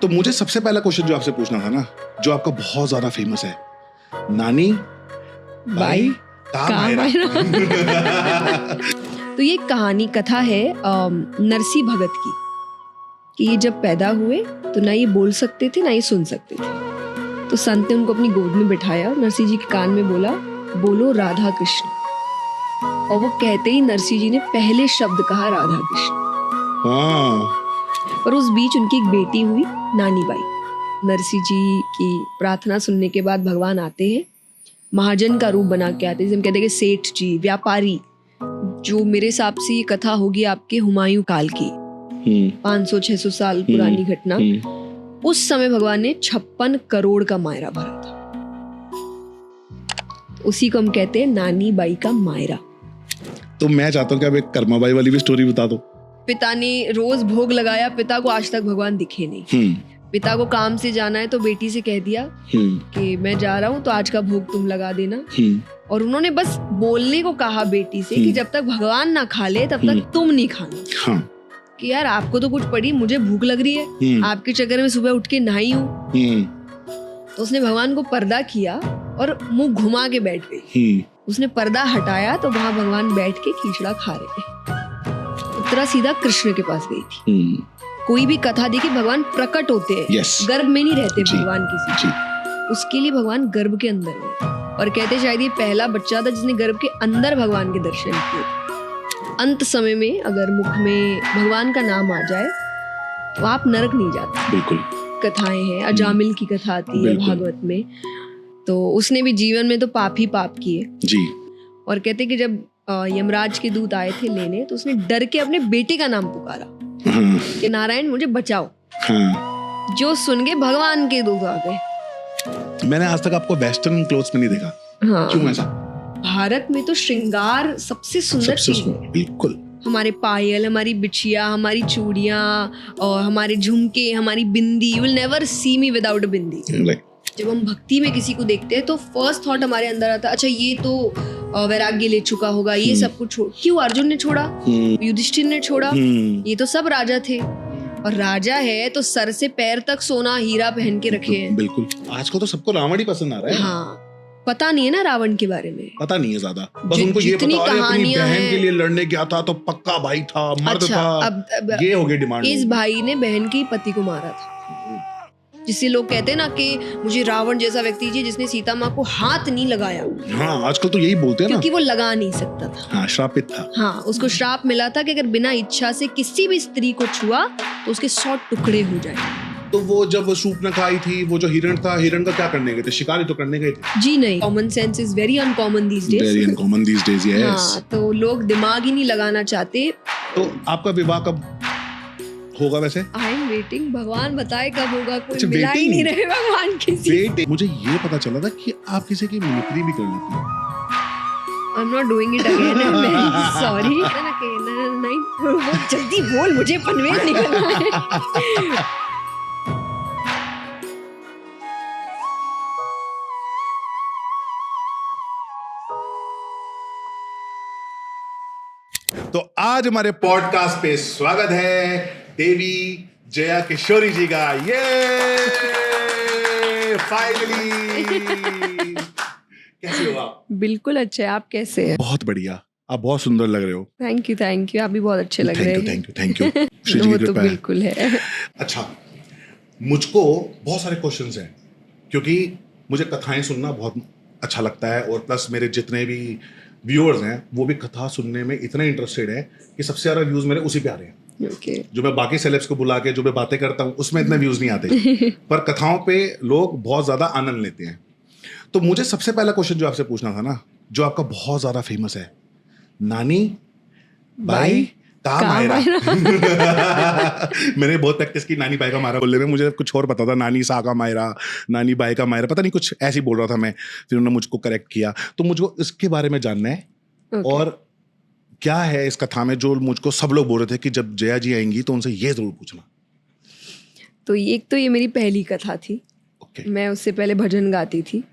तो मुझे सबसे पहला क्वेश्चन जो आपसे पूछना था ना, जो आपका बहुत ज्यादा फेमस है, नानी बाई का मायरा। तो ये कहानी कथा है नरसी भगत की, कि ये जब पैदा हुए तो ना ये बोल सकते थे ना ये सुन सकते थे। तो संत ने उनको अपनी गोद में बिठाया और नरसी जी के कान में बोला, बोलो राधा कृष्ण। और वो कहते ही नरसी जी ने पहले शब्द कहा राधा कृष्ण। और उस बीच उनकी एक बेटी हुई नानी बाई। नरसी जी की प्रार्थना सुनने के बाद भगवान आते हैं, महाजन का रूप बना के आते हैं, जिसे हम कहते हैं कि सेठ जी, व्यापारी। जो मेरे हिसाब से ये कथा होगी आपके हुमायूं काल की, 500-600 साल पुरानी घटना। उस समय भगवान ने 56 करोड़ का मायरा भरा था। उसी को हम कहते हैं नानी बाई का मायरा। तो मैं चाहता हूँ कि आप एक कर्मा बाई वाली भी स्टोरी बता दो। पिता ने रोज भोग लगाया, पिता को आज तक भगवान दिखे नहीं। पिता को काम से जाना है तो बेटी से कह दिया कि मैं जा रहा हूँ तो आज का भोग तुम लगा देना। और उन्होंने बस बोलने को कहा बेटी से कि जब तक भगवान ना खा ले तब तक तुम नहीं खाना। कि यार आपको तो कुछ पड़ी, मुझे भूख लग रही है, आपके चक्कर में सुबह उठ के नहाई हूँ। तो उसने भगवान को पर्दा किया और मुंह घुमा के बैठ गई। उसने पर्दा हटाया तो वहां भगवान बैठ के खिचड़ा खा रहे। उत्तरा सीधा कृष्ण के पास गई थी। कोई भी कथा देखी, भगवान प्रकट होते हैं, गर्भ में नहीं रहते भगवान किसी। उसके लिए भगवान गर्भ के अंदर है। और कहते शायद ये पहला बच्चा था जिसने गर्भ के अंदर भगवान के दर्शन किए। अंत समय में अगर मुख में भगवान का नाम आ जाए तो आप नरक नहीं जाते। बिल्कुल। कथाएं हैं, अजामिल की कथा आती है भागवत में। तो उसने भी जीवन में तो पाप ही पाप किए जी। और कहते कि जब यमराज के दूत आए थे लेने तो उसने डर के अपने बेटे का नाम पुकारा कि नारायण मुझे बचाओ। जो सुन के भगवान के दूत आ गए। मैंने आज तक आपको वेस्टर्न क्लोथ्स में नहीं देखा। क्यों ऐसा? भारत में तो श्रृंगार सबसे सुंदर चीज है। बिल्कुल। हमारे पायल, हमारी बिछिया, हमारी चूड़ियां और हमारे झुमके, हमारी bindi. You will never see me without a bindi. जब हम भक्ति में किसी को देखते हैं तो फर्स्ट थॉट हमारे अंदर आता है, अच्छा ये तो वैराग्य ले चुका होगा, ये सब कुछ छोड़। क्यों अर्जुन ने छोड़ा, युधिष्ठिर ने छोड़ा, ये तो सब राजा थे। और राजा है तो सर से पैर तक सोना हीरा पहन के रखे हैं। बिल्कुल। आजकल तो सबको रावण ही पसंद आ रहा है। हाँ, पता नहीं है ना रावण के बारे में, पता नहीं है ज्यादा। बस उनको ये पता है अपनी बहन के लिए लड़ने गया था तो पक्का भाई था, मर्द था। अब ये हो गई डिमांड। इस भाई ने बहन की पति को मारा था, जिससे लोग कहते हैं ना कि मुझे रावण जैसा व्यक्ति चाहिए जिसने सीता माँ को हाथ नहीं लगाया। हाँ, आजकल तो यही बोलते हैं ना, क्योंकि वो लगा नहीं सकता था। हाँ, श्रापित था। हाँ, उसको श्राप मिला था कि अगर बिना इच्छा से किसी भी स्त्री को छुआ तो उसके 100 टुकड़े हो जाए। तो वो जब शूर्पणखा आई थी, वो जो हिरण था, हिरण का क्या करने गए थे? शिकारी तो करने गए थे। जी नहीं, common sense is very uncommon these days. Very uncommon these days, yes. हाँ, तो लोग दिमाग ही नहीं लगाना चाहते। तो आपका विवाह कब होगा वैसे? आई एम वेटिंग, भगवान बताए कब होगा। कोई मिला ही नहीं रहे भगवान किसी। मुझे ये पता चला था कि आप किसी की मिमिक्री भी कर लेती हैं। I'm not doing it again. I'm sorry. नहीं, जल्दी बोल, मुझे पनवेल निकलना है। तो आज हमारे पॉडकास्ट पे स्वागत है देवी जया किशोरी जी का। ये फाइनली। कैसे हो आप? बिल्कुल अच्छे, आप कैसे हैं? बहुत बढ़िया, आप बहुत सुंदर लग रहे हो। थैंक यू, आप भी बहुत अच्छे लग रहे हैं। थैंक यू श्री जी की तो बिल्कुल है। अच्छा, मुझको बहुत सारे क्वेश्चंस हैं क्योंकि मुझे कथाएं सुनना बहुत अच्छा लगता है और प्लस मेरे जितने भी व्यूअर्स हैं वो भी कथा सुनने में इतने इंटरेस्टेड हैं कि सबसे ज्यादा व्यूज मेरे उसी पे आ रहे हैं। जो मैं बाकी सेलेब्स को बुला के जो मैं बातें करता हूँ उसमें इतने व्यूज नहीं आते, पर कथाओं पे लोग बहुत ज्यादा आनंद लेते हैं। तो मुझे सबसे पहला क्वेश्चन जो आपसे पूछना था ना, जो आपका बहुत ज्यादा फेमस है, नानी बाई का मायरा। मैंने बहुत प्रैक्टिस की नानी बाई का मायरा बोलने में, मुझे कुछ और पता था, नानी सा का मायरा, नानी बाई का मायरा, पता नहीं कुछ ऐसे ही बोल रहा था मैं। फिर उन्होंने मुझको करेक्ट किया। तो मुझको इसके बारे में जानना है और क्या है इस कथा में जो मुझको सब लोग बोल रहे थे कि जब जया जी आएंगी तो उनसे ये जरूर पूछना। तो एक तो ये मेरी पहली कथा थी। मैं उससे पहले भजन गाती थी।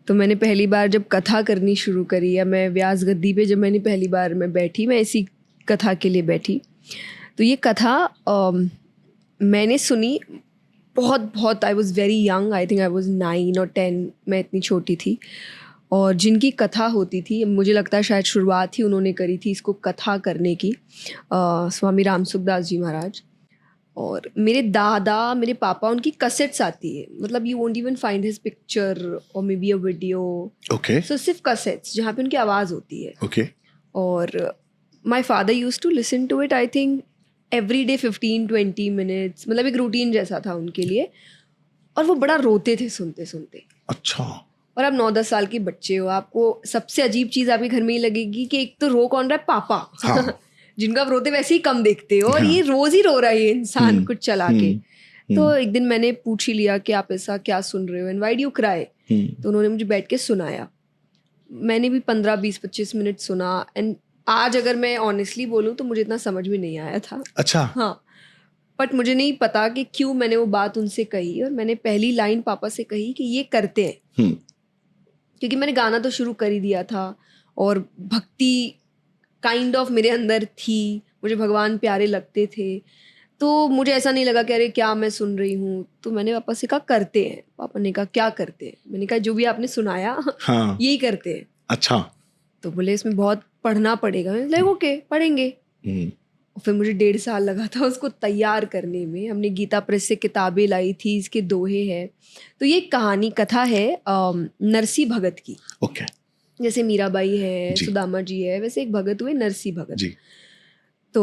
तो मैंने पहली बार जब कथा करनी शुरू करी, या मैं व्यास गद्दी पे जब मैंने पहली बार मैं बैठी, मैं इसी कथा के लिए बैठी। तो ये कथा मैंने सुनी बहुत बहुत I was very young, I think I was 9 और 10, मैं इतनी छोटी थी। और जिनकी कथा होती थी, मुझे लगता है शायद शुरुआत ही उन्होंने करी थी इसको कथा करने की, स्वामी राम सुखदास जी महाराज। और मेरे दादा, मेरे पापा, उनकी कैसेट्स आती है, मतलब you won't even find his picture और maybe a video, okay so सिर्फ कैसेट्स जहाँ पे उनकी आवाज़ होती है। ओके और my father use to listen to it, I think every day 15-20 minutes, मतलब एक रूटीन जैसा था उनके लिए। और वो बड़ा रोते थे सुनते सुनते। अच्छा और आप 9-10 साल के बच्चे हो, आपको सबसे अजीब चीज़ आपके घर में ही लगेगी कि एक तो रो कौन रहा है, पापा। हाँ। जिनको आप रोते वैसे ही कम देखते हो, और हाँ। ये रोज ही रो रहा है ये इंसान कुछ चला के। हम्म, तो एक दिन मैंने पूछ ही लिया कि आप ऐसा क्या सुन रहे हो, and why do you cry. तो उन्होंने मुझे बैठ के सुनाया। मैंने भी 15-20-25 मिनट सुना, एंड आज अगर मैं ऑनेस्टली बोलूँ तो मुझे इतना समझ में नहीं आया था। अच्छा हाँ, बट मुझे नहीं पता कि क्यों मैंने वो बात उनसे कही, और मैंने पहली लाइन पापा से कही कि ये करते हैं। क्योंकि मैंने गाना तो शुरू कर ही दिया था, और भक्ति काइंड ऑफ मेरे अंदर थी, मुझे भगवान प्यारे लगते थे। तो मुझे ऐसा नहीं लगा कि अरे क्या मैं सुन रही हूँ। तो मैंने पापा से कहा करते हैं। पापा ने कहा क्या करते हैं। मैंने कहा जो भी आपने सुनाया हाँ। यही करते हैं। अच्छा तो बोले इसमें बहुत पढ़ना पड़ेगा। मैंने कहा ओके पढ़ेंगे। और फिर मुझे 1.5 साल लगा था उसको तैयार करने में। हमने गीता प्रेस से किताबें लाई थी, इसके दोहे हैं। तो ये कहानी कथा है नरसी भगत की। ओके जैसे मीराबाई है, जी। सुदामा जी है, वैसे एक भगत हुए नरसी भगत जी तो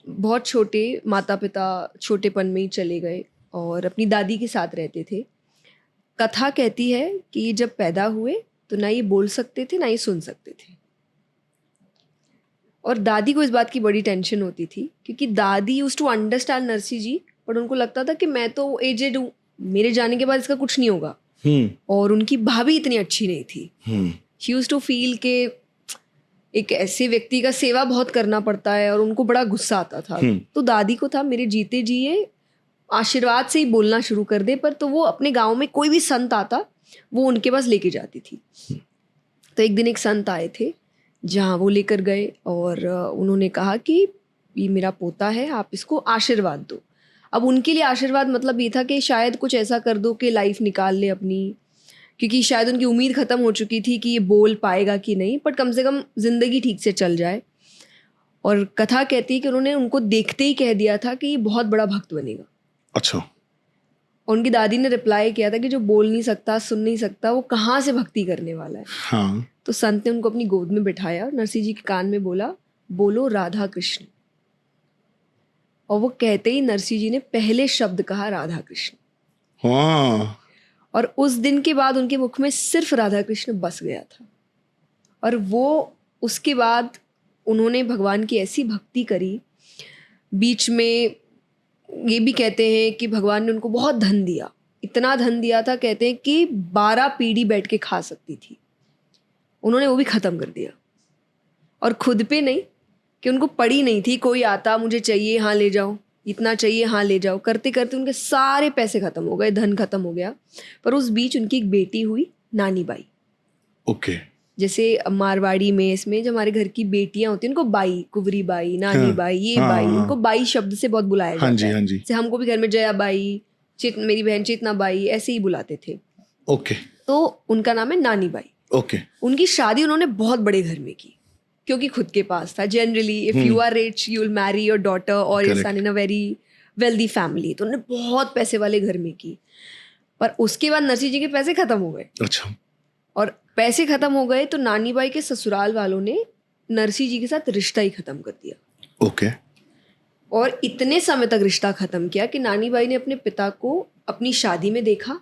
बहुत छोटे, माता पिता छोटेपन में ही चले गए और अपनी दादी के साथ रहते थे। कथा कहती है कि ये जब पैदा हुए तो ना ये बोल सकते थे ना ये सुन सकते थे। और दादी को इस बात की बड़ी टेंशन होती थी, क्योंकि दादी used to understand Narsi ji, but उनको लगता था कि मैं तो एजेड हूँ, मेरे जाने के बाद इसका कुछ नहीं होगा। और उनकी भाभी इतनी अच्छी नहीं थी। शी यूज्ड टू फील के एक ऐसे व्यक्ति का सेवा बहुत करना पड़ता है, और उनको बड़ा गुस्सा आता था। तो दादी को था मेरे जीते जी ये आशीर्वाद से ही बोलना शुरू कर दे। पर तो वो अपने गांव में कोई भी संत आता वो उनके पास लेके जाती थी। तो एक दिन एक संत आए थे जहाँ वो लेकर गए, और उन्होंने कहा कि ये मेरा पोता है, आप इसको आशीर्वाद दो। अब उनके लिए आशीर्वाद मतलब ये था कि शायद कुछ ऐसा कर दो कि लाइफ निकाल ले अपनी, क्योंकि शायद उनकी उम्मीद ख़त्म हो चुकी थी कि ये बोल पाएगा कि नहीं, बट कम से कम ज़िंदगी ठीक से चल जाए। और कथा कहती है कि उन्होंने उनको देखते ही कह दिया था कि ये बहुत बड़ा भक्त बनेगा। अच्छा। और उनकी दादी ने रिप्लाई किया था कि जो बोल नहीं सकता, सुन नहीं सकता, वो कहाँ से भक्ति करने वाला है। हाँ। तो संत ने उनको अपनी गोद में बिठाया और नरसी जी के कान में बोला, बोलो राधा कृष्ण। और वो कहते ही नरसी जी ने पहले शब्द कहा राधा कृष्ण। हाँ। और उस दिन के बाद उनके मुख में सिर्फ राधा कृष्ण बस गया था। और वो उसके बाद उन्होंने भगवान की ऐसी भक्ति करी। बीच में ये भी कहते हैं कि भगवान ने उनको बहुत धन दिया, इतना धन दिया था, कहते हैं कि 12 पीढ़ी बैठ के खा सकती थी, उन्होंने वो भी ख़त्म कर दिया। और खुद पे नहीं, कि उनको पड़ी नहीं थी, कोई आता मुझे चाहिए हाँ ले जाओ, इतना चाहिए हाँ ले जाओ, करते करते उनके सारे पैसे ख़त्म हो गए, धन ख़त्म हो गया। पर उस बीच उनकी एक बेटी हुई, नानी बाई। ओके। जैसे मारवाड़ी में इसमें जो हमारे घर की बेटियां होती हैं उनको बाई, कुंवरी बाई, नानी हाँ, बाई, ये हाँ, बाई, हाँ, उनको बाई शब्द से बहुत बुलाया जाता हाँ जी, है। हाँ जी। जैसे हमको भी घर में जया बाई, मेरी बहन चेतना बाई, ऐसे ही बुलाते थे। ओके। तो उनका नाम है नानी बाई। ओके। उनकी शादी उन्होंने बहुत बड़े घर में की, क्योंकि खुद के पास था। Generally if you are rich you will marry your daughter और your son in a very wealthy family. तो उन्होंने बहुत पैसे वाले घर में की। पर उसके बाद नरसी जी के पैसे खत्म हो गए। अच्छा। और पैसे खत्म हो गए तो नानी बाई के ससुराल वालों ने नरसी जी के साथ रिश्ता ही खत्म कर दिया। ओके। और इतने समय तक रिश्ता खत्म किया कि नानी बाई ने अपने पिता को अपनी शादी में देखा,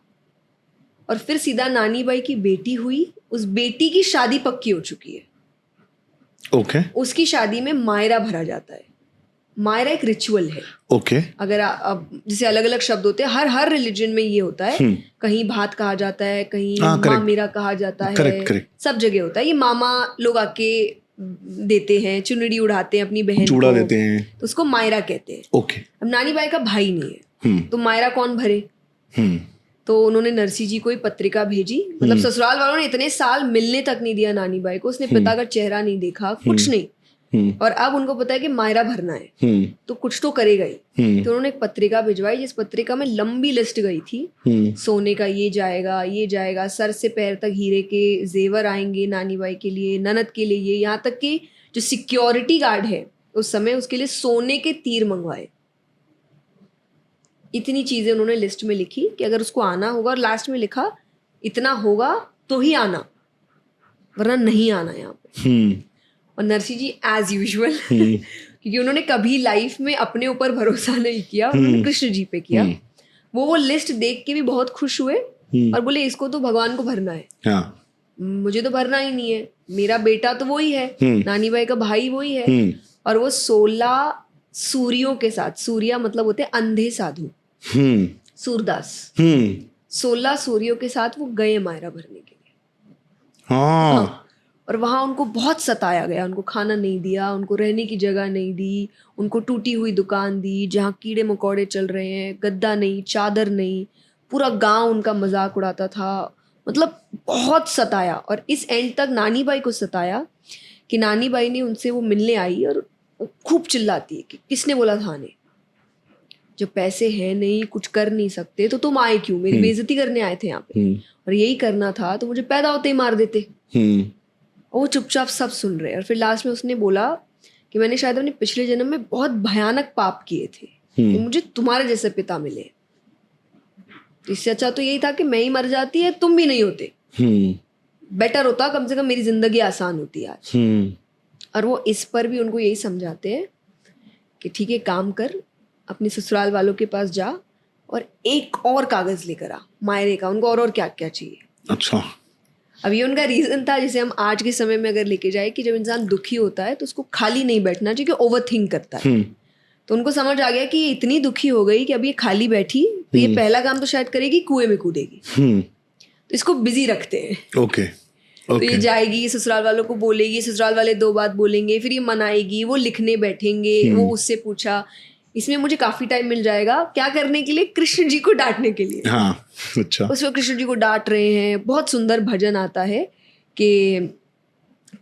और फिर सीधा नानी बाई की बेटी हुई, उस बेटी की शादी पक्की हो चुकी है। ओके। उसकी शादी में मायरा भरा जाता है। मायरा एक रिचुअल है। ओके। अगर जैसे अलग अलग शब्द होते हैं, हर रिलीजन में ये होता है। कहीं भात कहा जाता है, कहीं माँ मेरा कहा जाता है। करेक्ट। सब जगह होता है। ये मामा लोग आके देते हैं, चुनरी उड़ाते हैं अपनी बहन चूड़ा को, देते हैं, तो उसको मायरा कहते हैं। ओके। अब नानी बाई का भाई नहीं है, तो मायरा कौन भरे। तो उन्होंने नरसी जी को ही पत्रिका भेजी। मतलब ससुराल वालों ने इतने साल मिलने तक नहीं दिया नानी बाई को। उसने पिता का चेहरा नहीं देखा, कुछ नहीं। और अब उनको पता है कि मायरा भरना है तो कुछ तो करेगा ही। तो उन्होंने एक पत्रिका भिजवाई जिस पत्रिका में लंबी लिस्ट गई थी, सोने का ये जाएगा, सर से पैर तक हीरे के जेवर आएंगे नानी बाई के लिए, ननद के लिए ये, यहाँ तक कि जो सिक्योरिटी गार्ड है उस समय उसके लिए सोने के तीर मंगवाए। इतनी चीजें उन्होंने लिस्ट में लिखी कि अगर उसको आना होगा, और लास्ट में लिखा इतना होगा तो ही आना, वरना नहीं आना यहाँ पे। और नरसी जी एज यूजुअल क्योंकि उन्होंने कभी लाइफ में अपने ऊपर भरोसा नहीं किया, उन्होंने कृष्ण जी पे किया। वो लिस्ट देख के भी बहुत खुश हुए और बोले इसको तो भगवान को भरना है। हाँ। मुझे तो भरना ही नहीं है, मेरा बेटा तो वही है, नानी बाई का भाई वही है। और वो 16 सूर्यों के साथ, सूर्या मतलब होते हैं अंधे साधु, सूरदास, 16 सूर्यों के साथ वो गए मायरा भरने के लिए। हाँ। और वहां उनको बहुत सताया गया, उनको खाना नहीं दिया, उनको रहने की जगह नहीं दी, उनको टूटी हुई दुकान दी जहाँ कीड़े मकोड़े चल रहे हैं, गद्दा नहीं, चादर नहीं, पूरा गांव उनका मजाक उड़ाता था, मतलब बहुत सताया। और इस एंड तक नानी बाई को सताया कि नानी बाई ने उनसे वो मिलने आई और खूब चिल्लाती है कि किसने बोला था आने, जब पैसे हैं नहीं, कुछ कर नहीं सकते तो तुम आए क्यों, मेरी बेइज्जती करने आए थे यहाँ पे, और यही करना था तो मुझे पैदा होते ही मार देते। और वो चुपचाप सब सुन रहे। और फिर लास्ट में उसने बोला कि मैंने शायद अपने पिछले जन्म में बहुत भयानक पाप किए थे तो मुझे तुम्हारे जैसे पिता मिले, इससे अच्छा तो यही था कि मैं ही मर जाती है, तुम भी नहीं होते, बेटर होता, कम से कम मेरी जिंदगी आसान होती आज। और वो इस पर भी उनको यही समझाते हैं कि ठीक है, काम कर, अपने ससुराल वालों के पास जा और एक और कागज लेकर आ मायरे का, उनको और क्या क्या चाहिए। अच्छा। अब ये उनका रीजन था, जिसे हम आज के समय में अगर लेके जाए कि जब इंसान दुखी होता है तो उसको खाली नहीं बैठना चाहिए, ओवर थिंक करता है। तो उनको समझ आ गया कि ये इतनी दुखी हो गई कि अब ये खाली बैठी तो ये पहला काम तो शायद करेगी, कुएं में कूदेगी, तो इसको बिजी रखते हैं। ओके। तो ये जाएगी, ससुराल वालों को बोलेगी, ससुराल वाले 2 बात बोलेंगे, फिर ये मनाएगी, वो लिखने बैठेंगे, वो उससे पूछा। इसमें मुझे काफी टाइम मिल जाएगा क्या करने के लिए, कृष्ण जी को डांटने के लिए। हाँ, अच्छा। उसमें कृष्ण जी को डांट रहे हैं, बहुत सुंदर भजन आता है कि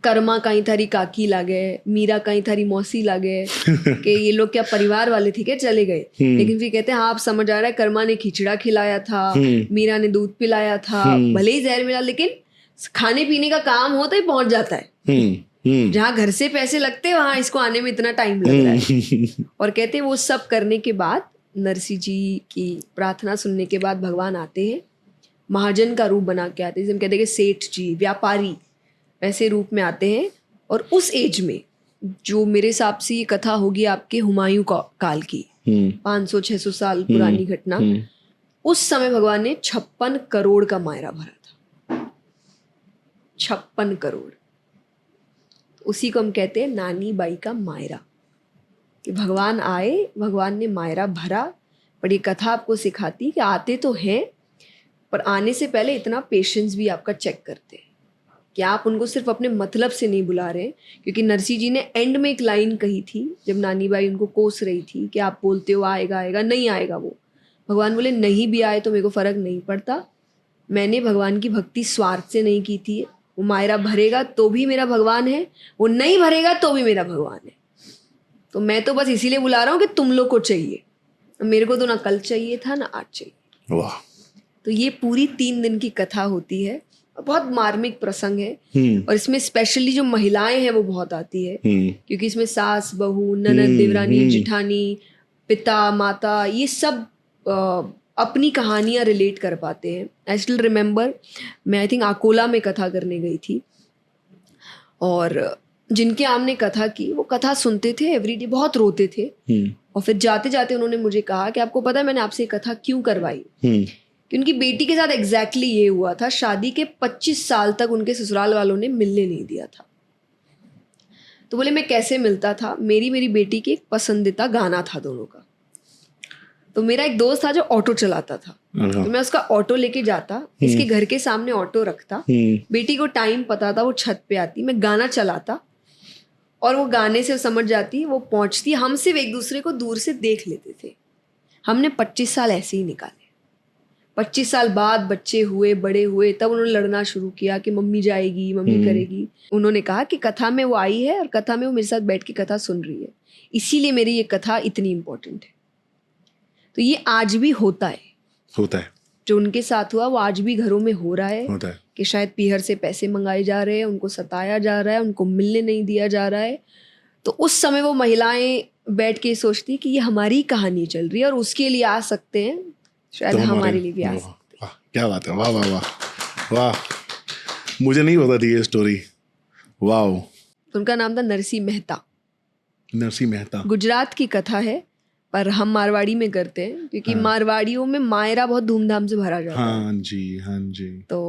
कर्मा कहीं थारी काकी लागे, मीरा कहीं थारी मौसी लागे कि ये लोग क्या परिवार वाले थे क्या, चले गए। लेकिन फिर कहते हैं हाँ, आप समझ आ रहा है, कर्मा ने खिचड़ा खिलाया था, मीरा ने दूध पिलाया था, भले ही जहर मिला, लेकिन खाने पीने का काम होता ही पहुंच जाता है। जहाँ घर से पैसे लगते हैं वहां इसको आने में इतना टाइम लग रहा है। और कहते हैं वो सब करने के बाद, नरसी जी की प्रार्थना सुनने के बाद भगवान आते हैं, महाजन का रूप बना के आते हैं, जैसे हम कहते हैं कि सेठ जी, व्यापारी, वैसे रूप में आते हैं। और उस एज में, जो मेरे हिसाब से ये कथा होगी आपके हुमायूं काल की, 500-600 साल पुरानी घटना, उस समय भगवान ने 56 करोड़ का मायरा भरा था। 56 करोड़, उसी को हम कहते हैं नानी बाई का मायरा, कि भगवान आए, भगवान ने मायरा भरा। पर ये कथा आपको सिखाती कि आते तो हैं, पर आने से पहले इतना पेशेंस भी आपका चेक करते हैं कि आप उनको सिर्फ अपने मतलब से नहीं बुला रहे। क्योंकि नरसी जी ने एंड में एक लाइन कही थी जब नानी बाई उनको कोस रही थी कि आप बोलते हो आएगा आएगा, नहीं आएगा वो। भगवान बोले नहीं भी आए तो मेरे को फर्क नहीं पड़ता, मैंने भगवान की भक्ति स्वार्थ से नहीं की थी। वो मायरा भरेगा तो भी मेरा भगवान है, वो नहीं भरेगा तो भी मेरा भगवान है। तो मैं तो बस इसीलिए बुला रहा हूँ कि तुम लोग को चाहिए, मेरे को तो ना कल चाहिए था ना आज चाहिए। वाह। तो ये पूरी 3 दिन की कथा होती है, बहुत मार्मिक प्रसंग है। और इसमें स्पेशली जो महिलाएं हैं वो बहुत आती है, क्योंकि इसमें सास, बहू, ननद, देवरानी, जिठानी, पिता, माता, ये सब अपनी कहानियां रिलेट कर पाते हैं। आई स्टिल रिमेम्बर, मैं आई थिंक अकोला में कथा करने गई थी, और जिनके आमने कथा की वो कथा सुनते थे एवरीडे, बहुत रोते थे। और फिर जाते जाते उन्होंने मुझे कहा कि आपको पता है मैंने आपसे कथा क्यों करवाई, कि उनकी बेटी के साथ एग्जैक्टली ये हुआ था। शादी के 25 साल तक उनके ससुराल वालों ने मिलने नहीं दिया था। तो बोले मैं कैसे मिलता था, मेरी बेटी की एक पसंदीदा गाना था दोनों का। तो मेरा एक दोस्त था जो ऑटो चलाता था, तो मैं उसका ऑटो लेके जाता, इसके घर के सामने ऑटो रखता, बेटी को टाइम पता था, वो छत पे आती, मैं गाना चलाता और वो गाने से समझ जाती, वो पहुंचती, हम सिर्फ एक दूसरे को दूर से देख लेते थे। हमने 25 साल ऐसे ही निकाले। 25 साल बाद बच्चे हुए, बड़े हुए, तब उन्होंने लड़ना शुरू किया कि मम्मी जाएगी, मम्मी करेगी। उन्होंने कहा कि कथा में वो आई है और कथा में वो मेरे साथ बैठ के कथा सुन रही है, इसीलिए मेरी ये कथा इतनी इम्पोर्टेंट है। तो ये आज भी होता है जो उनके साथ हुआ, वो आज भी घरों में हो रहा है कि शायद पीहर से पैसे मंगाए जा रहे हैं, उनको सताया जा रहा है, उनको मिलने नहीं दिया जा रहा है। तो उस समय वो महिलाएं बैठ के सोचती कि ये हमारी कहानी चल रही है और उसके लिए आ सकते हैं, शायद तो हमारे लिए भी आ सकते हैं। क्या बात है, वाह वाह वाह वाह, मुझे नहीं पता थी ये स्टोरी। वाह। उनका नाम था नरसिंह मेहता। नरसिंह मेहता गुजरात की कथा है, पर हम मारवाड़ी में करते हैं क्योंकि मारवाड़ियों में मायरा बहुत धूमधाम से भरा जाता है। हाँ जी। तो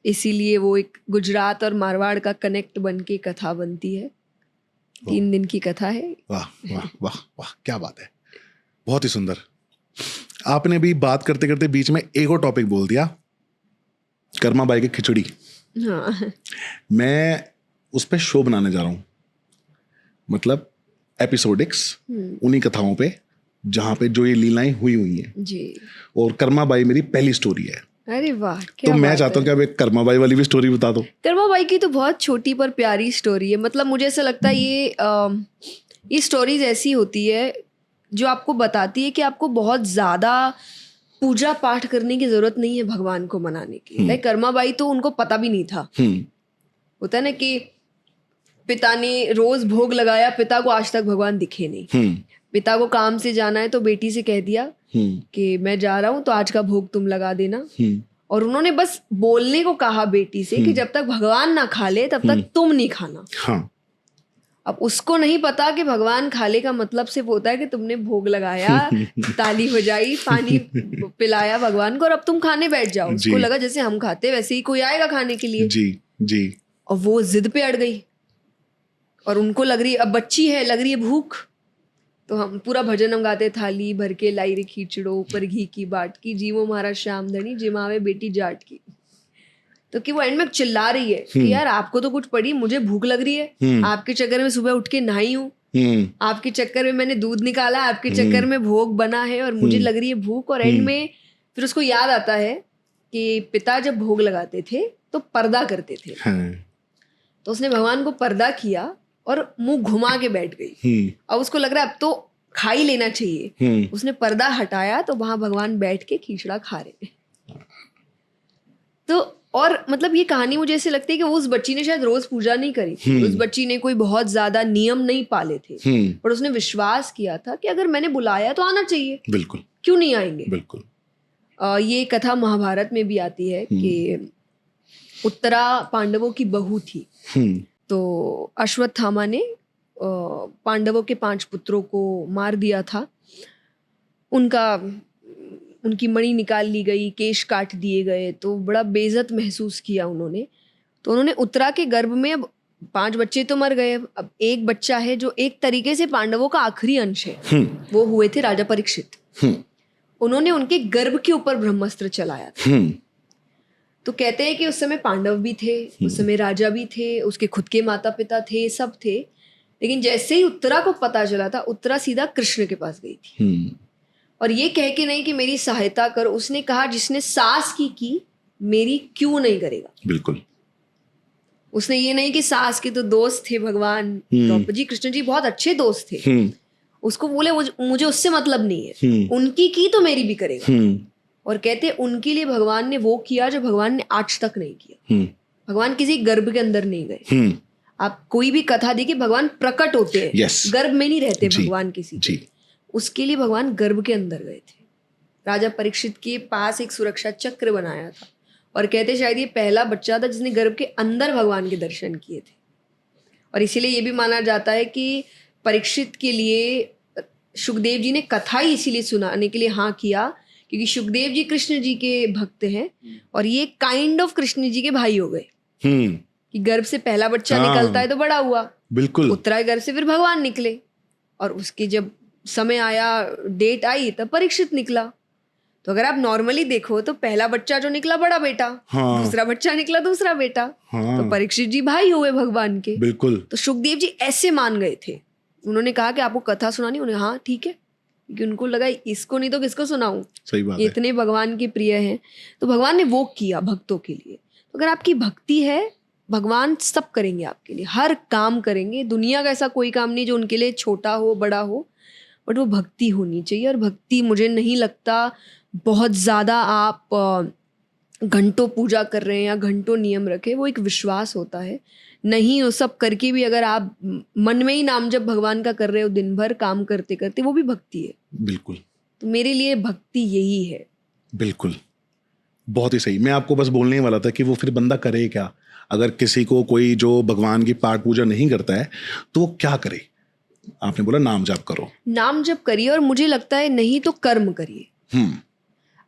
इसीलिए वो एक गुजरात और मारवाड़ का कनेक्ट बन के कथा बनती है। 3 दिन की कथा है। वाह वाह वाह वाह, क्या बात है, बहुत ही सुंदर। आपने भी बात करते करते बीच में एक और टॉपिक बोल दिया, कर्मा बाई की खिचड़ी। हाँ। मैं उस पर शो बनाने जा रहा हूँ, मतलब एपिसोडिक्स उन्हीं कथाओं पे जहाँ पे जो ये लीलाएं हुई हैं जी। और कर्मा बाई मेरी पहली स्टोरी है। अरे वाह, तो मैं चाहता हूँ कि आप एक कर्मा बाई वाली भी स्टोरी बता दो। कर्मा बाई की तो बहुत छोटी पर प्यारी स्टोरी है। मतलब मुझे ऐसा लगता है ये स्टोरीज ऐसी होती है जो आपको बताती है कि आपको बहुत ज्यादा पूजा पाठ करने की जरूरत नहीं है भगवान को मनाने की। लाइक कर्मा बाई तो उनको पता भी नहीं था। होता है ना कि पिता ने रोज भोग लगाया, पिता को आज तक भगवान दिखे नहीं। पिता को काम से जाना है तो बेटी से कह दिया कि मैं जा रहा हूँ तो आज का भोग तुम लगा देना। और उन्होंने बस बोलने को कहा बेटी से कि जब तक भगवान ना खा ले तब तक तुम नहीं खाना। हाँ। अब उसको नहीं पता कि भगवान खाले का मतलब सिर्फ होता है कि तुमने भोग लगाया, ताली बजाई, पानी पिलाया भगवान को और अब तुम खाने बैठ जाओ। उसको लगा जैसे हम खाते वैसे ही कोई आएगा खाने के लिए। जी। और वो जिद पे अड़ गई और उनको लग रही, अब बच्ची है, लग रही है भूख। तो हम पूरा भजन हम गाते, थाली भर के लाई रे खींचड़ो, ऊपर घी की बाट की, जीवो महाराज श्याम धनी, जिमावे बेटी जाट की। तो कि वो एंड में चिल्ला रही है कि यार आपको तो कुछ पड़ी, मुझे भूख लग रही है, आपके चक्कर में सुबह उठ के नहाई हूँ, आपके चक्कर में मैंने दूध निकाला, आपके चक्कर में भोग बना है और मुझे लग रही है भूख। और एंड में फिर उसको याद आता है कि पिता जब भोग लगाते थे तो पर्दा करते थे। तो उसने भगवान को पर्दा किया और मुंह घुमा के बैठ गई। अब उसको लग रहा है अब तो खा ही लेना चाहिए। उसने पर्दा हटाया तो वहां भगवान बैठ के खिचड़ा खा रहे। तो और मतलब ये कहानी मुझे ऐसे लगती है कि वो उस बच्ची ने शायद रोज पूजा नहीं करी थी, उस बच्ची ने कोई बहुत ज्यादा नियम नहीं पाले थे, पर उसने विश्वास किया था कि अगर मैंने बुलाया तो आना चाहिए, बिल्कुल, क्यों नहीं आएंगे। बिल्कुल। ये कथा महाभारत में भी आती है कि उत्तरा पांडवों की बहू थी। तो अश्वत्थामा ने पांडवों के 5 पुत्रों को मार दिया था। उनकी मणि निकाल ली गई, केश काट दिए गए, तो बड़ा बेइज्जत महसूस किया उन्होंने। तो उन्होंने उत्तरा के गर्भ में, अब 5 बच्चे तो मर गए, अब एक बच्चा है जो एक तरीके से पांडवों का आखिरी अंश है। वो हुए थे राजा परीक्षित। उन्होंने उनके गर्भ के ऊपर ब्रह्मास्त्र चलाया था। तो कहते हैं कि उस समय पांडव भी थे, उस समय राजा भी थे, उसके खुद के माता पिता थे, सब थे। लेकिन जैसे ही उत्तरा को पता चला था, उत्तरा सीधा कृष्ण के पास गई थी और ये कह के नहीं कि मेरी सहायता कर, उसने कहा जिसने सास की मेरी क्यों नहीं करेगा। बिल्कुल। उसने ये नहीं कि सास के तो दोस्त थे भगवान द्रौपदी, कृष्ण जी बहुत अच्छे दोस्त थे। उसको बोले मुझे उससे मतलब नहीं है, उनकी की तो मेरी भी करेगा। और कहते उनके लिए भगवान ने वो किया जो भगवान ने आज तक नहीं किया। भगवान किसी गर्भ के अंदर नहीं गए। आप कोई भी कथा देखिए, भगवान प्रकट होते हैं, yes. गर्भ में नहीं रहते भगवान किसी के। उसके लिए भगवान गर्भ के अंदर गए थे। राजा परीक्षित के पास एक सुरक्षा चक्र बनाया था और कहते शायद ये पहला बच्चा था जिसने गर्भ के अंदर भगवान के दर्शन किए थे। और इसीलिए ये भी माना जाता है कि परीक्षित के लिए सुखदेव जी ने कथा ही इसीलिए सुनाने के लिए हाँ किया, क्योंकि सुखदेव जी कृष्ण जी के भक्त हैं और ये काइंड ऑफ कृष्ण जी के भाई हो गए। कि गर्भ से पहला बच्चा निकलता है तो बड़ा हुआ, बिल्कुल। उत्तरा गर्भ से फिर भगवान निकले और उसके जब समय आया, डेट आई, तब परीक्षित निकला। तो अगर आप नॉर्मली देखो तो पहला बच्चा जो निकला बड़ा बेटा, दूसरा बच्चा निकला दूसरा बेटा, तो परीक्षित जी भाई हुए भगवान के। बिल्कुल। तो सुखदेव जी ऐसे मान गए थे। उन्होंने कहा कि आपको कथा सुनानी, उन्हें हाँ ठीक है। क्योंकि उनको लगा इसको नहीं तो किसको सुनाऊं, सही बात है। इतने भगवान के प्रिय हैं। तो भगवान ने वो किया भक्तों के लिए। तो अगर आपकी भक्ति है, भगवान सब करेंगे आपके लिए, हर काम करेंगे। दुनिया का ऐसा कोई काम नहीं जो उनके लिए छोटा हो बड़ा हो, बट वो भक्ति होनी चाहिए। और भक्ति मुझे नहीं लगता बहुत ज़्यादा आप घंटों पूजा कर रहे हैं या घंटों नियम रखे, वो एक विश्वास होता है। नहीं वो सब करके भी अगर आप मन में ही नाम जब भगवान का कर रहे हो दिन भर काम करते करते, वो भी भक्ति है। बिल्कुल। तो मेरे लिए भक्ति यही है। बिल्कुल, बहुत ही सही। मैं आपको बस बोलने ही वाला था कि वो फिर बंदा करे क्या, अगर किसी को कोई जो भगवान की पाठ पूजा नहीं करता है तो वो क्या करे। आपने बोला नाम जप करो, नाम जप करिए, और मुझे लगता है नहीं तो कर्म करिए।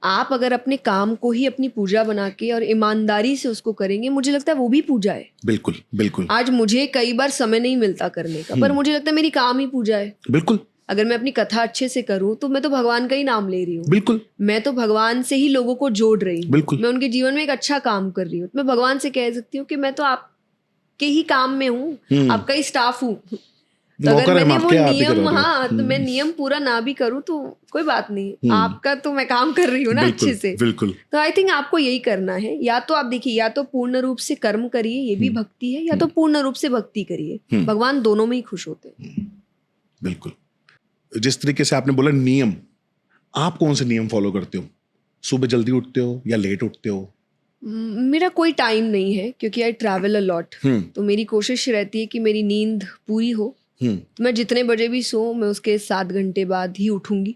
आप अगर अपने काम को ही अपनी पूजा बना के और ईमानदारी से उसको करेंगे, मुझे लगता है वो भी पूजा है। बिल्कुल बिल्कुल। आज मुझे कई बार समय नहीं मिलता करने का, पर मुझे लगता है मेरी काम ही पूजा है। बिल्कुल। अगर मैं अपनी कथा अच्छे से करूं तो मैं तो भगवान का ही नाम ले रही हूँ। बिल्कुल। मैं तो भगवान से ही लोगों को जोड़ रही हूँ। बिल्कुल। मैं उनके जीवन में एक अच्छा काम कर रही हूँ। मैं भगवान से कह सकती हूँ कि मैं तो आपके ही काम में हूँ, आपका ही स्टाफ हूँ। तो अगर मैंने वो नियम, हाँ, तो मैं नियम पूरा ना भी करूँ तो कोई बात नहीं, आपका तो मैं काम कर रही हूँ ना अच्छे से। बिल्कुल। तो आई थिंक आपको यही करना है। या तो आप देखिए, या तो पूर्ण रूप से कर्म करिए, ये भी भक्ति है, या तो पूर्ण रूप से भक्ति करिए। भगवान दोनों में ही खुश होते हैं। बिल्कुल। जिस तरीके से आपने बोला नियम, आप कौन से नियम फॉलो करते हो? सुबह जल्दी उठते हो या लेट उठते हो? मेरा कोई टाइम नहीं है, क्योंकि आई ट्रैवल अ लॉट। तो मेरी कोशिश रहती है कि मेरी नींद पूरी हो। तो मैं जितने बजे भी सोऊं, मैं उसके 7 घंटे बाद ही उठूंगी।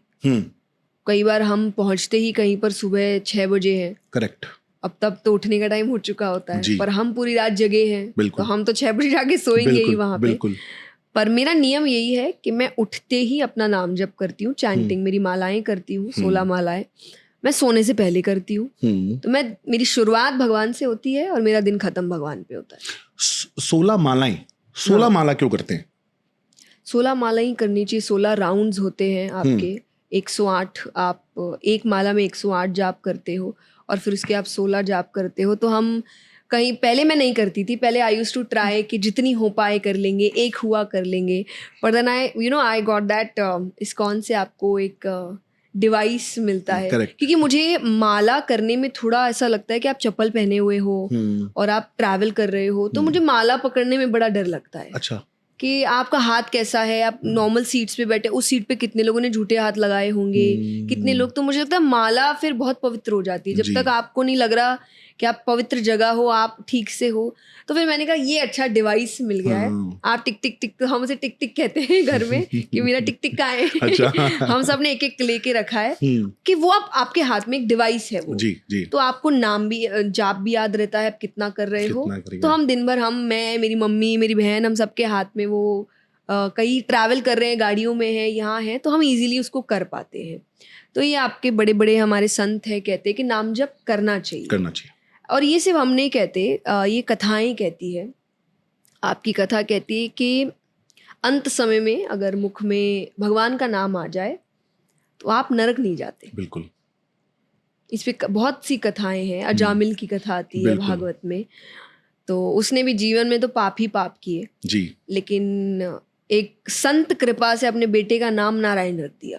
कई बार हम पहुंचते ही कहीं पर सुबह 6 बजे हैं। करेक्ट। अब तब तो उठने का टाइम हो चुका होता है, पर हम पूरी रात जगे हैं, तो हम तो 6 बजे जाके सोएंगे ही वहां पे। बिल्कुल। पर मेरा नियम यही है कि मैं उठते ही अपना नाम जप करती हूँ, चैंटिंग, मेरी मालाएं करती हूँ, 16 मालाएं मैं सोने से पहले करती हूँ। तो मेरी शुरुआत भगवान से होती है और मेरा दिन खत्म भगवान पे होता है। 16 मालाएं, 16 माला क्यों करते हैं? 16 माला ही करनी चाहिए। 16 राउंड्स होते हैं आपके, 108, आप एक माला में 108 जाप करते हो और फिर उसके आप 16 जाप करते हो। तो हम कहीं, पहले मैं नहीं करती थी, पहले आई यूज्ड टू ट्राई कि जितनी हो पाए कर लेंगे, एक हुआ कर लेंगे। पर then I got that ISKCON से आपको एक डिवाइस मिलता है। क्योंकि मुझे माला करने में थोड़ा ऐसा लगता है कि आप चप्पल पहने हुए हो और आप ट्रैवल कर रहे हो, तो मुझे माला पकड़ने में बड़ा डर लगता है। अच्छा। कि आपका हाथ कैसा है, आप नॉर्मल सीट्स पे बैठे, उस सीट पे कितने लोगों ने झूठे हाथ लगाए होंगे, कितने लोग। तो मुझे लगता है माला फिर बहुत पवित्र हो जाती है जब तक आपको नहीं लग रहा कि आप पवित्र जगह हो, आप ठीक से हो। तो फिर मैंने कहा ये अच्छा डिवाइस मिल गया है। आप टिक टिक टिक, तो हम उसे टिक टिक कहते हैं घर में कि मेरा टिक टिक का है। अच्छा। हम सब ने एक एक लेके रखा है कि वो आपके हाथ में एक डिवाइस है वो। जी। तो आपको नाम भी, जाप भी याद रहता है आप कितना कर रहे हो। तो हम दिन भर, मैं, मेरी मम्मी, मेरी बहन, हम सबके हाथ में वो कहीं ट्रैवल कर रहे हैं, गाड़ियों में है, यहाँ है, तो हम इजीली उसको कर पाते हैं। तो ये आपके बड़े बड़े हमारे संत है, कहते हैं कि नाम जप करना चाहिए। और ये सिर्फ हम नहीं कहते, ये कथाएं कहती है। आपकी कथा कहती है कि अंत समय में अगर मुख में भगवान का नाम आ जाए तो आप नरक नहीं जाते। बिल्कुल। इस पे बहुत सी कथाएं हैं। अजामिल की कथा आती है भागवत में। तो उसने भी जीवन में तो पाप ही पाप किए जी, लेकिन एक संत कृपा से अपने बेटे का नाम नारायण रख दिया।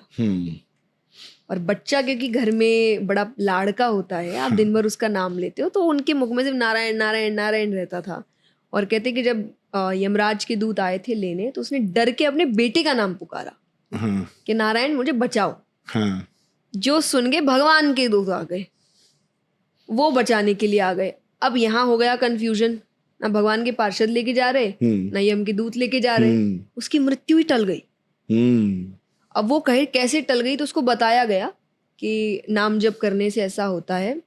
और बच्चा क्योंकि घर में बड़ा लाड़का होता है, आप दिन भर उसका नाम लेते हो, तो उनके मुख में सिर्फ नारायण नारायण नारायण रहता था। और कहते कि जब यमराज के दूत आए थे लेने, तो उसने डर के अपने बेटे का नाम पुकारा कि नारायण मुझे बचाओ। जो सुन के भगवान के दूत आ गए, वो बचाने के लिए आ गए। अब यहाँ हो गया कंफ्यूजन, ना भगवान के पार्षद लेके जा रहे, ना यम के दूत लेके जा रहे। उसकी मृत्यु ही टल गई। अब वो कहे कैसे टल गई, तो उसको बताया गया कि नाम जप करने से ऐसा होता है।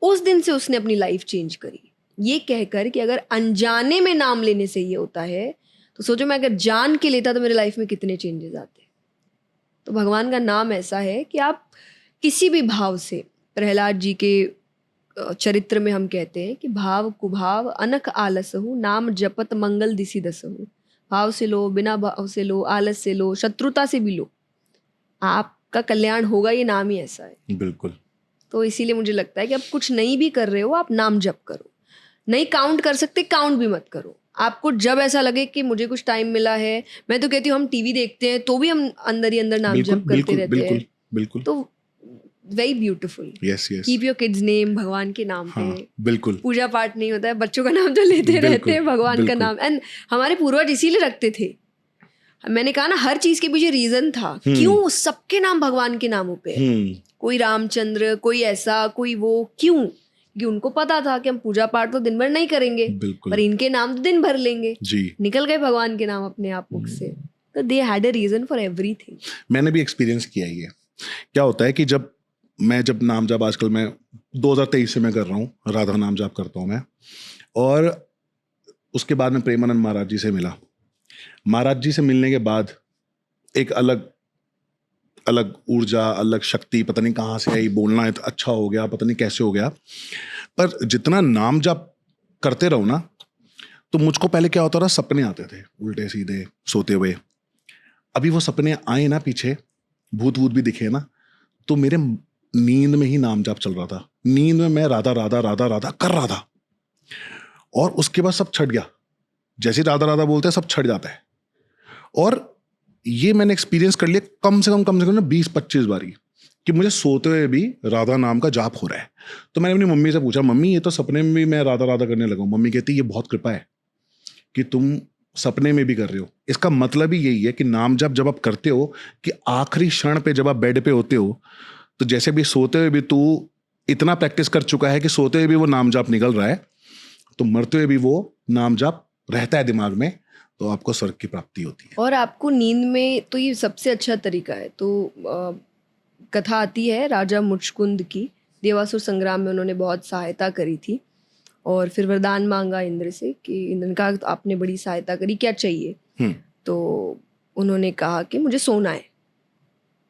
उस दिन से उसने अपनी लाइफ चेंज करी, ये कहकर कि अगर अनजाने में नाम लेने से ये होता है, तो सोचो मैं अगर जान के लेता तो मेरे लाइफ में कितने चेंजेस आते। तो भगवान का नाम ऐसा है कि आप किसी भी भाव से, प्रहलाद जी के चरित्र में हम कहते हैं कि भाव कुभाव अनख आलसहु, नाम जपत मंगल दिसी दसहु। भाव से लो, बिना भाव से लो, आलस से लो, शत्रुता से भी लो, आपका कल्याण होगा। ये नाम ही ऐसा है। बिल्कुल। तो इसीलिए मुझे लगता है कि आप कुछ नहीं भी कर रहे हो, आप नाम जप करो। नहीं काउंट कर सकते, काउंट भी मत करो। आपको जब ऐसा लगे कि मुझे कुछ टाइम मिला है, मैं तो कहती हूँ हम टीवी देखते हैं तो भी हम अंदर ही अंदर नाम जप करते रहते हैं, बिल्कुल तो very beautiful. Yes yes, keep your kids name भगवान के नाम पे। हाँ बिल्कुल, पूजा पाठ नहीं होता है, बच्चों का नाम तो लेते रहते हैं, भगवान का नाम। एंड हमारे पूर्वज इसीलिए रखते थे। मैंने कहा ना, हर चीज के पीछे रीजन था, क्यों सबके नाम भगवान के नामों पे है। कोई रामचंद्र, कोई ऐसा, कोई वो, क्यों? कि उनको पता था कि हम पूजा पाठ तो दिन भर नहीं करेंगे, पर इनके नाम तो दिन भर लेंगे जी। निकल गए भगवान के नाम अपने आप मुख से। तो they had a reason for everything. मैंने भी एक्सपीरियंस किया ही है। क्या होता है कि जब नाम जाप, आजकल मैं 2023 से मैं कर रहा हूँ, राधा नाम जाप करता हूँ मैं, और उसके बाद में प्रेमानंद महाराज जी से मिला। महाराज जी से मिलने के बाद एक अलग ऊर्जा, अलग शक्ति, पता नहीं कहाँ से आई, बोलना अच्छा हो गया, पता नहीं कैसे हो गया। पर जितना नाम जाप करते रहो ना, तो मुझको पहले क्या होता था, सपने आते थे उल्टे सीधे सोते हुए। अभी वो सपने आए ना, पीछे भूत भी दिखे ना, तो मेरे नींद में ही नाम जाप चल रहा था। नींद में मैं राधा राधा राधा राधा कर रहा था, और उसके बाद सब छट गया। जैसे राधा राधा बोलते हैं सब छट जाता है। और ये मैंने एक्सपीरियंस कर लिया कम से कम ना 20-25 बारी, कि मुझे सोते हुए भी राधा नाम का जाप हो रहा है। तो मैंने अपनी मम्मी से पूछा, मम्मी ये तो सपने में भी मैं राधा राधा करने लगा हूँ। मम्मी कहती ये बहुत कृपा है कि तुम सपने में भी कर रहे हो। इसका मतलब ही यही है कि नाम जाप जब आप करते हो, कि आखिरी क्षण पे जब आप बेड पे होते हो, तो जैसे भी सोते हुए भी तू इतना प्रैक्टिस कर चुका है कि सोते हुए भी वो नाम जाप निकल रहा है, तो मरते हुए भी वो नाम जाप रहता है दिमाग में, तो आपको स्वर्ग की प्राप्ति होती है। और आपको नींद में तो ये सबसे अच्छा तरीका है। तो कथा आती है राजा मुचकुंद की, देवासुर संग्राम में उन्होंने बहुत सहायता करी थी, और फिर वरदान मांगा इंद्र से कि इंद्र ने कहा आपने बड़ी सहायता करी, क्या चाहिए? तो उन्होंने कहा कि मुझे सोना है,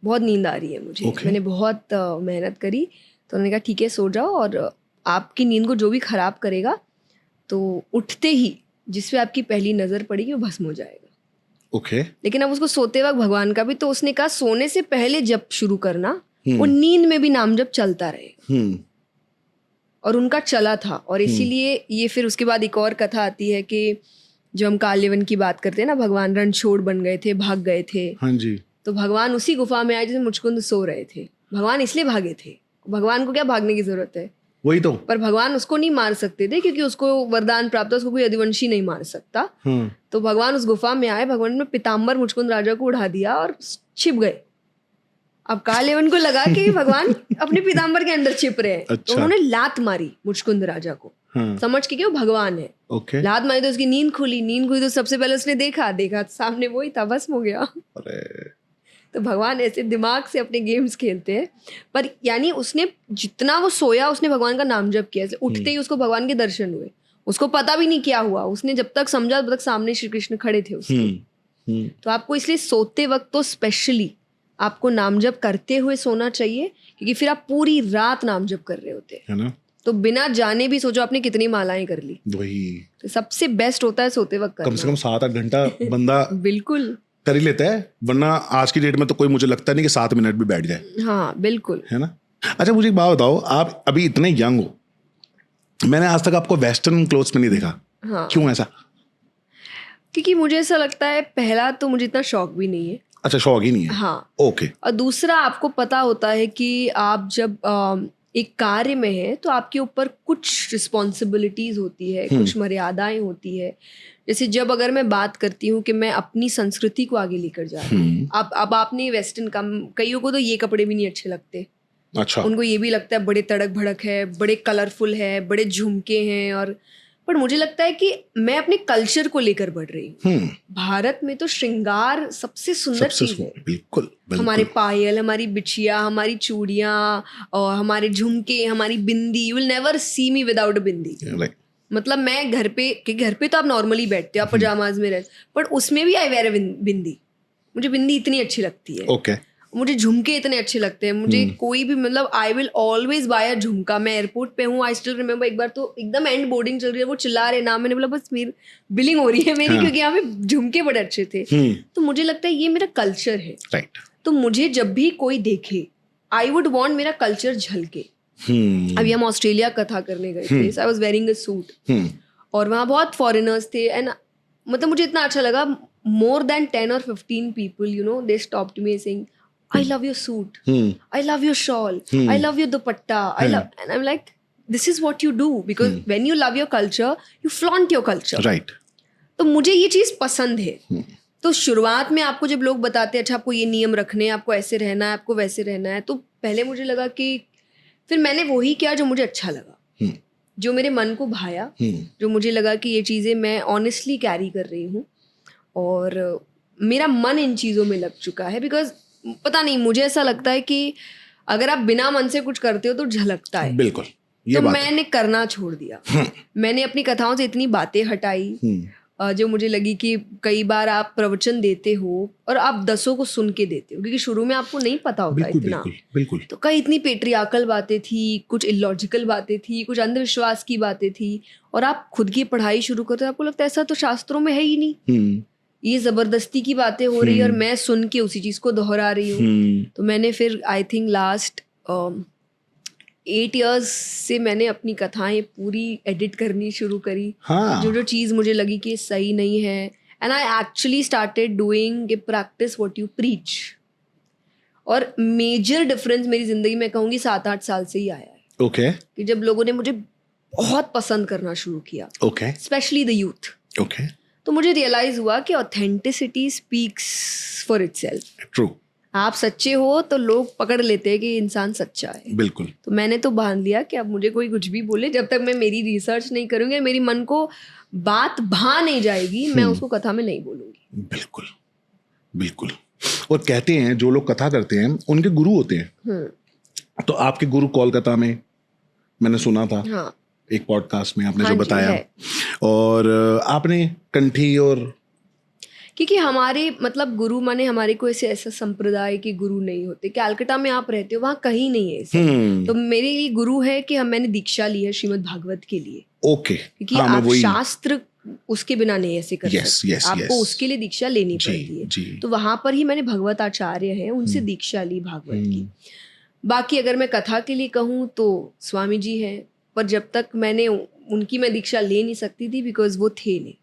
बहुत नींद आ रही है मुझे, मैंने बहुत मेहनत करी। तो उन्होंने कहा ठीक है सो जाओ, और आपकी नींद को जो भी खराब करेगा तो उठते ही जिस पे आपकी पहली नजर पड़ेगी वो भस्म हो जाएगा। ओके। लेकिन अब उसको सोते वक्त भगवान का भी, तो उसने कहा सोने से पहले जब शुरू करना, वो नींद में भी नाम जब चलता रहेगा। और उनका चला था, और इसीलिए ये फिर उसके बाद एक और कथा आती है कि जो हम काल्यवन की बात करते हैं ना, भगवान रणछोड़ बन गए थे, भाग गए थे। हाँ जी। तो भगवान उसी गुफा में आए जिसमें मुचकुंद सो रहे थे। भगवान इसलिए भागे थे, भगवान को क्या भागने की जरूरत है, वही तो। पर भगवान उसको नहीं मार सकते थे क्योंकि उसको वरदान प्राप्त था, उसको कोई अधिवंशी नहीं मार सकता। तो भगवान उस गुफा में आए, भगवान ने पिताम्बर मुचकुंद राजा को उड़ा दिया और छिप गए। अब कालेवन को लगा कि भगवान अपने पिताम्बर के अंदर छिप रहे हैं। तो उन्होंने लात मारी मुचकुंद राजा को, समझ के कि वो भगवान है। लात मारी तो उसकी नींद खुली तो सबसे पहले उसने देखा सामने वही था, भस्म हो गया। तो भगवान ऐसे दिमाग से अपने गेम्स खेलते हैं। पर यानी उसने जितना वो सोया, उसने भगवान का नाम जप किया, उठते ही उसको भगवान के दर्शन हुए। उसको पता भी नहीं क्या हुआ, उसने जब तक समझा तब तक सामने श्री कृष्ण खड़े थे उसके। तो आपको इसलिए सोते वक्त तो स्पेशली आपको नाम जप करते हुए सोना चाहिए, क्योंकि फिर आप पूरी रात नाम जप कर रहे होते हैं ना। तो बिना जाने भी सोचो आपने कितनी मालाएं कर ली। वही तो सबसे बेस्ट होता है सोते वक्त करना। कम से कम 7-8 घंटा बंदा बिल्कुल कर ही लेता है, वरना आज की डेट में तो कोई मुझे लगता नहीं कि 7 मिनट भी बैठ जाए। हाँ बिल्कुल, है ना। अच्छा मुझे एक बात बताओ, आप अभी इतने यंग हो, मैंने आज तक आपको वेस्टर्न क्लोथ्स में नहीं देखा। हाँ। क्यों ऐसा? क्योंकि मुझे ऐसा लगता है, पहला तो मुझे इतना शौक भी नहीं है। अच्छा, शौक ही नहीं है। हाँ ओके। और दूसरा, आपको पता होता है कि आप जब एक कार्य में है तो आपके ऊपर कुछ रिस्पॉन्सिबिलिटीज होती है, कुछ मर्यादाएं होती है। जैसे जब अगर मैं बात करती हूँ कि मैं अपनी संस्कृति को आगे लेकर जा रही हूँ, अब आपने वेस्टर्न का, कईयों को तो ये कपड़े भी नहीं अच्छे लगते। अच्छा। उनको ये भी लगता है बड़े तड़क भड़क है, बड़े कलरफुल है, बड़े झुमके हैं। और पर मुझे लगता है कि मैं अपने कल्चर को लेकर बढ़ रही हूँ। भारत में तो श्रृंगार सबसे सुंदर चीज है। बिल्कुल। हमारे पायल, हमारी बिछिया, हमारी चूड़ियां और हमारे झुमके, हमारी bindi. You will never see me without a bindi. मतलब मैं घर पे तो आप नॉर्मली बैठते हो, आप पजामाज में रहते, पर उसमें भी आई वेयर बिंदी। मुझे बिंदी इतनी अच्छी लगती है। ओके। मुझे झुमके इतने अच्छे लगते हैं। मुझे कोई भी, मतलब आई विल ऑलवेज बाय अ झुमका। मैं एयरपोर्ट पे हूँ, आई स्टिल रिमेम्बर, एक बार तो एकदम एंड बोर्डिंग चल रही है, वो चिल्ला रहे नाम, मैंने बोला बस मेरी बिलिंग हो रही है मेरी, क्योंकि यहाँ पे झुमके बड़े अच्छे थे। तो मुझे लगता है ये मेरा कल्चर है। राइट। तो मुझे जब भी कोई देखे, आई वुड वॉन्ट मेरा कल्चर झलके। अभी हम ऑस्ट्रेलिया कथा करने गए थे, I was wearing a suit, और वहाँ बहुत फॉरेनर्स थे एंड मतलब मुझे इतना अच्छा लगा, more than 10 or 15 people, you know, they stopped me saying, I love your suit, I love your shawl, I love your dupatta, and I'm like, this is what you do, because when you love your culture, you flaunt your culture. Right. तो मुझे ये चीज़ पसंद है. तो शुरुआत में आपको जब लोग बताते हैं अच्छा आपको ये नियम रखने हैं, आपको ऐसे रहना है, आपको वैसे रहना है, तो पहले मुझे लगा कि फिर मैंने वही किया जो मुझे अच्छा लगा, जो मेरे मन को भाया, जो मुझे लगा कि ये चीज़ें मैं ऑनेस्टली कैरी कर रही हूँ और मेरा मन इन चीज़ों में लग चुका है. बिकॉज पता नहीं, मुझे ऐसा लगता है कि अगर आप बिना मन से कुछ करते हो तो झलकता है. बिल्कुल, ये तो बात मैंने करना छोड़ दिया. मैंने अपनी कथाओं से इतनी बातें हटाई जो मुझे लगी कि कई बार आप प्रवचन देते हो और आप 10 को सुन के देते हो, क्योंकि शुरू में आपको नहीं पता होता बिल्कुल, इतना. बिल्कुल. तो कई इतनी पेट्रियाकल बातें थी, कुछ इलॉजिकल बातें थी, कुछ अंधविश्वास की बातें थी, और आप खुद की पढ़ाई शुरू करते हो, आपको लगता है ऐसा तो शास्त्रों में है ही नहीं, ये जबरदस्ती की बातें हो रही है और मैं सुन के उसी चीज को दोहरा रही हूँ. तो मैंने फिर आई थिंक लास्ट 8 years से मैंने अपनी कथाएं पूरी एडिट करनी शुरू करी. हाँ. जो चीज मुझे लगी कि सही नहीं है, and I actually started doing a practice what you preach. और मेजर डिफरेंस मेरी जिंदगी में कहूंगी 7-8 साल से ही आया है. ओके. कि जब लोगों ने मुझे बहुत पसंद करना शुरू किया, okay. Specially the youth. Okay. तो मुझे रियलाइज हुआ कि authenticity speaks for itself. True. आप सच्चे हो तो लोग पकड़ लेते हैं कि इंसान सच्चा है. बिल्कुल. तो मैंने तो बांध लिया कि अब मुझे कोई कुछ भी बोले, जब तक मैं मेरी रिसर्च नहीं करूंगी, मेरी मन को बात भा नहीं जाएगी, मैं उसको कथा में नहीं बोलूंगी. बिल्कुल, बिल्कुल. और कहते हैं जो लोग कथा करते हैं उनके गुरु होते हैं. तो आपके गुरु कोलकाता में मैंने सुना था. हाँ. एक पॉडकास्ट में आपने हाँ जो बताया है. और आपने कंठी और क्योंकि हमारे मतलब गुरु माने हमारे को ऐसा संप्रदाय के गुरु नहीं होते. कैलकाटा में आप रहते हो, वहाँ कहीं नहीं है ऐसा. तो मेरे लिए गुरु है कि मैंने दीक्षा ली है श्रीमद् भागवत के लिए. ओके. क्योंकि आप शास्त्र उसके बिना नहीं ऐसे कर सकते. आपको उसके लिए दीक्षा लेनी पड़ती है. तो वहां पर ही मैंने भगवत आचार्य हैं उनसे दीक्षा ली भागवत की. बाकी अगर मैं कथा के लिए कहूँ तो स्वामी जी हैं, पर जब तक मैंने उनकी मैं दीक्षा ले नहीं सकती थी बिकॉज वो थे नहीं.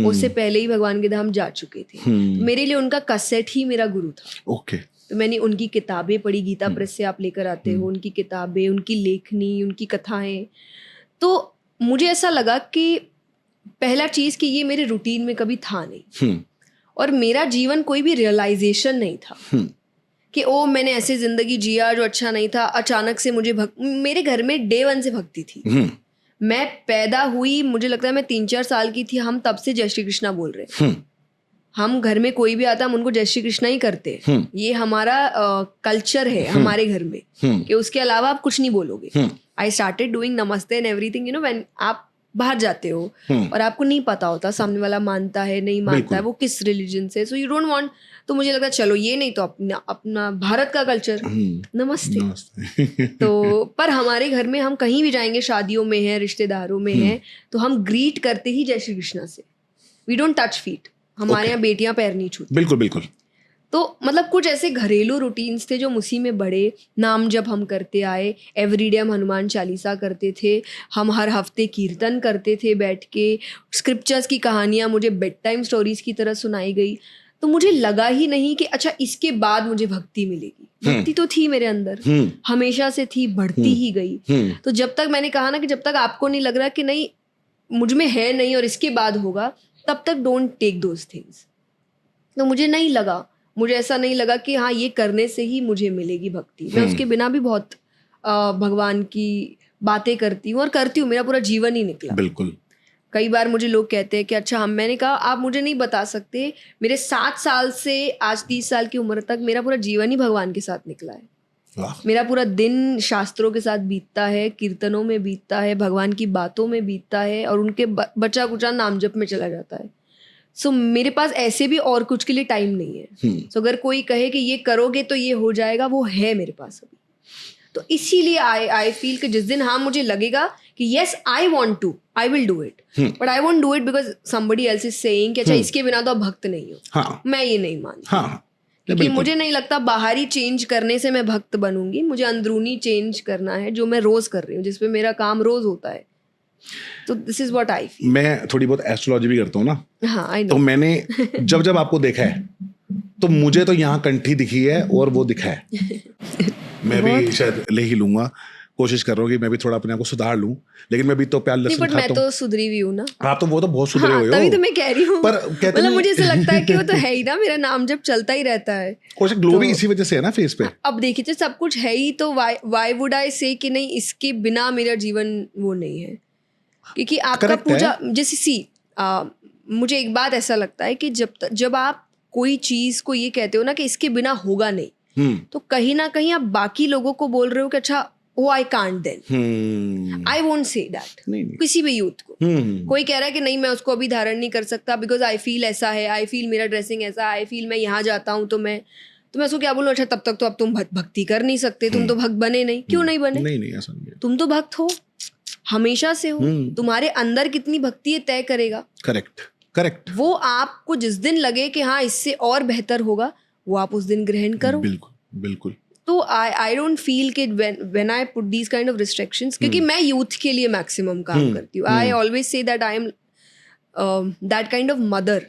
उससे पहले ही भगवान के धाम जा चुके थे. तो मेरे लिए उनका कैसेट ही मेरा गुरु था. ओके. तो मैंने उनकी किताबें पढ़ी, गीता प्रेस से आप लेकर आते हो, उनकी किताबें, उनकी लेखनी, उनकी कथाएं. तो मुझे ऐसा लगा कि पहला चीज कि ये मेरे रूटीन में कभी था नहीं. और मेरा जीवन कोई भी रियलाइजेशन नहीं था कि ओ मैंने ऐसे जिंदगी जिया जो अच्छा नहीं था. अचानक से मुझे मेरे घर में डे 1 से भक्ति थी. मैं पैदा हुई, मुझे लगता है मैं 3-4 साल की थी, हम तब से जय श्री कृष्णा बोल रहे. हम घर में कोई भी आता हम उनको जय श्री कृष्णा ही करते. ये हमारा कल्चर है हमारे घर में कि उसके अलावा आप कुछ नहीं बोलोगे. आई स्टार्टेड डूइंग नमस्ते and everything, you know, when आप बाहर जाते हो और आपको नहीं पता होता सामने वाला मानता है नहीं मानता है, वो किस रिलीजन से. So you don't want. तो मुझे लगा चलो ये नहीं तो अपना भारत का कल्चर नमस्ते. तो पर हमारे घर में हम कहीं भी जाएंगे, शादियों में है, रिश्तेदारों में है, तो हम ग्रीट करते ही जय श्री कृष्णा से. We don't touch feet. हमारे यहाँ बेटियां पैर नहीं छूती. बिल्कुल बिल्कुल. तो मतलब कुछ ऐसे घरेलू रूटीन्स थे जो उसी में बड़े. नाम जब हम करते आए, एवरीडे हम हनुमान चालीसा करते थे, हम हर हफ्ते कीर्तन करते थे बैठ के. स्क्रिप्चर्स की कहानियां मुझे बेड टाइम स्टोरीज की तरह सुनाई गई. तो मुझे लगा ही नहीं कि अच्छा इसके बाद मुझे भक्ति मिलेगी. भक्ति तो थी मेरे अंदर, हमेशा से थी, बढ़ती ही गई. तो जब तक मैंने कहा ना कि जब तक आपको नहीं लग रहा कि नहीं मुझ में है नहीं और इसके बाद होगा, तब तक डोंट टेक दोज थिंग्स. तो मुझे नहीं लगा, मुझे ऐसा नहीं लगा कि हाँ ये करने से ही मुझे मिलेगी भक्ति. मैं उसके बिना भी बहुत भगवान की बातें करती हूँ और करती हूँ. मेरा पूरा जीवन ही निकला. बिल्कुल. कई बार मुझे लोग कहते हैं कि अच्छा मैंने कहा आप मुझे नहीं बता सकते, मेरे 7 साल से आज 30 साल की उम्र तक मेरा पूरा जीवन ही भगवान के साथ निकला है. मेरा पूरा दिन शास्त्रों के साथ बीतता है, कीर्तनों में बीतता है, भगवान की बातों में बीतता है और उनके बचा कुचा नाम जप में चला जाता है. सो मेरे पास ऐसे भी और कुछ के लिए टाइम नहीं है. सो अगर कोई कहे कि ये करोगे तो ये हो जाएगा, वो है मेरे पास अभी. तो इसीलिए आई फील कि जिस दिन हाँ मुझे लगेगा कि yes I want to, I will do it, but I won't do it because somebody else is saying कि अच्छा इसके बिना तो आप भक्त नहीं हो. हाँ. मैं ये नहीं मानती. हाँ. क्योंकि मुझे नहीं लगता बाहरी चेंज करने से मैं भक्त बनूंगी. मुझे अंदरूनी चेंज करना है जो मैं रोज कर रही हूँ, जिसपे मेरा काम रोज होता है. तो this is what I feel. मैं थोड़ी बहुत एस्ट्रोलॉजी भी करता हूँ ना, हाँ आई तो नो. मैंने जब आपको देखा है तो मुझे तो यहाँ कंठी दिखी है और वो दिखा है. मैं भी शायद ले ही लूंगा, कोशिश कर रहा हूँ कि मैं भी थोड़ा अपने आप को सुधार लूं, लेकिन मैं भी तो प्यार नहीं लहसुन बट मैं खाता हूँ. तो सुधरी हुई हूँ ना. आप तो वो तो बहुत सुधरे हुए हो. तभी तो मैं कह रही हूँ. पर कहते मतलब नहीं- मुझे ऐसा लगता है कि वो तो है ही ना, मेरा नाम जब चलता ही रहता है. कुछ ग्लो भी इसी वजह से है ना फेस पे. अब देखिए जब सब कुछ है ही तो वाई वुड आई से कि नहीं इसके बिना मेरा जीवन वो नहीं है. क्योंकि आपका Correct पूजा जैसे मुझे एक बात ऐसा लगता है कि जब आप कोई चीज को ये कहते हो ना कि इसके बिना होगा नहीं, तो कहीं ना कहीं आप बाकी लोगों को बोल रहे हो कि अच्छा oh I can't then. I won't say that किसी भी यूथ को. कोई कह रहा है कि नहीं मैं उसको अभी धारण नहीं कर सकता बिकॉज आई फील ऐसा है, आई फील मेरा ड्रेसिंग ऐसा, आई फील मैं यहाँ जाता हूँ तो मैं उसको क्या बोलूँ, अच्छा तब तक तो अब तुम भक्ति कर नहीं सकते, तुम तो भक्त बने नहीं. क्यों नहीं बने? नहीं ऐसा नहीं है. तुम तो भक्त हो, हमेशा से हो. तुम्हारे अंदर कितनी भक्ति है तय करेगा. करेक्ट. वो आपको जिस दिन लगे कि हाँ इससे और बेहतर होगा, वो आप उस दिन ग्रहण करो. बिल्कुल. तो आई डोंट फील कि when I put these kind of restrictions, क्योंकि मैं यूथ के लिए मैक्सिमम काम करती हूँ. I always say that I am that kind of mother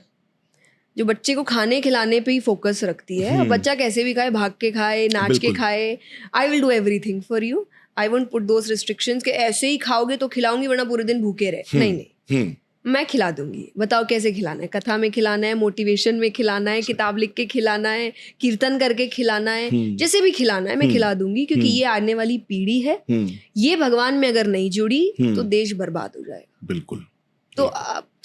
जो बच्चे को खाने खिलाने पे ही फोकस रखती है. बच्चा कैसे भी खाए, भाग के खाए, नाच के खाए, आई will do everything for you. I won't put those restrictions कि ऐसे ही खाओगे तो खिलाऊंगी वरना पूरे दिन भूखे रहे. नहीं, मैं खिला दूंगी. बताओ कैसे खिलाना है. कथा में खिलाना है, मोटिवेशन में खिलाना है, किताब लिख के खिलाना है, कीर्तन करके खिलाना है, जैसे भी खिलाना है मैं खिला दूंगी. क्योंकि ये आने वाली पीढ़ी है, ये भगवान में अगर नहीं जुड़ी तो देश बर्बाद हो जाएगा. बिल्कुल. तो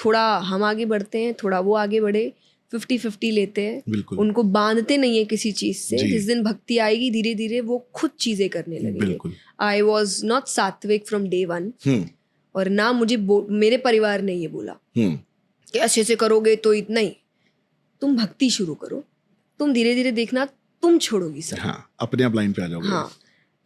थोड़ा हम आगे बढ़ते हैं, थोड़ा वो आगे बढ़े, 50-50 लेते हैं. उनको बांधते नहीं है किसी चीज से. जिस दिन भक्ति आएगी धीरे धीरे वो खुद चीजें करने लगेंगे. आई वॉज नॉट सात्विक फ्रॉम डे वन, और ना मुझे मेरे परिवार ने ये बोला कि अच्छे से करोगे तो इतना ही. तुम भक्ति शुरू करो, तुम धीरे धीरे देखना तुम छोड़ोगी सब. अपने आप लाइन पे आ जाओगे.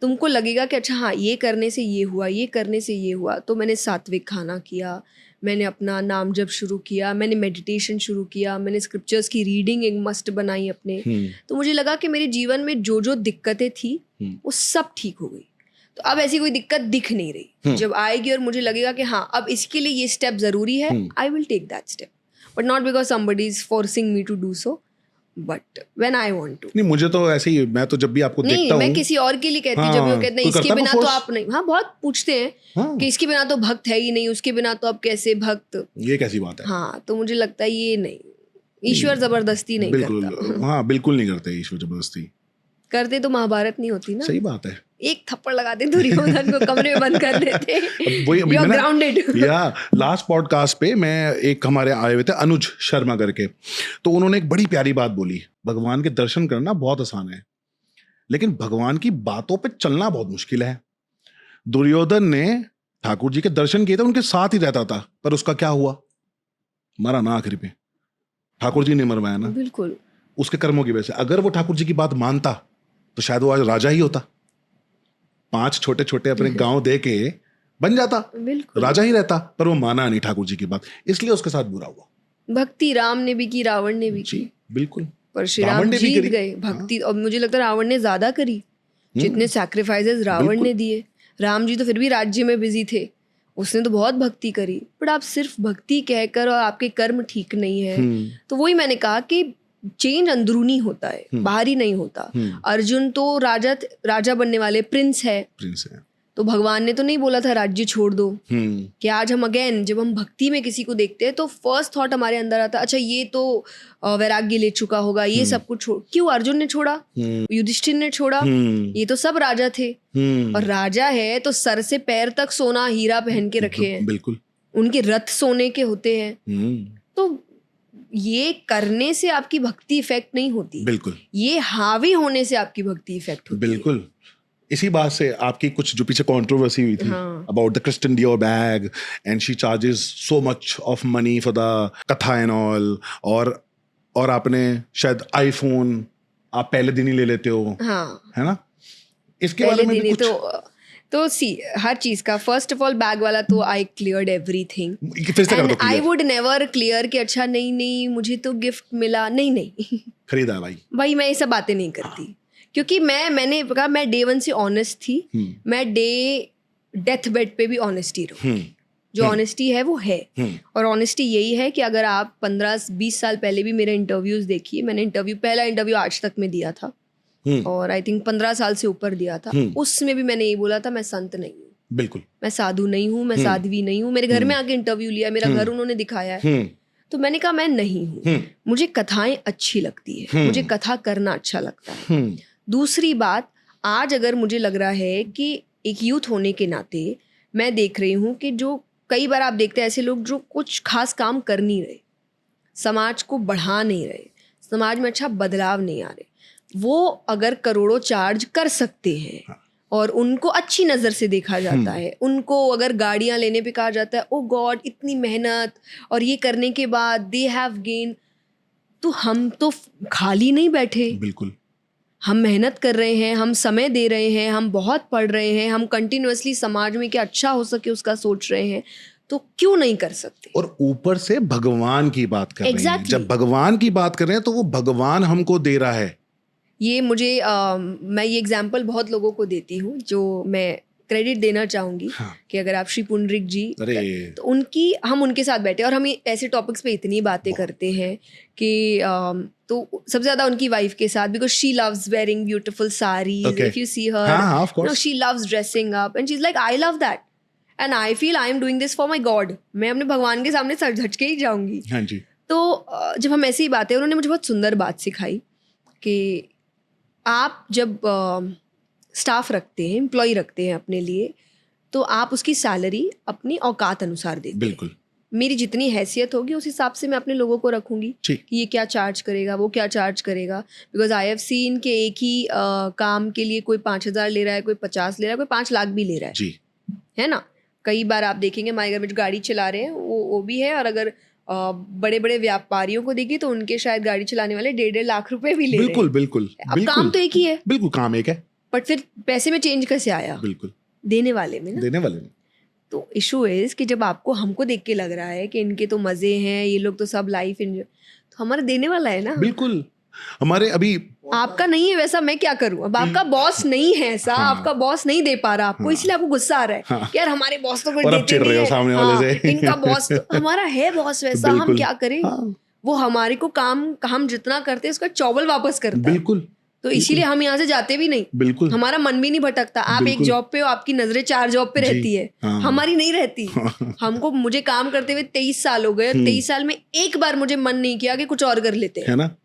तुमको लगेगा कि अच्छा हाँ ये करने से ये हुआ, ये करने से ये हुआ. तो मैंने सात्विक खाना किया, मैंने अपना नाम जप शुरू किया, मैंने मेडिटेशन शुरू किया, मैंने स्क्रिप्चर्स की रीडिंग एक मस्ट बनाई अपने. तो मुझे लगा कि मेरे जीवन में जो जो दिक्कतें थी वो सब ठीक हो गई. तो अब ऐसी कोई दिक्कत दिख नहीं रही. जब आएगी और मुझे लगेगा कि हाँ अब इसके लिए ये स्टेप जरूरी है, I will take that step, but not because somebody is forcing me to do so, but when I want to. नहीं मुझे तो ऐसे ही, मैं तो जब भी आपको देखता हूँ, मैं किसी और के लिए कहती हूँ. जब वो कहते हैं इसके बिना तो आप नहीं. बहुत पूछते हैं कि इसके बिना तो भक्त है ही नहीं, उसके बिना तो अब कैसे भक्त. ये कैसी बात है. तो मुझे लगता है ये नहीं, ईश्वर जबरदस्ती नहीं करता. बिल्कुल नहीं करते ईश्वर जबरदस्ती. करते तो महाभारत नहीं होती ना. सही बात है. एक थप्पड़ लगाते दुर्योधन को, कमरे में बंद कर देते. You are grounded. या लास्ट पॉडकास्ट पे मैं एक हमारे आए हुए थे अनुज शर्मा करके, तो उन्होंने एक बड़ी प्यारी बात बोली. भगवान के दर्शन करना बहुत आसान है, लेकिन भगवान की बातों पे चलना बहुत मुश्किल है. दुर्योधन ने ठाकुर जी के दर्शन किए थे, उनके साथ ही रहता था, पर उसका क्या हुआ? मरा ना आखिरी पे. ठाकुर जी ने मरवाया ना. बिल्कुल. उसके कर्मों की वजह से. अगर वो ठाकुर जी की बात मानता तो शायद वो आज राजा ही होता. 5 छोटे छोटे अपने गांव दे के बन जाता, राजा ही रहता. पर वो माना नहीं ठाकुर जी की बात, इसलिए उसके साथ बुरा हुआ. भक्ति राम ने भी की, रावण ने भी की. बिल्कुल. पर श्री राम जीत गए भक्ति. और मुझे लगता है रावण ने ज्यादा करी. जितने सैक्रिफाइसेस रावण ने दिए, राम जी तो फिर भी राज्य में बिजी थे, उसने तो बहुत भक्ति करी. बट आप सिर्फ भक्ति कहकर और आपके कर्म ठीक नहीं है, तो वही मैंने कहा कि चेंज अंदरूनी होता है, बाहरी नहीं होता. अर्जुन तो राजा बनने वाले प्रिंस है. तो भगवान ने तो नहीं बोला था राज्य छोड़ दो. कि आज हम अगेन जब हम भक्ति में किसी को देखते हैं तो फर्स्ट थॉट हमारे अंदर आता, अच्छा ये तो वैराग्य ले चुका होगा, ये सब कुछ छोड़. क्यों अर्जुन ने छोड़ा, युधिष्ठिर ने छोड़ा, ये तो सब राजा थे. और राजा है तो सर से पैर तक सोना हीरा पहन के रखे हैं. बिल्कुल. उनके रथ सोने के होते हैं. तो ये करने से आपकी भक्ति इफेक्ट नहीं होती. बिल्कुल. ये हावी होने से आपकी भक्ति इफेक्ट होती. बिल्कुल. इसी बात से आपकी कुछ जो पीछे कंट्रोवर्सी हुई थी about the Christian Dior bag, and she charges so much of money for the कथा एंड ऑल, और आपने शायद आईफोन आप पहले दिन ही ले लेते हो. है ना. इसके बारे में भी कुछ तो सी हर चीज का फर्स्ट ऑफ ऑल बैग वाला तो आई cleared everything. And I would never clear कि अच्छा नहीं मुझे तो गिफ्ट मिला. नहीं खरीदा भाई मैं ये सब बातें नहीं करती. क्योंकि मैंने कहा मैं डे 1 से ऑनेस्ट थी. मैं डेथ बेड पे भी ऑनेस्ट ही रहूं. जो ऑनेस्टी है वो है। और ऑनेस्टी यही है कि अगर आप 15-20 साल पहले भी मेरे इंटरव्यूज देखिए, मैंने पहला इंटरव्यू आज तक में दिया था और आई थिंक 15 साल से ऊपर दिया था, उसमें भी मैंने यही बोला था, मैं संत नहीं हूँ, बिल्कुल, मैं साधु नहीं हूँ, मैं साध्वी नहीं हूँ। मेरे घर में आके इंटरव्यू लिया, मेरा घर उन्होंने दिखाया है, तो मैंने कहा मैं नहीं हूँ। मुझे कथाएं अच्छी लगती है, मुझे कथा करना अच्छा लगता है। दूसरी बात, आज अगर मुझे लग रहा है कि एक यूथ होने के नाते मैं देख रही हूँ कि जो कई बार आप देखते हैं ऐसे लोग जो कुछ खास काम कर नहीं रहे, समाज को बढ़ा नहीं रहे, समाज में अच्छा बदलाव नहीं आ रहे, वो अगर करोड़ों चार्ज कर सकते हैं और उनको अच्छी नज़र से देखा जाता है, उनको अगर गाड़ियाँ लेने पे कहा जाता है ओ गॉड इतनी मेहनत और ये करने के बाद दे हैव गेन, तो हम तो खाली नहीं बैठे, बिल्कुल, हम मेहनत कर रहे हैं, हम समय दे रहे हैं, हम बहुत पढ़ रहे हैं, हम कंटिन्यूअसली समाज में क्या अच्छा हो सके उसका सोच रहे हैं, तो क्यों नहीं कर सकते। और ऊपर से भगवान की बात कर रहे हैं, जब भगवान की बात कर रहे हैं तो वो भगवान हमको दे रहा है। ये मुझे मैं ये एग्जाम्पल बहुत लोगों को देती हूँ जो मैं क्रेडिट देना चाहूंगी कि अगर आप श्री पुंडरीक जी, तो हम उनके साथ बैठे और हम ऐसे टॉपिक्स पे इतनी बातें करते हैं कि तो सबसे ज्यादा उनकी वाइफ के साथ, because she loves wearing beautiful saris, if you see her she loves dressing up and she is like I love that and I feel I am doing this for my god. मैं अपने भगवान के सामने sir झटके ही जाऊंगी। तो जब हम ऐसी बातें, उन्होंने मुझे बहुत सुंदर बात सिखाई कि आप जब स्टाफ रखते हैं, एम्प्लॉय रखते हैं अपने लिए, तो आप उसकी सैलरी अपनी औकात अनुसार देते हैं। बिल्कुल, मेरी जितनी हैसियत होगी उस हिसाब से मैं अपने लोगों को रखूंगी कि ये क्या चार्ज करेगा, वो क्या चार्ज करेगा। बिकॉज आई हैव सीन के एक ही काम के लिए कोई 5,000 ले रहा है, कोई 50 ले रहा है, कोई 5 लाख भी ले रहा है, है ना। कई बार आप देखेंगे हमारे घर में जो गाड़ी चला रहे हैं वो भी है, और अगर बड़े बड़े व्यापारियों को देखिए तो उनके शायद गाड़ी चलाने वाले 1.5 लाख रुपए भी ले रहे हैं। बिल्कुल बिल्कुल, अब काम तो एक ही है, बिल्कुल काम एक है, बट फिर पैसे में चेंज कैसे आया? बिल्कुल देने वाले में ना, देने वाले में। तो इशू इज कि जब आपको हमको देख के लग रहा है कि इनके तो मजे हैं, ये लोग तो सब लाइफ एंजॉय, तो हमारा देने वाला है ना। बिल्कुल, हमारे अभी आपका नहीं है वैसा, मैं क्या करूं? अब आपका बॉस नहीं है ऐसा, आपका बॉस नहीं दे पा रहा आपको, इसलिए आपको गुस्सा आ रहा है कि यार हमारे बॉस तो फिर देते नहीं है, सामने वाले से इनका बॉस तो हमारा है बॉस वैसा, हम क्या करें। वो हमारे को काम हम जितना करते हैं उसका चौबल वापस करता है। बिल्कुल, तो इसीलिए हम यहाँ से जाते भी नहीं। बिल्कुल, हमारा मन भी नहीं भटकता। आप एक जॉब पे हो, आपकी नजरें 4 जॉब पे रहती है, हमारी नहीं रहती। हमको, मुझे काम करते हुए 23 साल हो गए, 23 साल में एक बार मुझे मन नहीं किया कि कुछ और कर लेते हैं, है ना।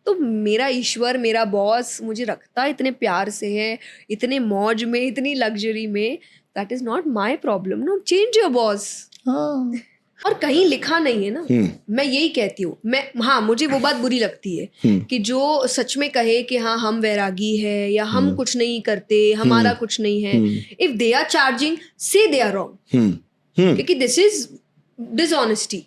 तो मेरा ईश्वर, मेरा बॉस मुझे रखता इतने प्यार से है, इतने मौज में, इतनी लग्जरी में, that is not my problem. No, change your boss. और कहीं लिखा नहीं है ना, मैं यही कहती हूँ। हाँ, मुझे वो बात बुरी लगती है कि जो सच में कहे कि हाँ हम वैरागी है या हम कुछ नहीं करते, हमारा कुछ नहीं है, इफ दे आर चार्जिंग, से दे आर रॉन्ग, क्योंकि दिस इज डिसऑनेस्टी।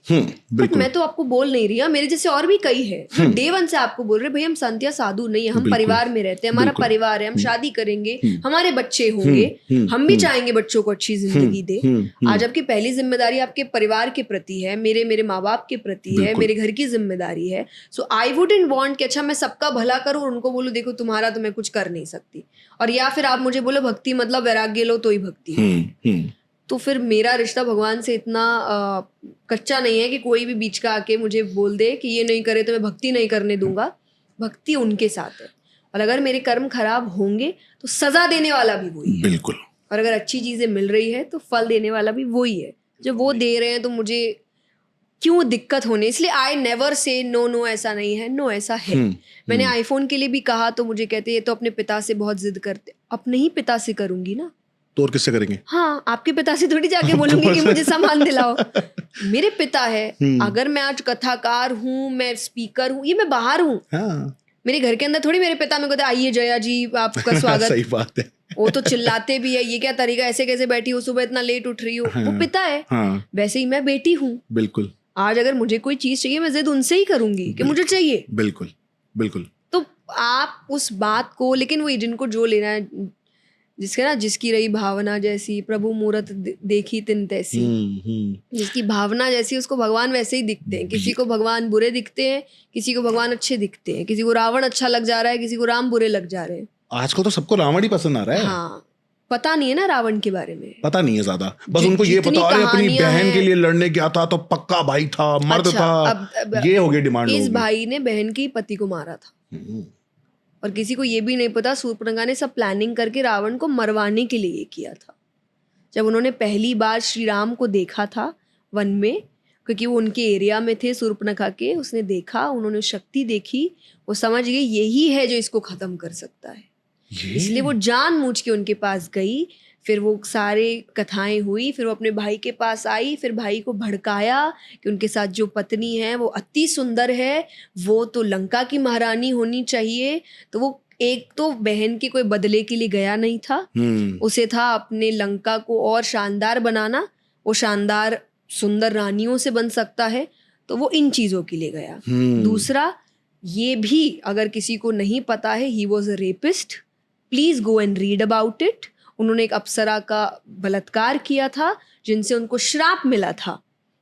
बट मैं तो आपको बोल नहीं रही, मेरे जैसे और भी कई है जो डे 1 से आपको बोल रहे भाई हम संत या साधु नहीं है, हम परिवार में रहते हैं, हमारा परिवार है, हम शादी करेंगे, हमारे बच्चे होंगे, हम भी चाहेंगे बच्चों को अच्छी जिंदगी दे। आज आपकी पहली जिम्मेदारी आपके परिवार के प्रति है, मेरे माँ बाप के प्रति है, मेरे घर की जिम्मेदारी है। सो आई वुडंट वांट कि अच्छा मैं सबका भला करूँ और उनको बोलूँ देखो तुम्हारा तो मैं कुछ कर नहीं सकती, और या फिर आप मुझे बोलो भक्ति मतलब वैराग्य लो तो ही भक्ति। तो फिर मेरा रिश्ता भगवान से इतना कच्चा नहीं है कि कोई भी बीच का आके मुझे बोल दे कि ये नहीं करे तो मैं भक्ति नहीं करने दूंगा। भक्ति उनके साथ है, और अगर मेरे कर्म खराब होंगे तो सजा देने वाला भी वही है। बिल्कुल। और अगर अच्छी चीजें मिल रही है तो फल देने वाला भी वही है। जब वो दे रहे हैं तो मुझे क्यों दिक्कत होने, इसलिए आई नेवर से नो ऐसा नहीं है, नो ऐसा है। मैंने आईफोन के लिए भी कहा तो मुझे कहते ये तो अपने पिता से बहुत जिद करते। अपने ही पिता से करूंगी ना, तो और किससे करेंगे? हाँ, आपके पिता से थोड़ी जाके बोलूंगी कि मुझे सामान दिलाओ। मेरे पिता है। अगर मैं आज कथाकार हूँ, मैं स्पीकर हूँ, ये मैं बाहर हूँ। हाँ। मेरे घर के अंदर थोड़ी मेरे पिता मेरे को कहते आइए जया जी आपका स्वागत। सही बात है। वो तो चिल्लाते भी है, ये क्या तरीका, ऐसे कैसे बैठी हो, सुबह इतना लेट उठ रही हो। हाँ, वो पिता है। हाँ, वैसे ही मैं बेटी हूँ। बिल्कुल। आज अगर मुझे कोई चीज चाहिए, मैं जिद उनसे ही करूंगी कि मुझे चाहिए। बिल्कुल बिल्कुल। तो आप उस बात को, लेकिन वो जिनको जो लेना है, जिसके ना जिसकी रही भावना जैसी, प्रभु मूरत देखी तिन तैसी। जिसकी भावना जैसी उसको भगवान वैसे ही दिखते हैं। किसी को भगवान बुरे दिखते हैं, किसी को भगवान अच्छे दिखते हैं, किसी को रावण अच्छा लग जा रहा है, किसी को राम बुरे लग जा रहे हैं। आजकल तो सबको रावण ही पसंद आ रहा है। हाँ, पता नहीं है ना रावण के बारे में, पता नहीं है ज्यादा, बस उनको ये पता है अपनी बहन के लिए लड़ने गया था तो पक्का भाई था, मर्द अच्छा, था, अब ये हो गई डिमांड। इस भाई ने बहन के पति को मारा था और किसी को ये भी नहीं पता शूर्पणखा ने सब प्लानिंग करके रावण को मरवाने के लिए ये किया था। जब उन्होंने पहली बार श्री राम को देखा था वन में, क्योंकि वो उनके एरिया में थे शूर्पणखा के, उसने देखा, उन्होंने शक्ति देखी, वो समझ गई यही है जो इसको खत्म कर सकता है, इसलिए वो जानबूझ के उनके पास गई। फिर वो सारे कथाएं हुई, फिर वो अपने भाई के पास आई, फिर भाई को भड़काया कि उनके साथ जो पत्नी है वो अति सुंदर है, वो तो लंका की महारानी होनी चाहिए। तो वो एक तो बहन के कोई बदले के लिए गया नहीं था, उसे था अपने लंका को और शानदार बनाना, वो शानदार सुंदर रानियों से बन सकता है, तो वो इन चीजों के लिए गया। दूसरा, ये भी अगर किसी को नहीं पता है, he was a rapist, please go and read about it. उन्होंने एक अप्सरा का बलात्कार किया था जिनसे उनको श्राप मिला था,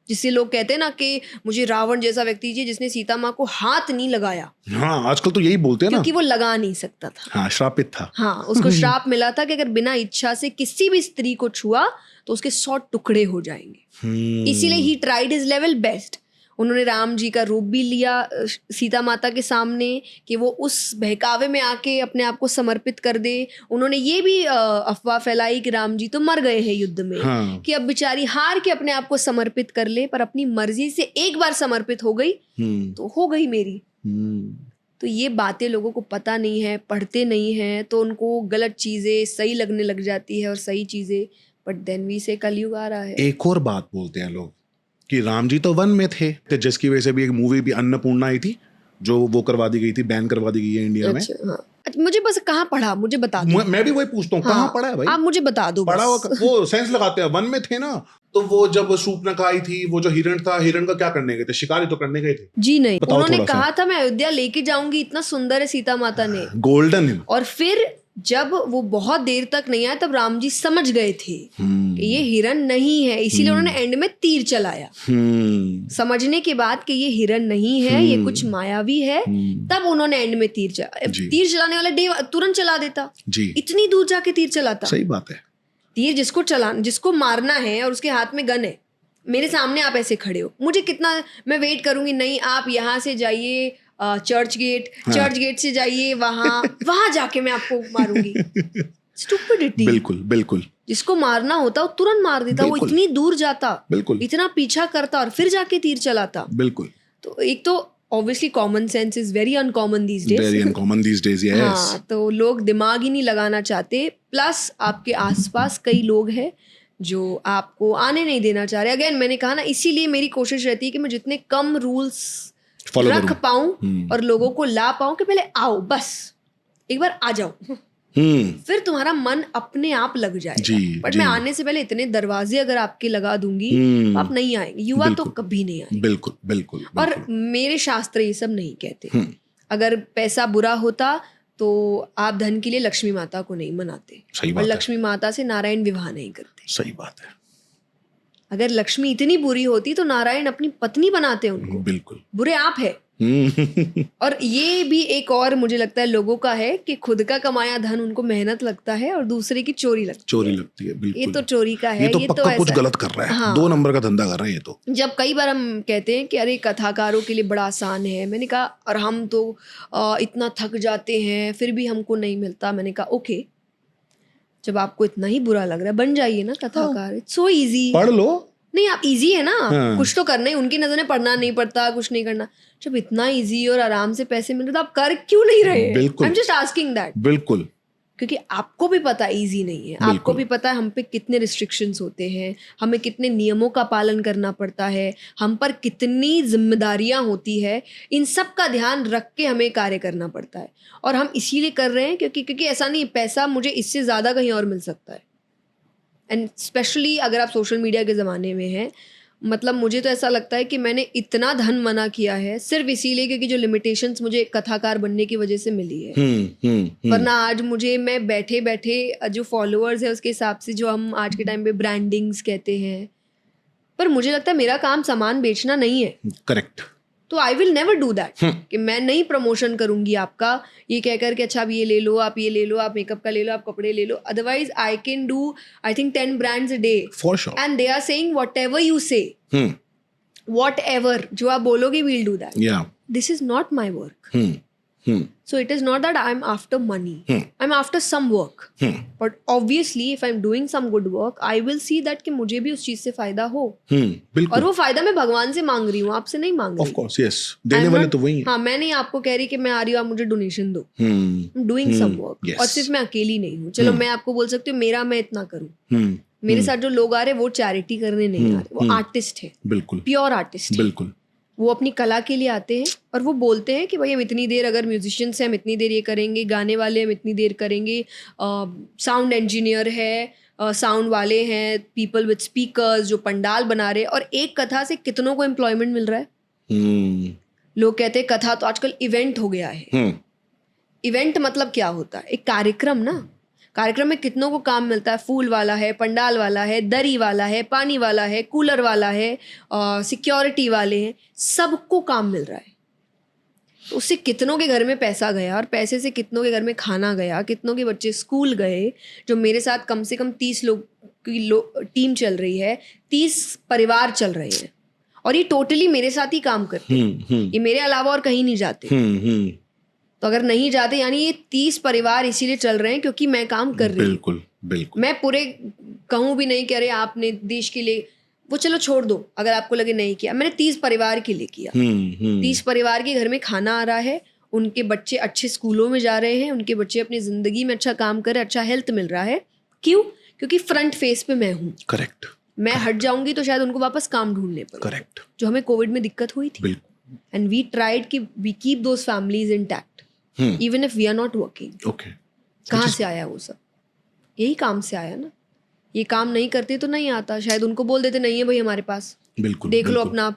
जिससे लोग कहते हैं ना कि मुझे रावण जैसा व्यक्ति चाहिए जिसने सीता माँ को हाथ नहीं लगाया। हाँ, आजकल तो यही बोलते हैं ना, क्योंकि वो लगा नहीं सकता था। हाँ, श्रापित था। हाँ, उसको श्राप मिला था कि अगर बिना इच्छा से किसी भी स्त्री को छुआ तो उसके 100 टुकड़े हो जाएंगे। इसीलिए he tried his level best. उन्होंने राम जी का रूप भी लिया सीता माता के सामने कि वो उस बहकावे में आके अपने आप को समर्पित कर दे। उन्होंने ये भी अफवाह फैलाई कि राम जी तो मर गए हैं युद्ध में, हाँ। कि अब बेचारी हार के अपने आप को समर्पित कर ले, पर अपनी मर्जी से एक बार समर्पित हो गई तो हो गई मेरी। तो ये बातें लोगों को पता नहीं है, पढ़ते नहीं है, तो उनको गलत चीजें सही लगने लग जाती है और सही चीजें, बट देन वी से कलयुग आ रहा है। एक और बात बोलते हैं लोग कि राम जी तो वन में थे, तो जिसकी वजह से भी एक मूवी भी अन्नपूर्णा आई थी जो वो करवा दी गई थी, बैन करवा दी गई है इंडिया में। हाँ। अच्छा, मुझे बस कहाँ पढ़ा, मुझे बता दो। मैं भी वही पूछता हूँ, कहाँ पढ़ा है भाई? आप मुझे बता दो। पढ़ा हुआ वो सेंस लगाते हैं, वन में थे ना, तो वो जब शूर्पणखा आई थी, वो जो हिरण था, हिरण का क्या करने गए थे? शिकारी तो करने गए थे। जी नहीं, उन्होंने कहा था मैं अयोध्या लेके जाऊंगी, इतना सुंदर है सीता माता ने, गोल्डन। और फिर जब वो बहुत देर तक नहीं आया तब राम जी समझ गए थे कि ये हिरण नहीं है, इसीलिए उन्होंने एंड में तीर चलाया। समझने के बाद कि ये हिरण नहीं है, ये कुछ मायावी है, तब उन्होंने एंड में तीर चलाने वाला तुरंत चला देता जी। इतनी दूर जाके तीर चलाता। सही बात है। तीर जिसको मारना है और उसके हाथ में गन है, मेरे सामने आप ऐसे खड़े हो, मुझे कितना मैं वेट करूंगी? नहीं, आप यहाँ से जाइए चर्च गेट, हाँ। चर्च गेट से जाइए वहां जाके मैं आपको मारूंगी। स्टूपिडिटी। बिल्कुल बिल्कुल। जिसको मारना होता वो तुरंत मार देता, वो इतनी दूर जाता, बिल्कुल इतना पीछा करता और फिर जाके तीर चलाता। बिल्कुल। तो एक तो obviously common sense is very uncommon these days, very uncommon these days, yes. हाँ, तो लोग दिमाग ही नहीं लगाना चाहते, प्लस आपके आसपास कई लोग हैं जो आपको आने नहीं देना चाह रहे। अगेन मैंने कहा ना, इसीलिए मेरी कोशिश रहती है कि मैं जितने कम रूल्स रख पाऊं और लोगों को ला पाऊं कि पहले आओ, बस एक बार आ जाओ, फिर तुम्हारा मन अपने आप लग जाएगा। बट मैं आने से पहले इतने दरवाजे अगर आपके लगा दूंगी तो आप नहीं आएंगे, युवा तो कभी नहीं आएंगे। बिल्कुल बिल्कुल। और मेरे शास्त्र ये सब नहीं कहते। अगर पैसा बुरा होता तो आप धन के लिए लक्ष्मी माता को नहीं मनाते, और लक्ष्मी माता से नारायण विवाह नहीं करते। सही बात है। अगर लक्ष्मी इतनी बुरी होती तो नारायण अपनी पत्नी बनाते उनको। बिल्कुल। बुरे आप है। और ये भी एक और मुझे लगता है लोगों का है कि खुद का कमाया धन उनको मेहनत लगता है और दूसरे की चोरी लगती है। बिल्कुल। ये तो चोरी का है, ये तो कुछ गलत कर रहा है। हाँ। 2 नंबर का धंधा कर रहा है ये तो। जब कई बार हम कहते हैं कि अरे कथाकारों के लिए बड़ा आसान है, मैंने कहा और हम तो इतना थक जाते हैं फिर भी हमको नहीं मिलता। मैंने कहा ओके, जब आपको इतना ही बुरा लग रहा है बन जाइए ना कथाकार। इट्स सो इजी, पढ़ लो। नहीं, आप इजी है ना। हाँ। कुछ तो करना है, उनकी नजर में पढ़ना नहीं पड़ता, कुछ नहीं करना। जब इतना इजी और आराम से पैसे मिल रहे तो आप कर क्यों नहीं रहे? बिल्कुल। I am just asking that. बिल्कुल। क्योंकि आपको भी पता इजी नहीं है, आपको भी पता है हम पे कितने रिस्ट्रिक्शंस होते हैं, हमें कितने नियमों का पालन करना पड़ता है, हम पर कितनी जिम्मेदारियां होती है, इन सब का ध्यान रख के हमें कार्य करना पड़ता है। और हम इसीलिए कर रहे हैं क्योंकि ऐसा नहीं, पैसा मुझे इससे ज़्यादा कहीं और मिल सकता है। एंड स्पेशली अगर आप सोशल मीडिया के ज़माने में हैं, मतलब मुझे तो ऐसा लगता है कि मैंने इतना धन मना किया है सिर्फ इसीलिए क्योंकि जो लिमिटेशंस मुझे कथाकार बनने की वजह से मिली है। वरना आज मुझे मैं बैठे बैठे जो फॉलोअर्स है उसके हिसाब से जो हम आज के टाइम पे ब्रांडिंग्स कहते हैं, पर मुझे लगता है मेरा काम सामान बेचना नहीं है। करेक्ट। तो I will never do that कि मैं नहीं प्रमोशन करूंगी आपका ये कहकर कि अच्छा आप ये ले लो, आप ये ले लो, आप मेकअप का ले लो, आप कपड़े ले लो. Otherwise I can do I think 10 brands a day. For sure. And they are saying whatever you say, whatever जो आप बोलोगे, we'll do that. Yeah. This is not my work. So it is not that I'm after money. I'm after some work. But obviously if I'm doing some good work, I will see that कि मुझे भी उस चीज से फायदा हो. बिल्कुल. और वो फायदा मैं भगवान से मांग रही हूँ, आपसे नहीं मांग रही. Of course, yes. देने वाले तो वही हैं. हाँ, मैं नहीं आपको कह रही कि मैं आ रही हूँ, आप मुझे डोनेशन दो. I'm doing some work. Yes. और सिर्फ मैं अकेली नहीं हूँ. चलो मैं आपको बोल सकती हूँ मेरा मैं इतना करूँ. मेरे साथ जो लोग आ रहे हैं वो चैरिटी करने नहीं आ रहे, वो आर्टिस्ट है. बिल्कुल. Pure artist. बिल्कुल. वो अपनी कला के लिए आते हैं और वो बोलते हैं कि भाई हम इतनी देर, अगर म्यूजिशियंस हैं हम इतनी देर ये करेंगे, गाने वाले हम इतनी देर करेंगे, साउंड इंजीनियर है, साउंड वाले हैं, पीपल विद स्पीकर्स जो पंडाल बना रहे हैं. और एक कथा से कितनों को एम्प्लॉयमेंट मिल रहा है. लोग कहते हैं कथा तो आजकल इवेंट हो गया है. इवेंट मतलब क्या होता है? एक कार्यक्रम ना. कार्यक्रम में कितनों को काम मिलता है. फूल वाला है, पंडाल वाला है, दरी वाला है, पानी वाला है, कूलर वाला है, सिक्योरिटी वाले हैं, सबको काम मिल रहा है. तो उससे कितनों के घर में पैसा गया और पैसे से कितनों के घर में खाना गया, कितनों के बच्चे स्कूल गए. जो मेरे साथ कम से कम 30 लोग की टीम चल रही है, 30 परिवार चल रहे हैं और ये टोटली मेरे साथ ही काम करते हैं. ये मेरे अलावा और कहीं नहीं जाते. तो अगर नहीं जाते यानी ये 30 परिवार इसीलिए चल रहे हैं क्योंकि मैं काम कर रही हूँ. बिल्कुल बिल्कुल. मैं पूरे कहूँ भी नहीं, कह रहे आपने देश के लिए, वो चलो छोड़ दो अगर आपको लगे नहीं किया. मैंने 30 परिवार के लिए किया. 30 परिवार के घर में खाना आ रहा है, उनके बच्चे अच्छे स्कूलों में जा रहे हैं, उनके बच्चे अपनी जिंदगी में अच्छा काम कर रहे हैं, अच्छा हेल्थ मिल रहा है. क्यों? क्योंकि फ्रंट फेस पे मैं हूँ. करेक्ट. मैं हट जाऊंगी तो शायद उनको वापस काम ढूंढने पड़े. करेक्ट. जो हमें कोविड में दिक्कत हुई थी. एंड वी ट्राइड कि we keep those families intact even if we are not working. Okay. कहाँ से आया वो सब? यही काम से आया ना. ये काम नहीं करते तो नहीं आता. शायद उनको बोल देते नहीं है भाई हमारे पास. बिल्कुल. देख लो अपना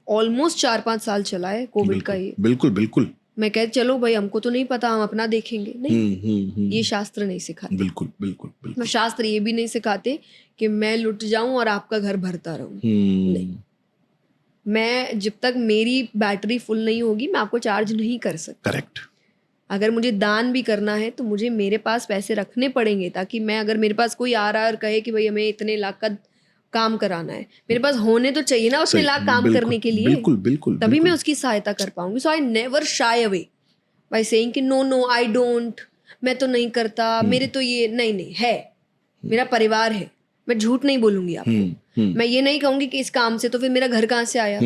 ऑलमोस्ट 4-5 साल चला है कोविड का ये. बिल्कुल बिल्कुल. मैं कहती चलो भाई हमको तो नहीं पता, हम अपना देखेंगे. नहीं, ये शास्त्र नहीं सिखाते. बिल्कुल बिल्कुल बिल्कुल. शास्त्र ये भी नहीं सिखाते कि मैं लुट जाऊं और आपका घर भरता रहूं. नहीं. मैं जब तक मेरी बैटरी फुल नहीं होगी मैं आपको चार्ज नहीं कर सकती. करेक्ट. अगर मुझे दान भी करना है तो मुझे मेरे पास पैसे रखने पड़ेंगे ताकि मैं, अगर मेरे पास कोई आ रहा है और कहे कि भाई हमें इतने लाख का काम कराना है, मेरे पास होने तो चाहिए ना उतने लाख काम करने के लिए. बिल्कुल बिल्कुल. तभी मैं उसकी सहायता कर पाऊंगी. So I never shy away by saying कि नो आई डोंट, मैं तो नहीं करता, मेरे तो ये नहीं है. मेरा परिवार है. मैं झूठ नहीं बोलूंगी आपको. मैं ये नहीं कहूंगी कि इस काम से तो फिर मेरा घर कहाँ से आया,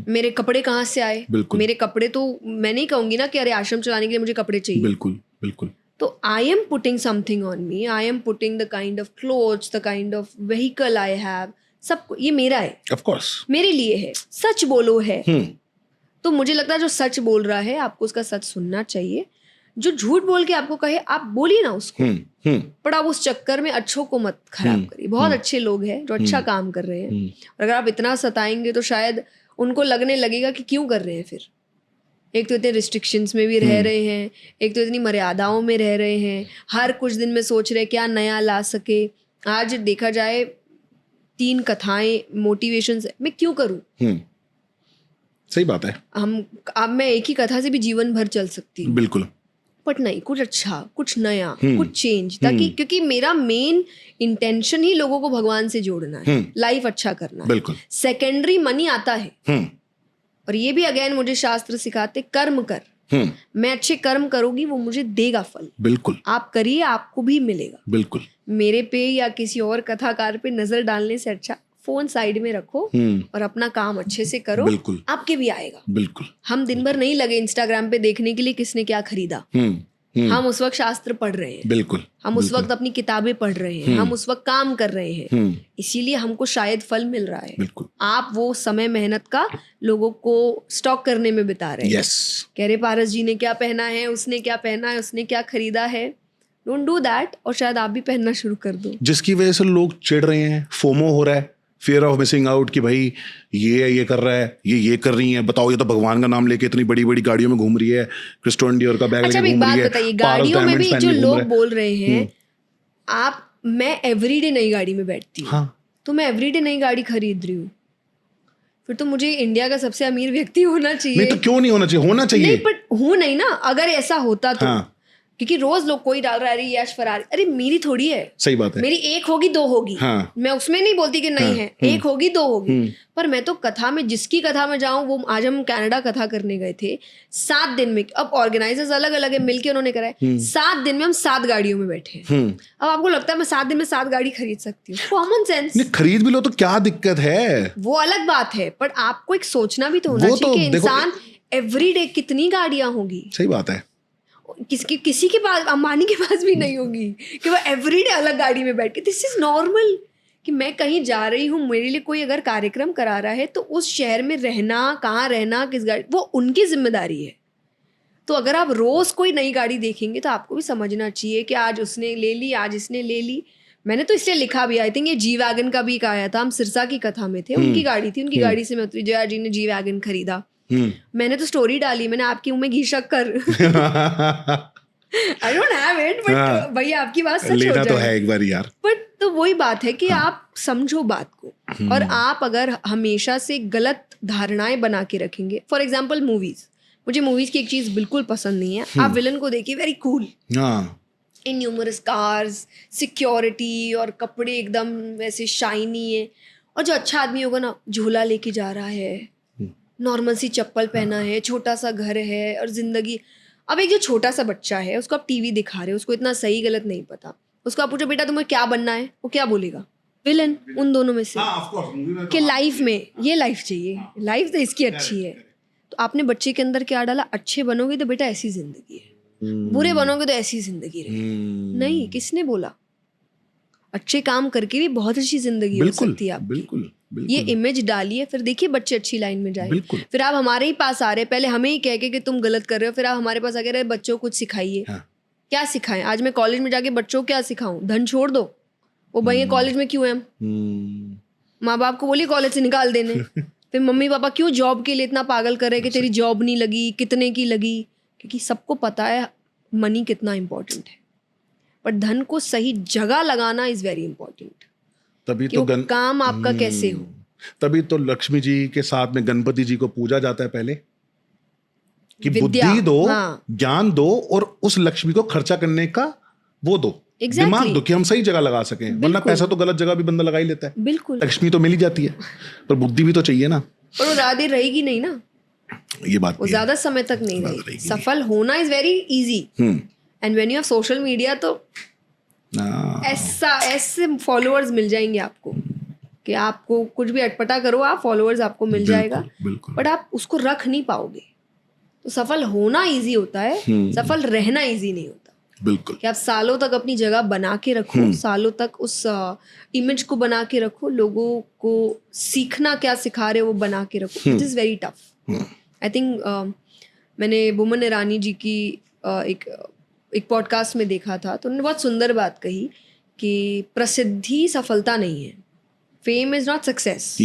मेरे कपड़े कहाँ से आए. मेरे कपड़े तो मैं नहीं कहूंगी ना कि अरे आश्रम चलाने के लिए मुझे कपड़े चाहिए. बिल्कुल बिल्कुल. तो I am putting something on me. I am putting the kind of clothes, the kind of vehicle I have. सब ये मेरा है. ऑफ कोर्स मेरे लिए है. सच बोलो है. तो मुझे लगता है जो सच बोल रहा है आपको उसका सच सुनना चाहिए. जो झूठ बोल के आपको कहे आप बोलिए ना उसको. पर आप उस चक्कर में अच्छों को मत खराब करिए. बहुत अच्छे लोग हैं जो अच्छा काम कर रहे हैं और अगर आप इतना सताएंगे तो शायद उनको लगने लगेगा कि क्यों कर रहे हैं. फिर एक तो इतने रिस्ट्रिक्शंस में भी रह रहे हैं, एक तो इतनी मर्यादाओं में रह रहे हैं, हर कुछ दिन में सोच रहे क्या नया ला सके. आज देखा जाए 3 कथाएं मोटिवेशंस, मैं क्यों करूं. सही बात है. अब मैं एक ही कथा से भी जीवन भर चल सकती हूँ. बिल्कुल. बट नहीं, कुछ अच्छा, कुछ नया, कुछ चेंज, ताकि क्योंकि मेरा मेन इंटेंशन ही लोगों को भगवान से जोड़ना है, लाइफ अच्छा करना है. सेकेंडरी मनी आता है और ये भी अगेन मुझे शास्त्र सिखाते कर्म कर. मैं अच्छे कर्म करूंगी वो मुझे देगा फल. बिल्कुल. आप करिए आपको भी मिलेगा. बिल्कुल. मेरे पे या किसी और कथाकार पे नजर डालने से अच्छा फोन साइड में रखो और अपना काम अच्छे से करो. बिल्कुल. आपके भी आएगा. बिल्कुल. हम दिन भर नहीं लगे इंस्टाग्राम पे देखने के लिए किसने क्या खरीदा. हम उस वक्त शास्त्र पढ़ रहे हैं. बिल्कुल. हम उस वक्त अपनी किताबें पढ़ रहे हैं. हम उस वक्त काम कर रहे हैं. इसीलिए हमको शायद फल मिल रहा है. बिल्कुल. आप वो समय मेहनत का लोगों को स्टॉक करने में बिता रहे हैं. कह रहे पारस जी ने क्या पहना है, उसने क्या पहना है, उसने क्या खरीदा है. Don't do that. और शायद आप भी पहनना शुरू कर दो. जिसकी वजह से लोग चिढ़ रहे हैं, फोमो हो रहा है, फियर ऑफ मिसिंग आउट, कि भाई ये कर रहा है, ये कर रही है. बताओ, ये तो भगवान का नाम लेके इतनी बड़ी बड़ी गाड़ियों में घूम रही है, क्रिस्टोन डियोर का बैग लेके घूम रही है. अच्छा, एक बात बताइए, गाड़ियों में भी जो लोग बोल रहे हैं, मैं एवरीडे नई गाड़ी में बैठती हूँ. हाँ. तो मैं एवरीडे नई गाड़ी खरीद रही हूँ. फिर तो मुझे इंडिया का सबसे अमीर व्यक्ति होना चाहिए। नहीं तो क्यों नहीं होना चाहिए, होना चाहिए। नहीं बट हूँ नहीं ना, अगर ऐसा होता तो। हाँ। क्योंकि रोज लोग कोई डाल रहा है अरे यश फरारी, अरे मेरी थोड़ी है। सही बात है। मेरी एक होगी दो होगी। हाँ। मैं उसमें नहीं बोलती कि नहीं है, एक होगी दो होगी। पर मैं तो कथा में, जिसकी कथा में जाऊं, वो आज हम कनाडा कथा करने गए थे 7 दिन में। अब ऑर्गेनाइजर्स अलग अलग है, मिलके उन्होंने कराया। 7 दिन में हम 7 गाड़ियों में बैठे हैं। अब आपको लगता है मैं 7 दिन में 7 गाड़ी खरीद सकती हूँ? Common sense. नहीं खरीद भी लो तो क्या दिक्कत है, वो अलग बात है, पर आपको एक सोचना भी तो होना चाहिए कि इंसान एवरीडे कितनी गाड़ियां होगी। सही बात है। किसी के पास, अंबानी के पास भी नहीं होगी कि वो एवरीडे अलग गाड़ी में बैठ के। दिस इज नॉर्मल कि मैं कहीं जा रही हूँ, मेरे लिए कोई अगर कार्यक्रम करा रहा है तो उस शहर में रहना, कहाँ रहना, किस गाड़ी, वो उनकी जिम्मेदारी है। तो अगर आप रोज कोई नई गाड़ी देखेंगे तो आपको भी समझना चाहिए कि आज उसने ले ली, आज इसने ले ली। मैंने तो इसलिए लिखा भी, आई थिंक ये जी वैगन का भी आया था, हम सिरसा की कथा में थे, उनकी गाड़ी थी, उनकी गाड़ी से मैं उतरी, जया जी ने जी वैगन खरीदा। मैंने तो स्टोरी डाली, मैंने आपकी मुंह में घी शक्कर I don't have it, but भैया आपकी बात सच हो जाए। लेना तो है एक बार यार। बट तो वही बात है कि आप समझो बात को, और आप अगर हमेशा से गलत धारणाएं बना के रखेंगे। फॉर एग्जाम्पल मूवीज, मुझे मूवीज की एक चीज बिल्कुल पसंद नहीं है। आप विलन को देखिए, वेरी कूल, इन न्यूमरस कार्स, सिक्योरिटी, और कपड़े एकदम वैसे शाइनी है। और जो अच्छा आदमी होगा ना, झोला लेके जा रहा है, नॉर्मल सी चप्पल पहना है, छोटा सा घर है और जिंदगी। अब एक जो छोटा सा बच्चा है, उसको आप टीवी दिखा रहे हो, उसको इतना सही गलत नहीं पता, उसको आप पूछो बेटा तुम्हें क्या बनना है, वो क्या बोलेगा? विलन। उन दोनों में से कि लाइफ में ये लाइफ चाहिए, लाइफ तो इसकी अच्छी है। तो आपने बच्चे के अंदर क्या डाला? अच्छे बनोगे तो बेटा ऐसी जिंदगी है, बुरे बनोगे तो ऐसी जिंदगी रहेगी। नहीं, किसने बोला? अच्छे काम करके भी बहुत अच्छी जिंदगी हो सकती है आपकी। बिल्कुल। ये इमेज डालिए, फिर देखिए बच्चे अच्छी लाइन में जाएंगे। फिर आप हमारे ही पास आ रहे, पहले हमें ही कह के कि तुम गलत कर रहे हो, फिर आप हमारे पास आ रहे बच्चों को कुछ सिखाइए। क्या सिखाएं? आज मैं कॉलेज में जाके बच्चों को क्या सिखाऊं? धन छोड़ दो, वो भैया कॉलेज में क्यों है? हम माँ बाप को बोलिए कॉलेज से निकाल देने। फिर मम्मी पापा क्यों जॉब के लिए इतना पागल कर रहे हैं कि तेरी जॉब नहीं लगी, कितने की लगी? क्योंकि सबको पता है मनी कितना इंपॉर्टेंट है, पर धन को सही जगह लगाना इज वेरी इंपॉर्टेंट। तभी तो काम आपका कैसे हो। तभी तो लक्ष्मी जी के साथ में गणपति जी को पूजा जाता है पहले, कि बुद्धि दो, ज्ञान दो, और उस लक्ष्मी को खर्चा करने का वो दो, दिमाग दो कि हम सही जगह लगा सकें। वरना पैसा तो गलत जगह भी बंदा लगा ही लेता है। बिल्कुल, लक्ष्मी तो मिल ही जाती है, पर बुद्धि भी तो चाहिए ना। पर वो ज्यादा रहेगी नहीं ना, ये बात वो ज्यादा समय तक नहीं रहेगी। सफल होना is very easy, and when you have social media तो ऐसे फॉलोअर्स मिल जाएंगे आपको कि आपको कुछ भी अटपटा करो, आप फॉलोअर्स आपको मिल जाएगा, बट आप उसको रख नहीं पाओगे। तो सफल होना इजी होता है, सफल रहना इजी नहीं होता। बिल्कुल, कि आप सालों तक अपनी जगह बना के रखो, सालों तक उस इमेज को बना के रखो, लोगों को सीखना क्या सिखा रहे हो वो बना के रखो। It is very tough. I think मैंने बुमन ईरानी जी की एक पॉडकास्ट में देखा था, तो उन्होंने बहुत सुंदर बात कही कि प्रसिद्धि सफलता नहीं है, फेम इज नॉट सक्सेस।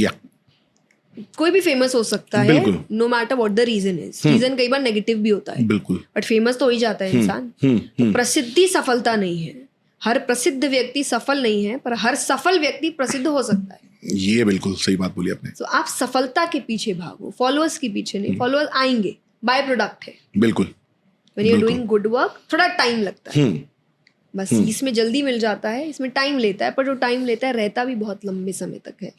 कोई भी फेमस हो सकता है, no matter what the reason is. Reason कई बार नेगेटिव भी होता है, बट फेमस तो हो ही जाता है इंसान। तो प्रसिद्धि सफलता नहीं है, हर प्रसिद्ध व्यक्ति सफल नहीं है, पर हर सफल व्यक्ति प्रसिद्ध हो सकता है। ये बिल्कुल सही बात बोली आपने। तो आप सफलता के पीछे भागो, फॉलोअर्स के पीछे नहीं। फॉलोअर्स आएंगे, बाय प्रोडक्ट है। बिल्कुल, when you are doing good work थोड़ा टाइम लगता है, बस इसमें जल्दी मिल जाता है, इसमें टाइम लेता है, पर जो टाइम लेता है रहता भी बहुत लंबे समय तक है।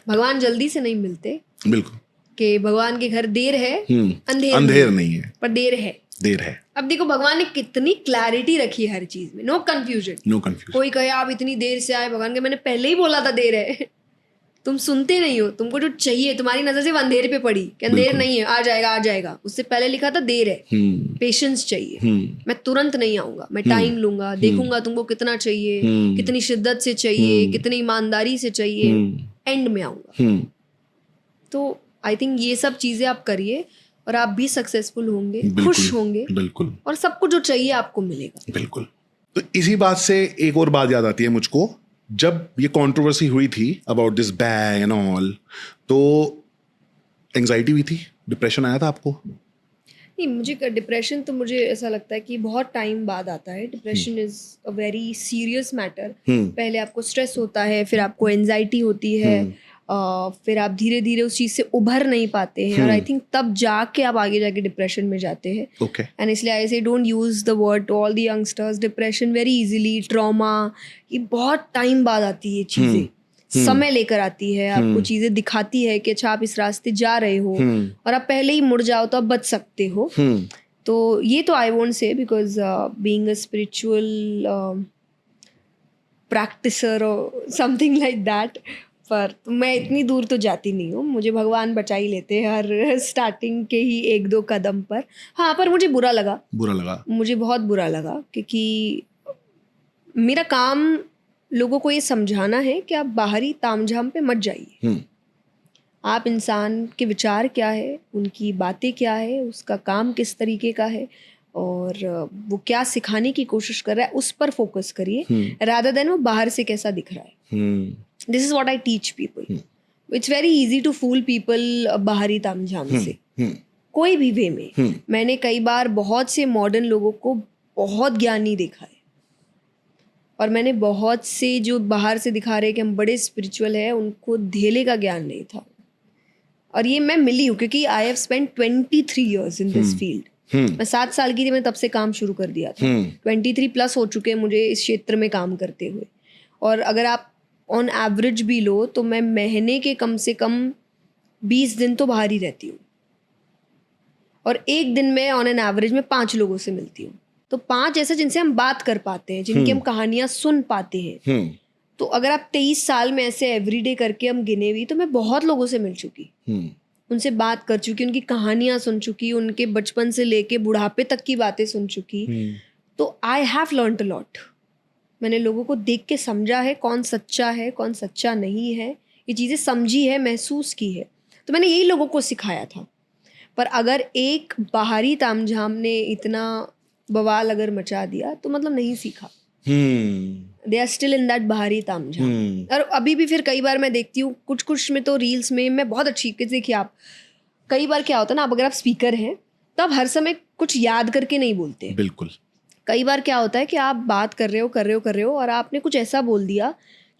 भगवान जल्दी से नहीं मिलते। बिल्कुल, कि भगवान के घर देर है, अंधेर नहीं है, पर देर है। अब देखो भगवान ने कितनी क्लैरिटी रखी है हर चीज में, नो कंफ्यूजन। कोई कहे आप इतनी देर से आए, भगवान के मैंने पहले ही बोला था देर है। तुम सुनते नहीं हो, तुमको जो चाहिए तुम्हारी नजर सिर्फ अंधेर पे पड़ी कि अंधेर नहीं है, आ जाएगा। उससे पहले लिखा था देर है, पेशेंस चाहिए। मैं तुरंत नहीं आऊंगा, मैं टाइम लूंगा, देखूंगा तुमको कितना चाहिए, कितनी शिद्दत से चाहिए, कितनी ईमानदारी से चाहिए, एंड में आऊंगा। तो आई थिंक ये सब चीजें आप करिए और आप भी सक्सेसफुल होंगे, खुश होंगे, बिल्कुल, और सब कुछ जो चाहिए आपको मिलेगा। बिल्कुल। तो इसी बात से एक और बात याद आती है मुझको, जब ये कंट्रोवर्सी हुई थी about this bag and all, तो एंजाइटी भी थी, डिप्रेशन आया था आपको? नहीं, मुझे डिप्रेशन तो मुझे ऐसा लगता है कि बहुत टाइम बाद आता है। Depression is a very serious matter. पहले आपको स्ट्रेस होता है, फिर आपको एंजाइटी होती है, फिर आप धीरे धीरे उस चीज़ से उभर नहीं पाते हैं और आई थिंक तब जाके आप आगे जाके डिप्रेशन में जाते हैं. ओके. एंड इसलिए I say don't use the word to all the youngsters. Depression very easily, trauma ये बहुत टाइम बाद आती है चीज़ें, समय लेकर आती है, आपको चीज़ें दिखाती है कि अच्छा आप इस रास्ते जा रहे हो और आप पहले ही मुड़ जाओ तो आप बच सकते हो. तो ये तो I won't say because being a spiritual practicer और समथिंग लाइक दैट, पर मैं इतनी दूर तो जाती नहीं हूँ. मुझे भगवान बचा ही लेते हैं हर स्टार्टिंग के ही 1-2 कदम पर. हाँ, पर मुझे बुरा लगा, मुझे बहुत बुरा लगा क्योंकि मेरा काम लोगों को ये समझाना है कि आप बाहरी तामझाम पे मत जाइए. आप इंसान के विचार क्या है, उनकी बातें क्या है, उसका काम किस तरीके का है और वो क्या सिखाने की कोशिश कर रहा है उस पर फोकस करिए रादर देन वो बाहर से कैसा दिख रहा है. This is what I teach people. It's very easy to fool people बाहरी तामझाम से कोई भी वे में. मैंने कई बार बहुत से मॉडर्न लोगों को बहुत ज्ञानी देखा है और मैंने बहुत से जो बाहर से दिखा रहे कि हम बड़े स्पिरिचुअल हैं उनको धेले का ज्ञान नहीं था. और ये मैं मिली हूँ क्योंकि I have spent 23 years in this field. मैं 7 साल की थी, मैं तब से काम शुरू कर दिया था. 23 प्लस हो चुके हैं मुझे इस क्षेत्र में काम करते हुए. और अगर आप ऑन एवरेज भी लो तो मैं महीने के कम से कम 20 दिन तो बाहर ही रहती हूँ और एक दिन में ऑन एन एवरेज में 5 लोगों से मिलती हूँ. तो 5 ऐसे जिनसे हम बात कर पाते हैं, जिनकी हम कहानियां सुन पाते हैं. तो अगर आप 23 साल में ऐसे एवरीडे करके हम गिने भी तो मैं बहुत लोगों से मिल चुकी, उनसे बात कर चुकी, उनकी कहानियां सुन चुकी, उनके बचपन से लेके बुढ़ापे तक की बातें सुन चुकी. तो I have learned a lot. मैंने लोगों को देख के समझा है कौन सच्चा है कौन सच्चा नहीं है, ये चीज़ें समझी है, महसूस की है. तो मैंने यही लोगों को सिखाया था. पर अगर एक बाहरी तामझाम ने इतना बवाल अगर मचा दिया तो मतलब नहीं सीखा. They are still in that बाहरी तामझाम. और अभी भी फिर कई बार मैं देखती हूँ कुछ में तो रील्स में मैं बहुत अच्छी देखिए आप, कई बार क्या होता है ना, अब अगर आप स्पीकर हैं तो आप हर समय कुछ याद करके नहीं बोलते. बिल्कुल. कई बार क्या होता है कि आप बात कर रहे हो और आपने कुछ ऐसा बोल दिया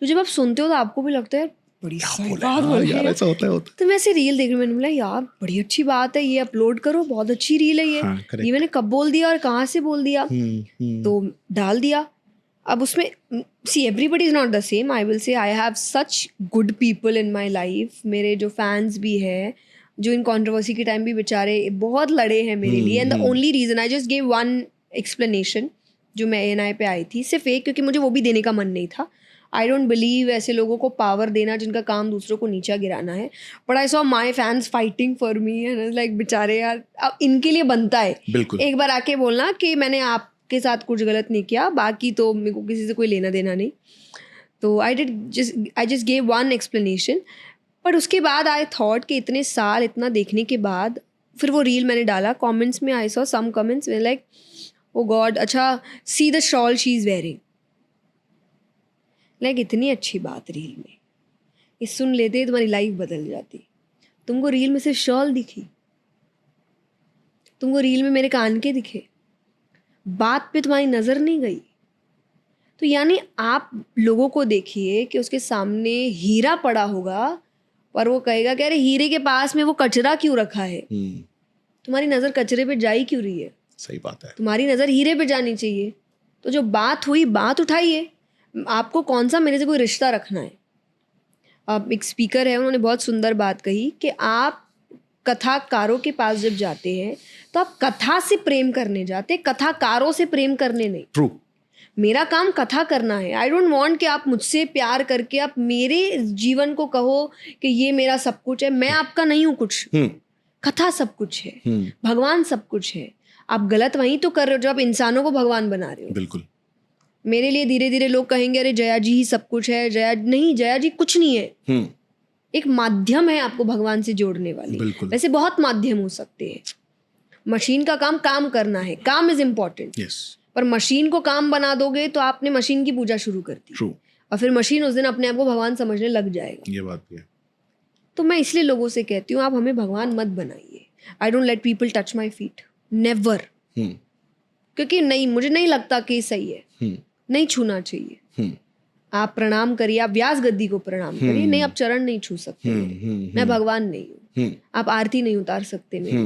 तो जब आप सुनते हो तो आपको भी लगता है बड़ी सही बात बोल रहे हैं. तो मैं ऐसे रील देख रही हूँ, मैंने बोला यार बड़ी अच्छी बात है, ये अपलोड करो, बहुत अच्छी रील है ये मैंने कब बोल दिया और कहाँ से बोल दिया. तो डाल दिया. अब उसमें see everybody is not the same. I will say I have such good people in my life. मेरे जो फैंस भी हैं जो इन कंट्रोवर्सी के टाइम भी बेचारे बहुत लड़े हैं मेरे लिए. And the only reason I just give one explanation जो मैं ANI पे आई थी सिर्फ एक, क्योंकि मुझे वो भी देने का मन नहीं था. आई डोंट बिलीव ऐसे लोगों को पावर देना जिनका काम दूसरों को नीचा गिराना है. But I saw my fans fighting for me and like बेचारे यार, अब इनके लिए बनता है एक बार आके बोलना कि मैंने आपके साथ कुछ गलत नहीं किया, बाकी तो मेरे को किसी से कोई लेना देना नहीं. तो I just gave one explanation. But उसके बाद आई थॉट कि इतने साल इतना देखने के बाद फिर वो रील मैंने डाला. कमेंट्स में I saw some comments like oh God, अच्छा see the shawl she is wearing. Like इतनी अच्छी बात रील में, ये सुन लेते तुम्हारी लाइफ बदल जाती. तुमको रील में सिर्फ शॉल दिखी, तुमको रील में मेरे कान के दिखे, बात पे तुम्हारी नज़र नहीं गई. तो यानी आप लोगों को देखिए कि उसके सामने हीरा पड़ा होगा पर वो कहेगा कि अरे हीरे के पास में वो कचरा क्यों रखा है. तुम्हारी नज़र कचरे पे जा ही क्यों रही है. सही बात है. तुम्हारी नज़र हीरे पे जानी चाहिए. तो जो बात हुई बात उठाइए. आपको कौन सा मेरे से कोई रिश्ता रखना है. अब एक स्पीकर है, उन्होंने बहुत सुंदर बात कही कि आप कथाकारों के पास जब जाते हैं तो आप कथा से प्रेम करने जाते, कथाकारों से प्रेम करने नहीं. ट्रू. मेरा काम कथा करना है. आई डोंट वांट कि आप मुझसे प्यार करके आप मेरे जीवन को कहो कि ये मेरा सब कुछ है. मैं आपका नहीं हूँ कुछ. कथा सब कुछ है, भगवान सब कुछ है. आप गलत वहीं तो कर रहे हो जब आप इंसानों को भगवान बना रहे हो. बिल्कुल. मेरे लिए धीरे धीरे लोग कहेंगे अरे जया जी ही सब कुछ है. जया जी कुछ नहीं है. एक माध्यम है आपको भगवान से जोड़ने वाली. वैसे बहुत माध्यम हो सकते हैं. मशीन का काम करना है, काम इज इम्पोर्टेंट. पर मशीन को काम बना दोगे तो आपने मशीन की पूजा शुरू कर दी. और फिर मशीन उस दिन अपने आप को भगवान समझने लग जाएगा. ये बात भी है. तो मैं इसलिए लोगों से कहती हूँ आप हमें भगवान मत बनाइए. I don't let people touch my feet. Never. क्योंकि नहीं, मुझे नहीं लगता कि सही है. नहीं छूना चाहिए. आप प्रणाम करिए, आप व्यास गद्दी को प्रणाम करिए, नहीं आप चरण नहीं छू सकते मेरे। मैं भगवान नहीं हूँ, आप आरती नहीं उतार सकते मेरी।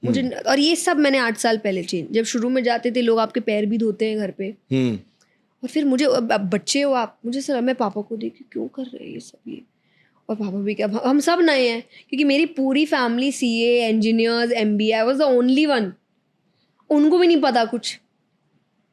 मुझे, और ये सब मैंने 8 साल पहले चेंज, जब शुरू में जाते थे लोग आपके पैर भी धोते हैं घर पे, और फिर मुझे, अब बच्चे हो आप, मुझे सर मैं पापा को देखी क्यों कर रहे हैं ये सब, ये, और पापा भी क्या, हम सब नए हैं, क्योंकि मेरी पूरी family CA, engineers, MBA, I was the only one, उनको भी नहीं पता कुछ,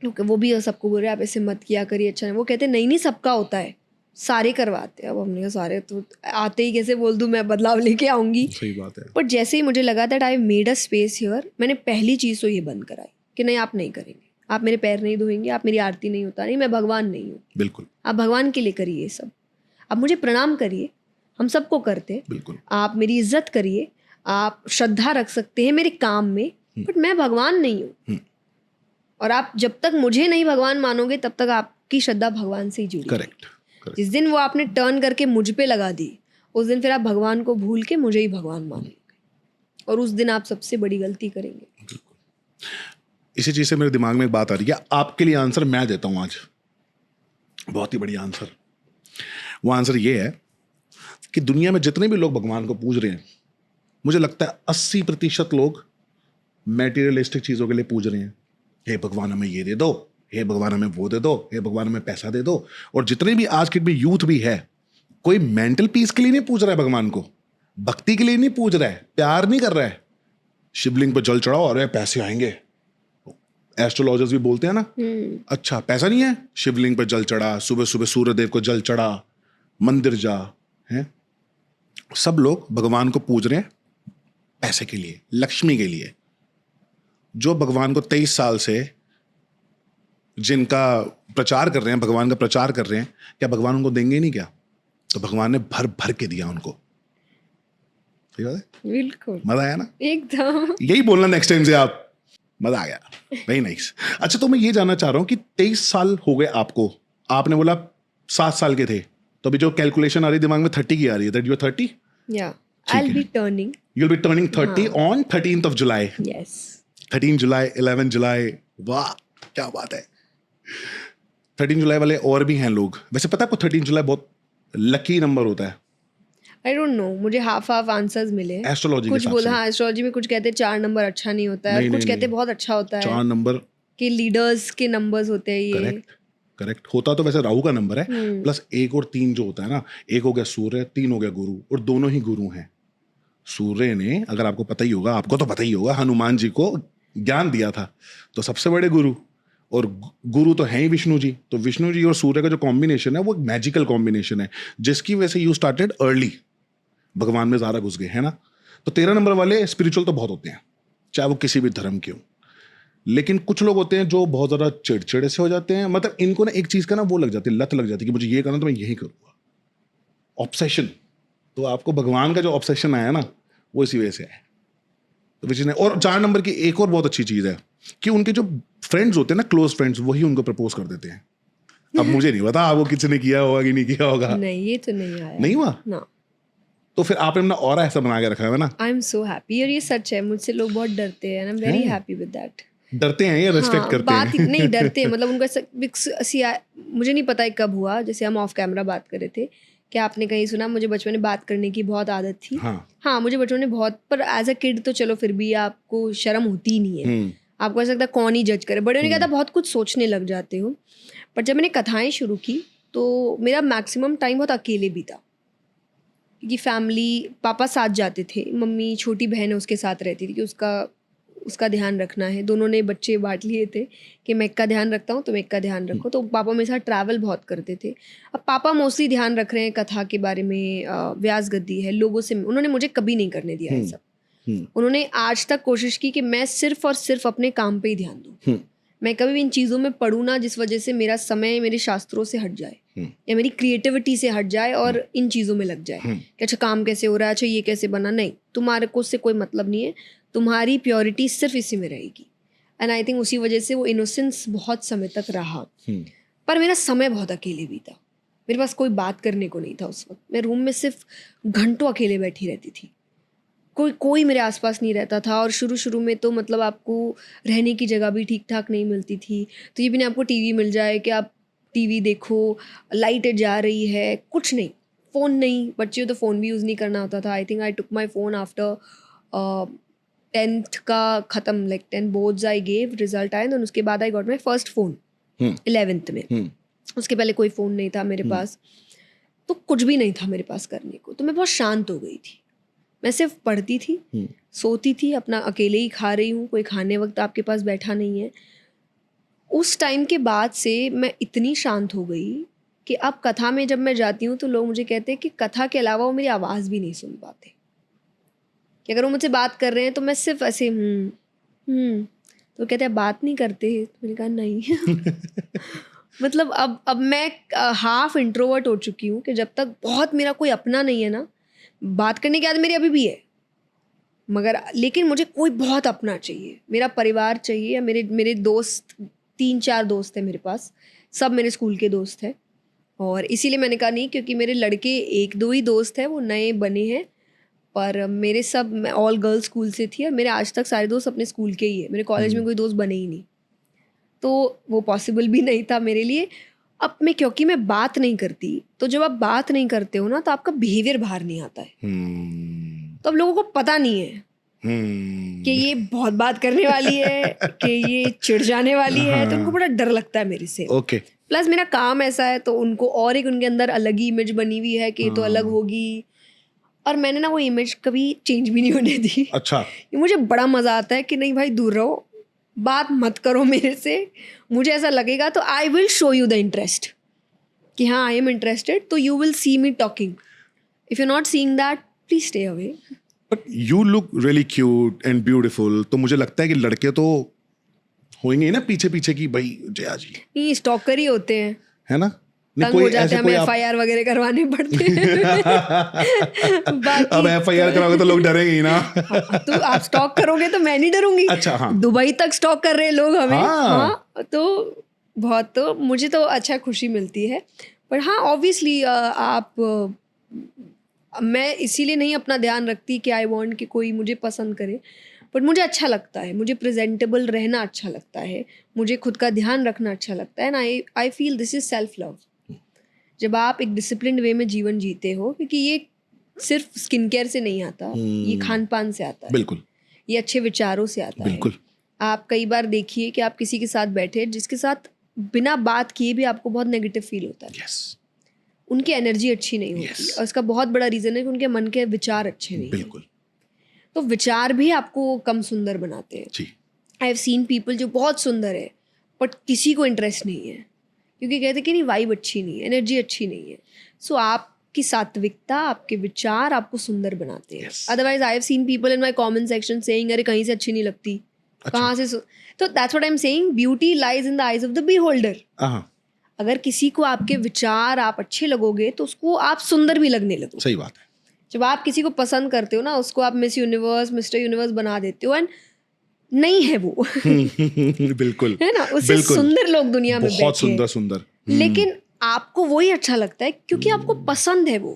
क्योंकि वो भी सबको बोल रहे हैं आप ऐसे मत किया करिए, अच्छा नहीं, वो कहते नहीं नहीं सबका होता है, सारे करवाते हैं। अब हमने कहा सारे तो आते ही कैसे बोल दूं मैं बदलाव लेके आऊंगी, सही बात है। बट जैसे ही मुझे लगा that I made a space here, मैंने पहली चीज़ तो ये बंद कराई कि नहीं आप नहीं करेंगे, आप मेरे पैर नहीं धोएंगे, आप मेरी आरती नहीं उतारेंगे, मैं भगवान नहीं हूँ। बिल्कुल, आप भगवान के लिए करिए ये सब, आप मुझे प्रणाम करिए, हम सबको करते हैं, बिल्कुल, आप मेरी इज्जत करिए, आप श्रद्धा रख सकते हैं मेरे काम में, बट मैं भगवान नहीं हूँ। और आप जब तक मुझे नहीं भगवान मानोगे तब तक आपकी श्रद्धा भगवान से ही जुड़ी। करेक्ट। जिस दिन वो आपने टर्न करके मुझ पे लगा दी, उस दिन फिर आप भगवान को भूल के मुझे ही भगवान मान लोगे, और उस दिन आप सबसे बड़ी गलती करेंगे। इसी चीज से मेरे दिमाग में एक बात आ रही है, आपके लिए आंसर मैं देता हूं आज, बहुत ही बढ़िया आंसर। वो आंसर ये है कि दुनिया में जितने भी लोग भगवान को पूज रहे हैं, मुझे लगता है 80% लोग मैटेरियलिस्टिक चीजों के लिए पूज रहे हैं। हे भगवान हमें ये दे दो, हे भगवान हमें वो दे दो, हे भगवान हमें पैसा दे दो। और जितने भी आज के भी यूथ भी है, कोई मेंटल पीस के लिए नहीं पूज रहा है भगवान को, भक्ति के लिए नहीं पूज रहा है, प्यार नहीं कर रहा है। शिवलिंग पर जल चढ़ाओ, अरे पैसे आएंगे, एस्ट्रोलॉजर्स भी बोलते हैं ना, अच्छा पैसा नहीं है, शिवलिंग पर जल चढ़ा, सुबह सुबह सूर्यदेव को जल चढ़ा, मंदिर जा, है। सब लोग भगवान को पूज रहे हैं पैसे के लिए, लक्ष्मी के लिए। जो भगवान को 23 साल से जिनका प्रचार कर रहे हैं, भगवान का प्रचार कर रहे हैं, क्या भगवान उनको देंगे नहीं क्या? तो भगवान ने भर भर के दिया उनको। सही बात है, बिल्कुल, मजा आया ना एकदम। यही बोलना नेक्स्ट टाइम से आप, मजा आ गया, वेरी नाइस। अच्छा, तो मैं ये जानना चाह रहा हूँ कि 23 साल हो गए आपको, आपने बोला 7 साल के थे, तो अभी जो कैलकुलेशन आ रही है दिमाग में 30 की आ रही है, दैट यू आर 30? या I'll be turning, you'll be turning 30 on 13th of July. yes, 13 जुलाई, 11 जुलाई, वाह क्या बात है। 13 जुलाई वाले और भी हैं लोग। वैसे पता है आपको 13 जुलाई बहुत लकी नंबर होता है? I don't know, मुझे हाफ आंसर्स मिले। एस्ट्रोलॉजी के कुछ हिसाब बोला, से हाँ एस्ट्रोलॉजी में कुछ कहते हैं 4 नंबर अच्छा नहीं होता है, नहीं, कुछ नहीं, कहते हैं नहीं। बहुत अच्छा होता है, 4 नंबर कि लीडर्स के नंबर्स होते हैं ये। करेक्ट होता तो वैसे राहु का नंबर है, प्लस 1 और 3 जो होता है ना, 1 हो गया सूर्य, 3 हो गया गुरु, और दोनों ही गुरु हैं। सूर्य ने, अगर आपको पता ही होगा, आपको तो पता ही होगा, हनुमान जी को ज्ञान दिया था, तो सबसे बड़े गुरु, और गुरु तो हैं ही विष्णु जी। तो विष्णु जी और सूर्य का जो कॉम्बिनेशन है वो मैजिकल कॉम्बिनेशन है, जिसकी वजह से यू स्टार्टेड अर्ली, भगवान में ज़्यादा घुस गए, है ना। तो 13 नंबर वाले स्पिरिचुअल तो बहुत होते हैं, चाहे वो किसी भी धर्म के हो। लेकिन कुछ लोग होते हैं जो बहुत ज़्यादा चिड़चिड़े से हो जाते हैं, मतलब इनको ना एक चीज़ का ना वो लग जाती है, लत लग जाती है कि मुझे ये करना तो मैं यही करूँगा, ऑब्सेशन। तो आपको भगवान का जो ऑब्सेशन आया ना, वो इसी वजह से है। तो विच, और 4 नंबर की एक और बहुत अच्छी चीज़ है कि उनके जो फ्रेंड्स होते हैं ना, क्लोज फ्रेंड्स, वही उनको प्रपोज कर देते हैं। अब मुझे नहीं पता आपको किसने किया होगा कि नहीं किया होगा। नहीं, ये तो नहीं आया, नहीं हुआ ना। तो फिर आपने अपना ऑरा ऐसा बना के रखा है ना। आई एम सो हैप्पी, और ये सच है, मुझसे लोग बहुत डरते हैं, I am very happy with that. डरते हैं या रिस्पेक्ट करते बात हैं? नहीं, डरते हैं, मतलब उनका मुझे नहीं पता है कब हुआ, जैसे हम ऑफ कैमरा बात कर रहे थे कि आपने कहीं सुना, मुझे बचपन में बात करने की बहुत आदत थी। हाँ, मुझे बचपन में बहुत, पर एज अ किड तो चलो फिर भी आपको शर्म होती ही नहीं है, आपको ऐसा लगता है कौन ही जज करे। बड़े होने के बाद बहुत कुछ सोचने लग जाते हो। पर जब मैंने कथाएं शुरू की तो मेरा मैक्सिमम टाइम बहुत अकेले बीता, क्योंकि फैमिली, पापा साथ जाते थे, मम्मी छोटी बहन है उसके साथ रहती थी कि उसका ध्यान रखना है। दोनों ने बच्चे बांट लिए थे कि मैं एक का ध्यान रखता हूँ, तुम एक का ध्यान रखो। तो पापा मेरे साथ ट्रैवल बहुत करते थे। अब पापा मोस्टली ध्यान रख रहे हैं कथा के बारे में, व्यास गद्दी है, लोगों से, उन्होंने मुझे कभी नहीं करने दिया है सब। उन्होंने आज तक कोशिश की कि मैं सिर्फ और सिर्फ अपने काम पे ही ध्यान दूँ, मैं कभी भी इन चीज़ों में पढ़ूँ ना जिस वजह से मेरा समय मेरे शास्त्रों से हट जाए या मेरी क्रिएटिविटी से हट जाए और इन चीज़ों में लग जाए कि अच्छा काम कैसे हो रहा है, अच्छा ये कैसे बना। नहीं, तुम्हारे को उससे कोई मतलब नहीं है, तुम्हारी प्योरिटी सिर्फ इसी में रहेगी। एंड आई थिंक उसी वजह से वो इनोसेंस बहुत समय तक रहा। पर मेरा समय बहुत अकेले भी था, मेरे पास कोई बात करने को नहीं था उस वक्त। मैं रूम में सिर्फ घंटों अकेले बैठी रहती थी, कोई मेरे आसपास नहीं रहता था। और शुरू में तो मतलब आपको रहने की जगह भी ठीक ठाक नहीं मिलती थी, तो ये भी नहीं आपको टीवी मिल जाए कि आप टीवी देखो, लाइट जा रही है, कुछ नहीं, फ़ोन नहीं, बच्चे तो फ़ोन भी यूज़ नहीं करना होता था। I think I took my phone after 10th का ख़त्म, like 10 boards I gave, result आए, तो उसके बाद I got my first phone 11th में। उसके पहले कोई फ़ोन नहीं था मेरे पास, तो कुछ भी नहीं था मेरे पास करने को, तो मैं बहुत शांत हो गई थी। मैं सिर्फ पढ़ती थी, सोती थी, अपना अकेले ही खा रही हूँ, कोई खाने वक्त आपके पास बैठा नहीं है। उस टाइम के बाद से मैं इतनी शांत हो गई कि अब कथा में जब मैं जाती हूँ तो लोग मुझे कहते हैं कि कथा के अलावा वो मेरी आवाज़ भी नहीं सुन पाते, कि अगर वो मुझसे बात कर रहे हैं तो मैं सिर्फ ऐसे तो कहते हैं बात नहीं करते, तो मैंने कहा नहीं मतलब अब मैं हाफ इंट्रोवर्ट हो चुकी हूँ कि जब तक बहुत मेरा कोई अपना नहीं है ना, बात करने की आदत मेरी अभी भी है, मगर लेकिन मुझे कोई बहुत अपना चाहिए, मेरा परिवार चाहिए, या मेरे दोस्त, 3-4 दोस्त हैं मेरे पास, सब मेरे स्कूल के दोस्त हैं। और इसीलिए मैंने कहा नहीं, क्योंकि मेरे लड़के 1-2 ही दोस्त हैं, वो नए बने हैं, पर मेरे सब, मैं ऑल गर्ल्स स्कूल से थी और मेरे आज तक सारे दोस्त अपने स्कूल के ही है, मेरे कॉलेज में कोई दोस्त बने ही नहीं, तो वो पॉसिबल भी नहीं था मेरे लिए। अब मैं, क्योंकि मैं बात नहीं करती, तो जब आप बात नहीं करते हो ना तो आपका बिहेवियर बाहर नहीं आता है, तो अब लोगों को पता नहीं है कि ये बहुत बात करने वाली है, कि ये चिढ़ जाने वाली है, तो उनको बड़ा डर लगता है मेरे से। ओके। प्लस मेरा काम ऐसा है, तो उनको और एक उनके अंदर अलग ही इमेज बनी हुई है कि ये तो अलग होगी, और मैंने ना वो इमेज कभी चेंज भी नहीं होने दी। अच्छा। मुझे बड़ा मजा आता है कि नहीं भाई दूर रहो, बात मत करो मेरे से, मुझे ऐसा लगेगा तो I will show you the interest, कि हाँ आई एम इंटरेस्टेड, तो you will see me talking, if you not seeing that please stay away. But you look really cute and beautiful, तो मुझे लगता है कि लड़के तो होंगे ही ना पीछे पीछे की भाई जया जी, नहीं स्टॉकर ही होते हैं, है ना? तंग हो जाते हैं, हमें FIR वगैरह करवाने पड़ते हैं अब FIR कराओगे तो लोग डरेंगे ही ना तो आप स्टॉक करोगे तो मैं नहीं डरूंगी। अच्छा, हाँ। दुबई तक स्टॉक कर रहे हैं लोग हमें। हाँ। तो बहुत, तो मुझे तो अच्छा खुशी मिलती है, पर हाँ ऑब्वियसली मैं इसीलिए नहीं अपना ध्यान रखती कि आई वांट कि कोई मुझे पसंद करे, बट मुझे अच्छा लगता है, मुझे प्रेजेंटेबल रहना अच्छा लगता है, मुझे खुद का ध्यान रखना अच्छा लगता है, and I feel this is self love. जब आप एक डिसिप्लिन वे में जीवन जीते हो, क्योंकि ये सिर्फ स्किन केयर से नहीं आता, ये खान पान से आता है, बिल्कुल, ये अच्छे विचारों से आता बिल्कुल। है। आप कई बार देखिए कि आप किसी के साथ बैठे जिसके साथ बिना बात किए भी आपको बहुत नेगेटिव फील होता है, yes. उनकी एनर्जी अच्छी नहीं होती, Yes. और इसका बहुत बड़ा रीज़न है कि उनके मन के विचार अच्छे नहीं बिल्कुल। तो विचार भी आपको कम सुंदर बनाते हैं। जी। आई हैव सीन पीपल जो बहुत सुंदर है बट किसी को इंटरेस्ट नहीं है, क्योंकि कहते हैं कि नहीं वाइब अच्छी नहीं है, एनर्जी अच्छी नहीं है। सो आपकी सात्विकता, आपके विचार आपको सुंदर बनाते हैं। Otherwise I have seen people in my comment section saying अरे कहीं से अच्छी नहीं लगती, कहाँ से तो that's what I am saying, beauty lies in the eyes of the beholder. अगर किसी को आपके विचार आप अच्छे लगोगे तो उसको आप सुंदर भी लगने लगो। सही बात है। जब आप किसी को पसंद करते हो ना, उसको आप मिस यूनिवर्स, मिस्टर यूनिवर्स बना देते हो, एंड नहीं है वो बिल्कुल है ना, उससे सुंदर लोग दुनिया में बहुत सुंदर सुंदर, लेकिन आपको वही अच्छा लगता है क्योंकि आपको पसंद है वो।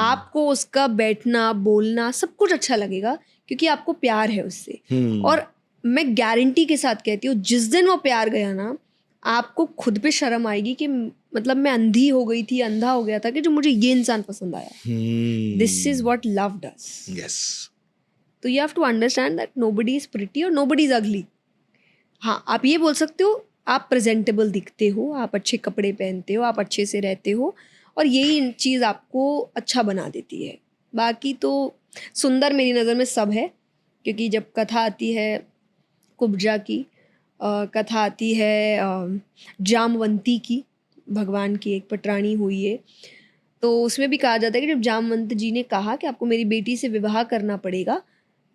आपको उसका बैठना, बोलना सब कुछ अच्छा लगेगा क्योंकि आपको प्यार है उससे। और मैं गारंटी के साथ कहती हूँ, जिस दिन वो प्यार गया ना, आपको खुद पे शर्म आएगी कि मतलब मैं अंधी हो गई थी, अंधा हो गया था कि जो मुझे ये इंसान पसंद आया। This is what love does. Yes. तो you have to understand that nobody is pretty और नोबडी इज अगली। हाँ, आप ये बोल सकते हो आप प्रेजेंटेबल दिखते हो, आप अच्छे कपड़े पहनते हो, आप अच्छे से रहते हो, और यही चीज़ आपको अच्छा बना देती है। बाकी तो सुंदर मेरी नज़र में सब है, क्योंकि जब कथा आती है कुब्जा की, कथा आती है जामवंती की, भगवान की एक पटरानी हुई है, तो उसमें भी कहा जाता है कि जब जामवंत जी ने कहा कि आपको मेरी बेटी से विवाह करना पड़ेगा,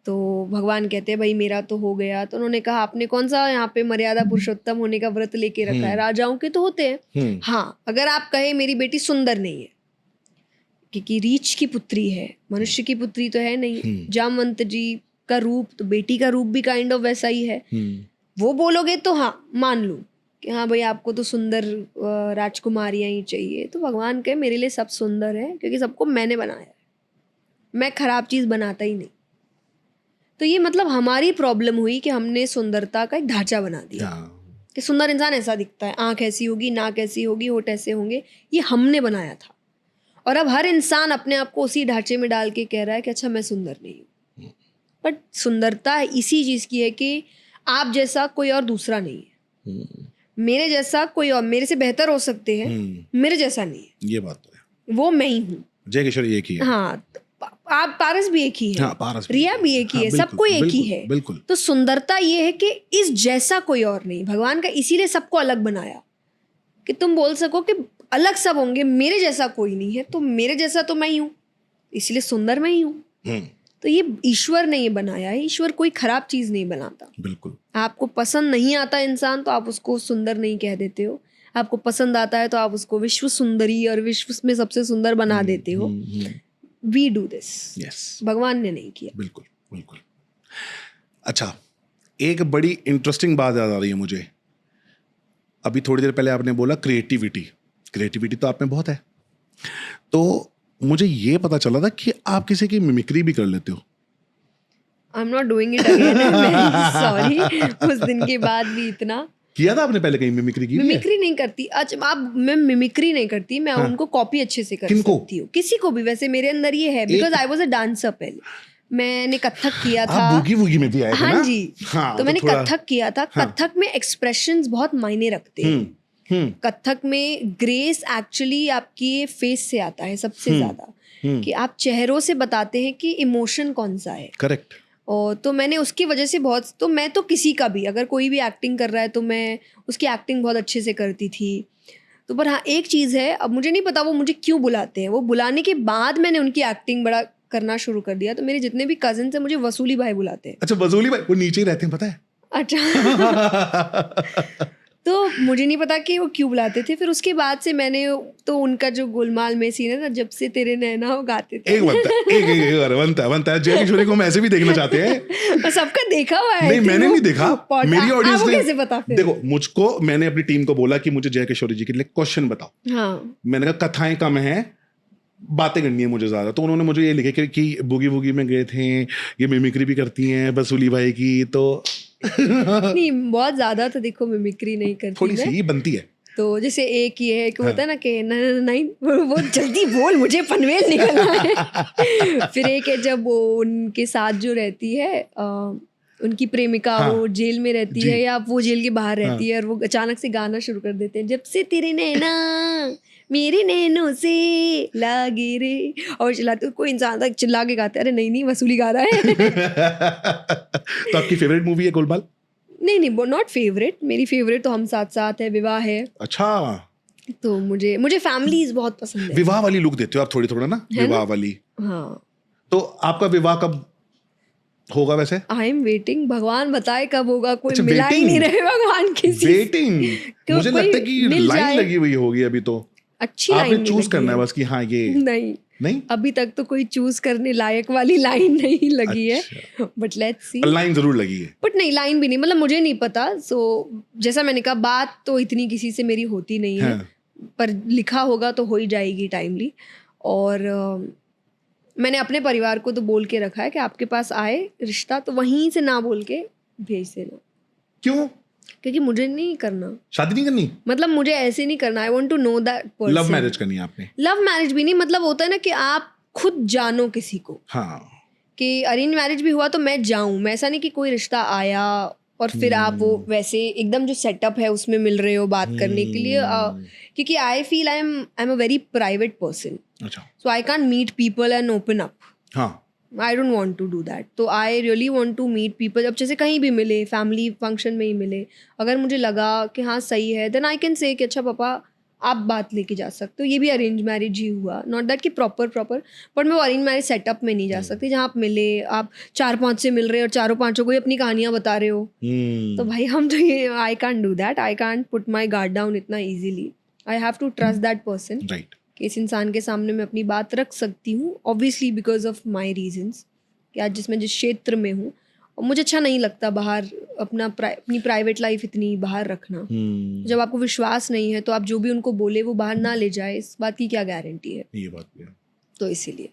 तो भगवान कहते हैं भाई मेरा तो हो गया। तो उन्होंने कहा आपने कौन सा यहाँ पे मर्यादा पुरुषोत्तम होने का व्रत लेके रखा है, राजाओं के तो होते हैं। हाँ, अगर आप कहे मेरी बेटी सुंदर नहीं है क्योंकि रीछ की पुत्री है, मनुष्य की पुत्री तो है नहीं, जामवंत जी का रूप तो बेटी का रूप भी काइंड ऑफ वैसा ही है, वो बोलोगे तो हाँ मान लूँ कि हाँ भाई आपको तो सुंदर राजकुमारियाँ ही चाहिए। तो भगवान कहे मेरे लिए सब सुंदर है क्योंकि सबको मैंने बनाया है, मैं खराब चीज़ बनाता ही नहीं। तो ये मतलब हमारी प्रॉब्लम हुई कि हमने सुंदरता का एक ढांचा बना दिया कि कि सुंदर इंसान ऐसा दिखता है, आंख ऐसी होगी, नाक ऐसी होगी, होठ ऐसे होंगे, ये हमने बनाया था। और अब हर इंसान अपने आप को उसी ढांचे में डाल के कह रहा है कि अच्छा मैं सुंदर नहीं हूँ। बट सुंदरता इसी चीज़ की है कि आप जैसा कोई और दूसरा नहीं है, मेरे जैसा कोई और मेरे से बेहतर हो सकते हैं, मेरे जैसा नहीं है। ये बात तो है, वो मैं ही हूँ। जय किशोर एक ही है। हाँ, आप पारस भी एक ही है, हाँ, पारस रिया भी एक ही है, सब कोई एक ही है। बिल्कुल। तो सुंदरता ये है कि इस जैसा कोई और नहीं, भगवान का इसीलिए सबको अलग बनाया कि तुम बोल सको कि अलग सब होंगे, मेरे जैसा कोई नहीं है, तो मेरे जैसा तो मैं ही हूँ, इसलिए सुंदर मैं ही हूँ। तो ये ईश्वर ने ये बनाया है, ईश्वर कोई खराब चीज नहीं बनाता। बिल्कुल। आपको पसंद नहीं आता इंसान तो आप उसको सुंदर नहीं कह देते हो, आपको पसंद आता है तो आप उसको विश्व सुंदरी और विश्व में सबसे सुंदर बना देते हो। वी डू दिस, यस, भगवान ने नहीं किया। बिल्कुल बिल्कुल। अच्छा, एक बड़ी इंटरेस्टिंग बात याद आ रही है मुझे। अभी थोड़ी देर पहले आपने बोला क्रिएटिविटी तो आप में बहुत है, तो मुझे ये पता चला था कि आप किसी की मिमिक्री भी कर लेते हो। I am not doing it again, sorry. उस दिन के बाद भी इतना किया था आपने पहले कहीं मिमिक्री की? मिमिक्री नहीं करती। अच्छा, आप मैं मिमिक्री नहीं करती, मैं उनको कॉपी अच्छे से कर सकती हूँ, किसी को भी। वैसे मेरे अंदर ये है, because I was a dancer पहले। मैंने कथक किया था। आप बूगी वूगी में भी आए थे ना? हाँ जी। हाँ, तो मैंने कथक किया था। कथक में एक्सप्रेशंस बहुत मायने रखते हैं। कथक में ग्रेस एक्चुअली आपकी फेस से आता है सबसे ज्यादा, कि आप चेहरों से बताते हैं कि इमोशन कौन सा है। करेक्ट। और तो मैंने उसकी वजह से बहुत, तो मैं तो किसी का भी, अगर कोई भी एक्टिंग कर रहा है तो मैं उसकी एक्टिंग बहुत अच्छे से करती थी। तो पर हाँ, एक चीज़ है, अब मुझे नहीं पता वो मुझे क्यों बुलाते हैं, वो बुलाने के बाद मैंने उनकी एक्टिंग बड़ा करना शुरू कर दिया। तो मेरे जितने भी कजिन्स हैं मुझे वसूली भाई बुलाते हैं। अच्छा, वसूली भाई, वो नीचे ही रहते हैं, पता है? अच्छा। तो मुझे नहीं पता कि वो क्यों बुलाते थे। फिर उसके बाद से मैंने तो उनका जो गोलमाल में सीन है ना, जब से तेरे नैना हो, गाते थे। एक बनता है जय किशोरी को हम ऐसे भी देखना चाहते हैं। सबका देखा हुआ है। नहीं, मैंने नहीं देखा, मेरी ऑडियंस ने। कैसे पता फिर? देखो, मुझको, मैंने अपनी टीम को बोला कि मुझे जय किशोरी जी के लिए क्वेश्चन बताओ। हाँ। मैंने कहा कथाएं कम है, बातें करनी है मुझे ज्यादा। तो उन्होंने मुझे ये लिखे कि बूगी वूगी में गए थे, ये मिमिक्री भी करती हैं वसूली भाई की। तो नहीं, बहुत ज्यादा तो देखो मिमिक्री नहीं करती, थोड़ी सी ही बनती है। तो जैसे एक ये है कि होता है ना कि नहीं वो जल्दी बोल, मुझे पनवेल निकलना है। फिर एक है जब वो उनके साथ जो रहती है उनकी प्रेमिका, वो जेल में रहती है या वो जेल के बाहर रहती है, और वो अचानक से गाना शुरू कर देते हैं, जब से तेरे नैना मेरे नैनों से लागे रे, और चिल्लाते, कोई इंसान तक चिल्ला के गाते, अरे नहीं वसूली गा रहा है। तो आपकी फेवरेट मूवी है गोलमाल? नहीं, नॉट फेवरेट। मेरी फेवरेट तो हम साथ साथ है, विवाह है। अच्छा। तो मुझे फैमिलीज बहुत पसंद है। विवाह वाली लुक देते हो आप थोड़ा ना, विवाह वाली। हाँ। तो आपका विवाह कब होगा वैसे? आई एम वेटिंग, भगवान बताए कब होगा। कोई मिला ही नहीं रहे भगवान किसी। वेटिंग। मुझे लगता है कि लाइन लगी हुई होगी अभी तो। अच्छी लाइन आपने चूज करना है बस कि हाँ ये। नहीं, अभी तक तो कोई चूज करने लायक वाली लाइन नहीं लगी है, बट लेट्स सी। लाइन जरूर लगी है, बट नहीं, लाइन भी नहीं, मतलब मुझे नहीं पता। सो जैसा मैंने कहा, बात तो इतनी किसी से मेरी होती नहीं है, पर लिखा होगा तो हो ही जाएगी टाइमली। और मैंने अपने परिवार को तो बोल के रखा है कि आपके पास आए रिश्ता तो वहीं से ना बोल के भेज देना। क्यों? क्योंकि मुझे नहीं करना, शादी नहीं करनी, मतलब मुझे ऐसे नहीं करना। I want to know that person. Love marriage करनी है आपने? लव मैरिज भी नहीं, मतलब होता है ना कि आप खुद जानो किसी को। हाँ। कि अरेंज मैरिज भी हुआ तो मैं जाऊं, मैं ऐसा नहीं कि कोई रिश्ता आया और फिर आप वो वैसे एकदम जो सेटअप है उसमें मिल रहे हो बात करने के लिए। क्योंकि I feel I am a very private person, so I can't meet people and open up. हाँ, I don't want to do that. तो I really want to meet people. अब जैसे कहीं भी मिले, फैमिली फंक्शन में ही मिले, अगर मुझे लगा कि हाँ सही है, देन आई कैन से कि अच्छा पापा आप बात लेके जा सकते हो। ये भी अरेंज मैरिज ही हुआ, नॉट दैट कि प्रॉपर बट मैं वो अरेंज मैरिज सेटअप में नहीं जा सकती जहाँ आप मिले, आप 4-5 से मिल रहे हो और 4-5 को ही अपनी कहानियां बता रहे हो। तो भाई हम तो ये, I can't do that, I can't put my guard down इतना easily. I have to trust that person, कि इस इंसान के सामने मैं अपनी बात रख सकती हूँ, obviously because of my regions, कि आज जिस क्षेत्र में हूँ, और मुझे अच्छा नहीं लगता बाहर अपनी प्राइवेट लाइफ इतनी बाहर रखना। जब आपको विश्वास नहीं है तो आप जो भी उनको बोले वो बाहर ना ले जाए, इस बात की क्या गारंटी है? ये बात भी है। तो इसीलिए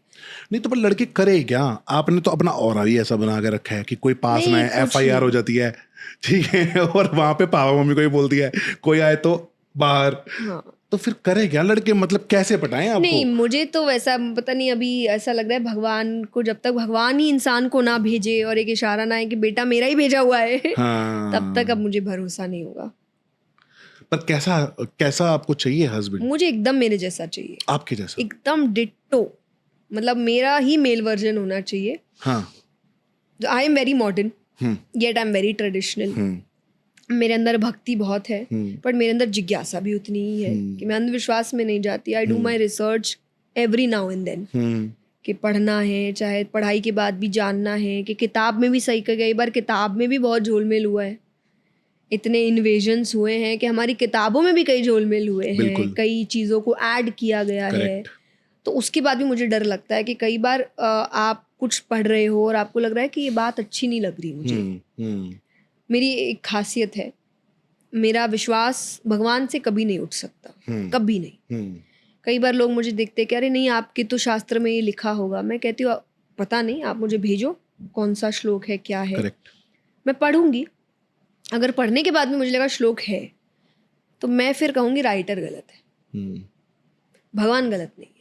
नहीं तो पर लड़के करे क्या? आपने तो अपना ऑरा भी ऐसा बना के रखा है कि कोई पास ना नहीं, है, कुछ FIR हो नहीं। जाती है, ठीक है, और वहां पे पापा मम्मी को ही बोलती है, कोई आए तो बाहर। हाँ तो फिर करे क्या लड़के, मतलब कैसे पटाएं आपको? नहीं, मुझे तो वैसा पता नहीं, अभी ऐसा लग रहा है भगवान को, जब तक भगवान ही इंसान को ना भेजे और एक इशारा ना है कि बेटा मेरा ही भेजा हुआ है तब तक अब हाँ, मुझे भरोसा नहीं होगा। पर कैसा कैसा आपको चाहिए हस्बैंड? मुझे एकदम मेरे जैसा चाहिए, आपके जैसा? एकदम डिट्टो, मतलब मेरा ही मेल वर्जन होना चाहिए। हाँ। I am very modern hmm yet I am very traditional. मेरे अंदर भक्ति बहुत है, बट मेरे अंदर जिज्ञासा भी उतनी ही है कि मैं अंधविश्वास में नहीं जाती। I do my research every now and then, कि पढ़ना है, चाहे पढ़ाई के बाद भी जानना है, कि किताब में भी सही कर, कई बार किताब में भी बहुत झोलमेल हुआ है, इतने इन्वेजन्स हुए हैं कि हमारी किताबों में भी कई झोलमेल हुए हैं, बिल्कुल। कई चीज़ों को ऐड किया गया है। करेक्ट। तो उसके बाद भी मुझे डर लगता है कि कई बार आप कुछ पढ़ रहे हो और आपको लग रहा है कि ये बात अच्छी नहीं लग रही मुझे। मेरी एक खासियत है, मेरा विश्वास भगवान से कभी नहीं उठ सकता, कभी नहीं। कई बार लोग मुझे देखते हैं कि अरे नहीं आपके तो शास्त्र में ये लिखा होगा, मैं कहती हूँ पता नहीं, आप मुझे भेजो कौन सा श्लोक है, क्या है, करेक्ट। मैं पढ़ूंगी। अगर पढ़ने के बाद में मुझे लगा श्लोक है तो मैं फिर कहूंगी राइटर गलत है, भगवान गलत नहीं है।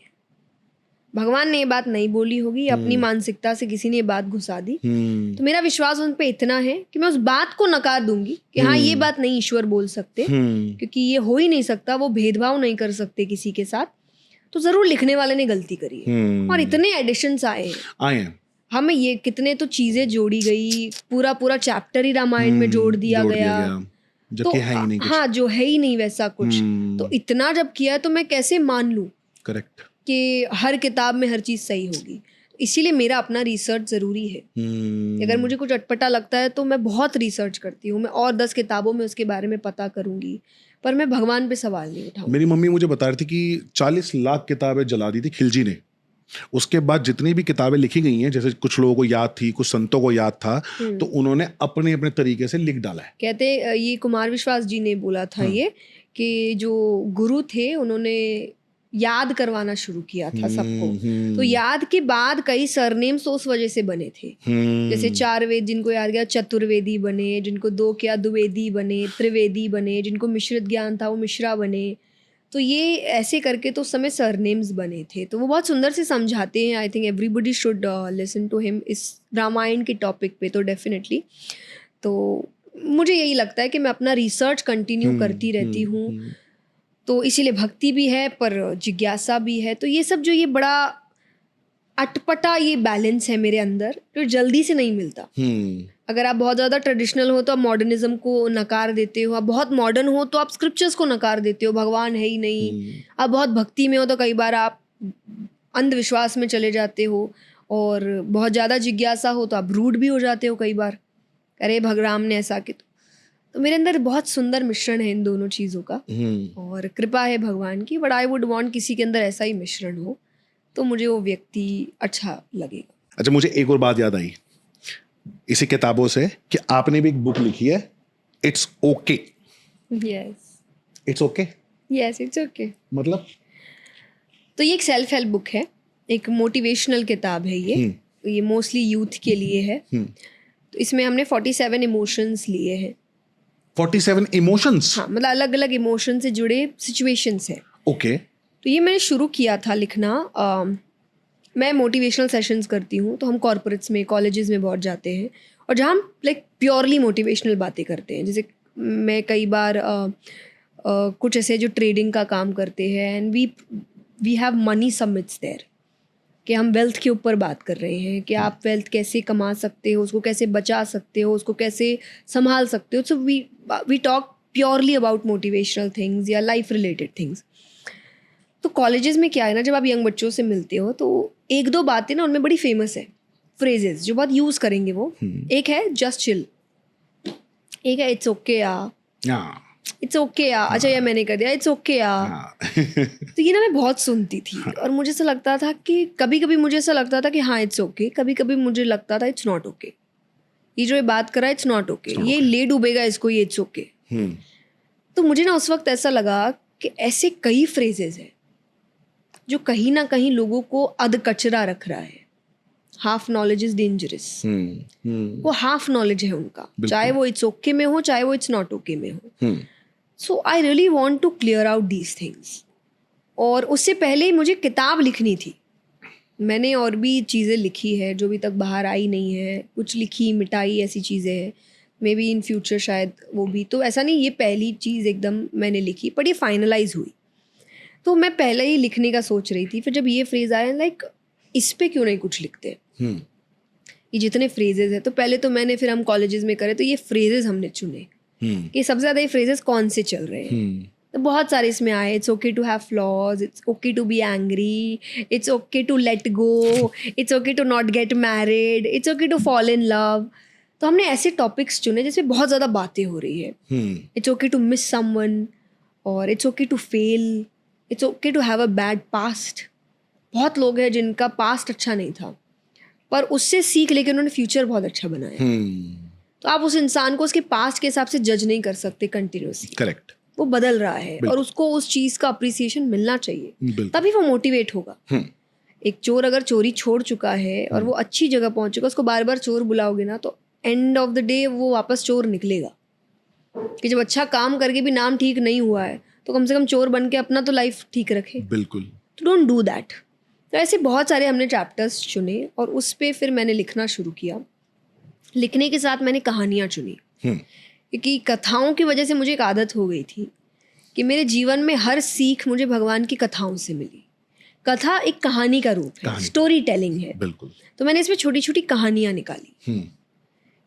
भगवान ने ये बात नहीं बोली होगी, अपनी मानसिकता से किसी ने ये बात घुसा दी, तो मेरा विश्वास उन पे इतना है कि मैं उस बात को नकार दूंगी कि हाँ ये बात नहीं ईश्वर बोल सकते, क्योंकि ये हो ही नहीं सकता, वो भेदभाव नहीं कर सकते किसी के साथ। तो जरूर लिखने वाले ने गलती करी है। और इतने एडिशंस आए हैं, हमें ये कितने तो चीजें जोड़ी गई, पूरा पूरा चैप्टर ही रामायण में जोड़ दिया गया, जबकि है ही नहीं कुछ। हाँ जो है ही नहीं वैसा कुछ। तो इतना जब किया तो मैं कैसे मान लूं करेक्ट कि हर किताब में हर चीज सही होगी। इसीलिए मेरा अपना रिसर्च जरूरी है। अगर मुझे कुछ अटपटा लगता है तो मैं बहुत रिसर्च करती हूँ, मैं और 10 किताबों में उसके बारे में पता करूंगी, पर मैं भगवान पे सवाल नहीं उठाऊंगी। मेरी मम्मी मुझे बता रही थी कि 40 लाख किताबें जला दी थी खिलजी ने। उसके बाद जितनी भी किताबें लिखी गई हैं, जैसे कुछ लोगों को याद थी, कुछ संतों को याद था, तो उन्होंने अपने अपने तरीके से लिख डाला है। कहते ये कुमार विश्वास जी ने बोला था ये, कि जो गुरु थे उन्होंने याद करवाना शुरू किया था सबको। तो याद के बाद कई सरनेम्स तो उस वजह से बने थे, जैसे 4 वेद जिनको याद गया चतुर्वेदी बने, जिनको 2 किया द्विवेदी बने, त्रिवेदी बने, जिनको मिश्रित ज्ञान था वो मिश्रा बने। तो ये ऐसे करके तो उस समय सरनेम्स बने थे। तो वो बहुत सुंदर से समझाते हैं। I think everybody should listen to him इस रामायण के टॉपिक पे तो डेफिनेटली। तो मुझे यही लगता है कि मैं अपना रिसर्च कंटिन्यू करती रहती हूँ, तो इसीलिए भक्ति भी है पर जिज्ञासा भी है। तो ये सब जो ये बड़ा अटपटा ये बैलेंस है मेरे अंदर, जो जल्दी से नहीं मिलता। अगर आप बहुत ज़्यादा ट्रेडिशनल हो तो आप मॉडर्निज्म को नकार देते हो, आप बहुत मॉडर्न हो तो आप स्क्रिप्चर्स को नकार देते हो, भगवान है ही नहीं। आप बहुत भक्ति में हो तो कई बार आप अंधविश्वास में चले जाते हो, और बहुत ज़्यादा जिज्ञासा हो तो आप रूड भी हो जाते हो कई बार, अरे भगवान ने ऐसा कि। तो मेरे अंदर बहुत सुंदर मिश्रण है इन दोनों चीज़ों का, और कृपा है भगवान की। बट आई वुड वांट किसी के अंदर ऐसा ही मिश्रण हो तो मुझे वो व्यक्ति अच्छा लगेगा। अच्छा, मुझे एक और बात याद आई इसी किताबों से कि आपने भी एक बुक लिखी है, it's okay. Yes it's okay, yes it's okay. मतलब तो ये एक सेल्फ हेल्प बुक है, एक मोटिवेशनल किताब है ये मोस्टली यूथ के लिए है। तो इसमें हमने 47 इमोशंस लिए हैं। 47 इमोशंस? हाँ, मतलब अलग अलग इमोशन से जुड़े सिचुएशंस हैं। ओके। तो ये मैंने शुरू किया था लिखना। मैं मोटिवेशनल सेशंस करती हूँ, तो हम कॉर्पोरेट्स में, कॉलेजेस में बहुत जाते हैं, और जहाँ हम लाइक प्योरली मोटिवेशनल बातें करते हैं। जैसे मैं कई बार कुछ ऐसे जो ट्रेडिंग का काम करते हैं, and we have money summits there, कि हम वेल्थ के ऊपर बात कर रहे हैं कि आप वेल्थ कैसे कमा सकते हो, उसको कैसे बचा सकते हो, उसको कैसे संभाल सकते हो। So we talk purely about motivational things या लाइफ रिलेटेड थिंग्स। तो कॉलेजेस में क्या है ना, जब आप यंग बच्चों से मिलते हो तो 1-2 बातें ना उनमें बड़ी फेमस है, फ्रेजेस जो बहुत यूज़ करेंगे वो। एक है जस्ट चिल, एक है इट्स ओके या, इट्स ओके या, अच्छा या मैंने कर दिया, इट्स ओके या। तो ये ना मैं बहुत सुनती थी, और मुझे ऐसा लगता था कि कभी कभी मुझे ऐसा लगता था कि हाँ इट्स ओके, कभी कभी मुझे लगता था इट्स नॉट ओके। ये जो ये बात कर रहा है इट्स नॉट ओके, ये ले डूबेगा इसको, ये इट्स ओके। तो मुझे ना उस वक्त ऐसा लगा कि ऐसे कई फ्रेजेस हैं जो कहीं ना कहीं लोगों को अध कचरा रख रहा है। Half knowledge is dangerous. वो हाफ नॉलेज है उनका, चाहे वो इट्स ओके में हो चाहे वो इट्स नॉट ओके में हो। So I really want to clear out these things. और उससे पहले मुझे किताब लिखनी थी। मैंने और भी चीज़ें लिखी है जो अभी तक बाहर आई नहीं है, कुछ लिखी मिटाई ऐसी चीज़ें हैं, मे बी इन फ्यूचर शायद वो भी। तो ऐसा नहीं ये पहली चीज़ एकदम मैंने लिखी, बट ये फाइनलाइज हुई। तो मैं पहले ही लिखने का सोच रही थी, फिर जब ये फ्रेज आया लाइक इस पे क्यों नहीं कुछ लिखते। ये जितने फ्रेजेस हैं, तो पहले तो मैंने, फिर हम कॉलेजेस में करे तो ये फ्रेजेस हमने चुने कि सबसे ज़्यादा ये फ्रेजेस कौन से चल रहे हैं। तो बहुत सारे इसमें आए, it's okay to have flaws, it's okay to be angry, it's okay to let go, it's okay to not get married, it's okay to fall in love. तो हमने ऐसे टॉपिक्स चुने जिसमें बहुत ज़्यादा बातें हो रही है। It's okay to miss someone, और it's okay to fail, it's okay to have a bad past. बहुत लोग हैं जिनका पास्ट अच्छा नहीं था, पर उससे सीख लेके उन्होंने फ्यूचर बहुत अच्छा बनाया। तो आप उस इंसान को उसके पास्ट के हिसाब से जज नहीं कर सकते कंटिन्यूसली। करेक्ट। वो बदल रहा है और उसको उस चीज़ का अप्रिसिएशन मिलना चाहिए, तभी वो मोटिवेट होगा। एक चोर अगर चोरी छोड़ चुका है और वो अच्छी जगह पहुंच चुका, उसको बार बार चोर बुलाओगे ना, तो एंड ऑफ द डे वो वापस चोर निकलेगा। कि जब अच्छा काम करके भी नाम ठीक नहीं हुआ है, तो कम से कम चोर बन के अपना तो लाइफ ठीक रखे। बिल्कुल। तो डोंट डू दैट। तो ऐसे बहुत सारे हमने चैप्टर्स चुने और उस पर फिर मैंने लिखना शुरू किया। लिखने के साथ मैंने कहानियाँ चुनी, क्योंकि कथाओं की वजह से मुझे एक आदत हो गई थी कि मेरे जीवन में हर सीख मुझे भगवान की कथाओं से मिली। कथा एक कहानी का रूप है, स्टोरी टेलिंग है। बिल्कुल। तो मैंने इसमें छोटी छोटी कहानियाँ निकाली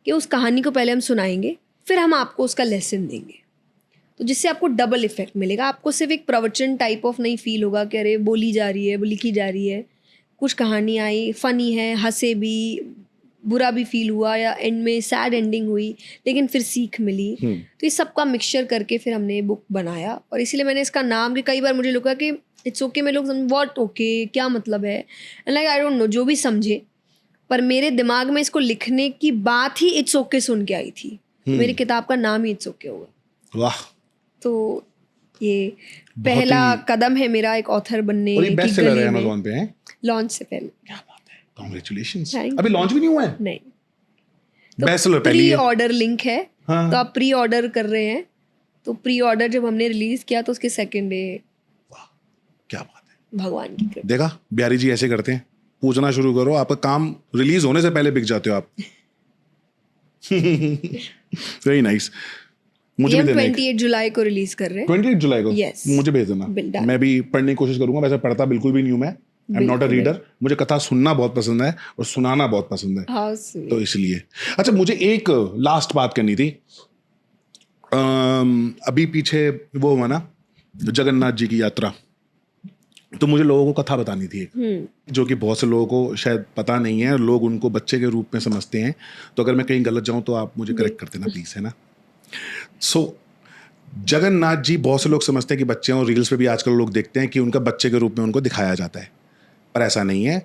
कि उस कहानी को पहले हम सुनाएंगे, फिर हम आपको उसका लेसन देंगे, तो जिससे आपको डबल इफेक्ट मिलेगा। आपको सिर्फ एक प्रवचन टाइप ऑफ नहीं फील होगा कि अरे बोली जा रही है, लिखी जा रही है। कुछ कहानी आई, फनी है, हंसे भी, बुरा भी फील हुआ, या एंड में सैड एंडिंग हुई, लेकिन फिर सीख मिली। तो इस सब का मिक्सचर करके फिर हमने बुक बनाया। और इसीलिए मैंने इसका नाम भी, कई बार मुझे लगा कि इट्स ओके में लोग व्हाट ओके क्या मतलब है, लाइक आई डोंट नो, जो भी समझे। पर मेरे दिमाग में इसको लिखने की बात ही इट्स ओके सुन के आई थी। मेरी किताब का नाम ही इट्स ओके होगा। वाह। तो ये पहला कदम है मेरा एक ऑथर बनने और ये बेस्ट सेलर है में। Amazon पे है लॉन्च से पहले। क्या बात है, कांग्रेचुलेशंस। Thank अभी लॉन्च भी नहीं हुआ है? नहीं, बेस्ट सेलर पहली प्री है। ऑर्डर लिंक है। हाँ। तो आप प्री ऑर्डर कर रहे हैं, तो प्री ऑर्डर जब हमने रिलीज किया तो उसके सेकंड डे, वाह क्या बात है। भगवान की कृपा। देखा बिहारी जी ऐसे करते हैं, पूछना शुरू करो, आपका काम रिलीज होने से पहले बिक जाते हो आप। Very nice. मुझे ये भी हम देना 28 जुलाई को रिलीज कर रहे हैं। 28 जुलाई को। Yes. मुझे भेज देना, Done. मैं भी पढ़ने की कोशिश करूंगा। वैसे पढ़ता बिल्कुल भी नहीं हूं मैं, I am not a reader. मुझे कथा सुनना बहुत पसंद है और सुनाना बहुत पसंद है, How sweet. तो इसलिए। अच्छा, मुझे एक लास्ट बात करनी थी। अभी पीछे वो हुआ ना जगन्नाथ जी की यात्रा, तो मुझे लोगों को कथा बतानी थी एक, जो कि बहुत से लोगों को शायद पता नहीं है, लोग उनको बच्चे के रूप में समझते हैं। तो अगर मैं कहीं गलत जाऊं तो आप मुझे करेक्ट कर देना प्लीज, है ना। सो जगन्नाथ जी बहुत से लोग समझते हैं कि बच्चे हैं, और रील्स पे भी आजकल लोग देखते हैं कि उनका बच्चे के रूप में उनको दिखाया जाता है, पर ऐसा नहीं है।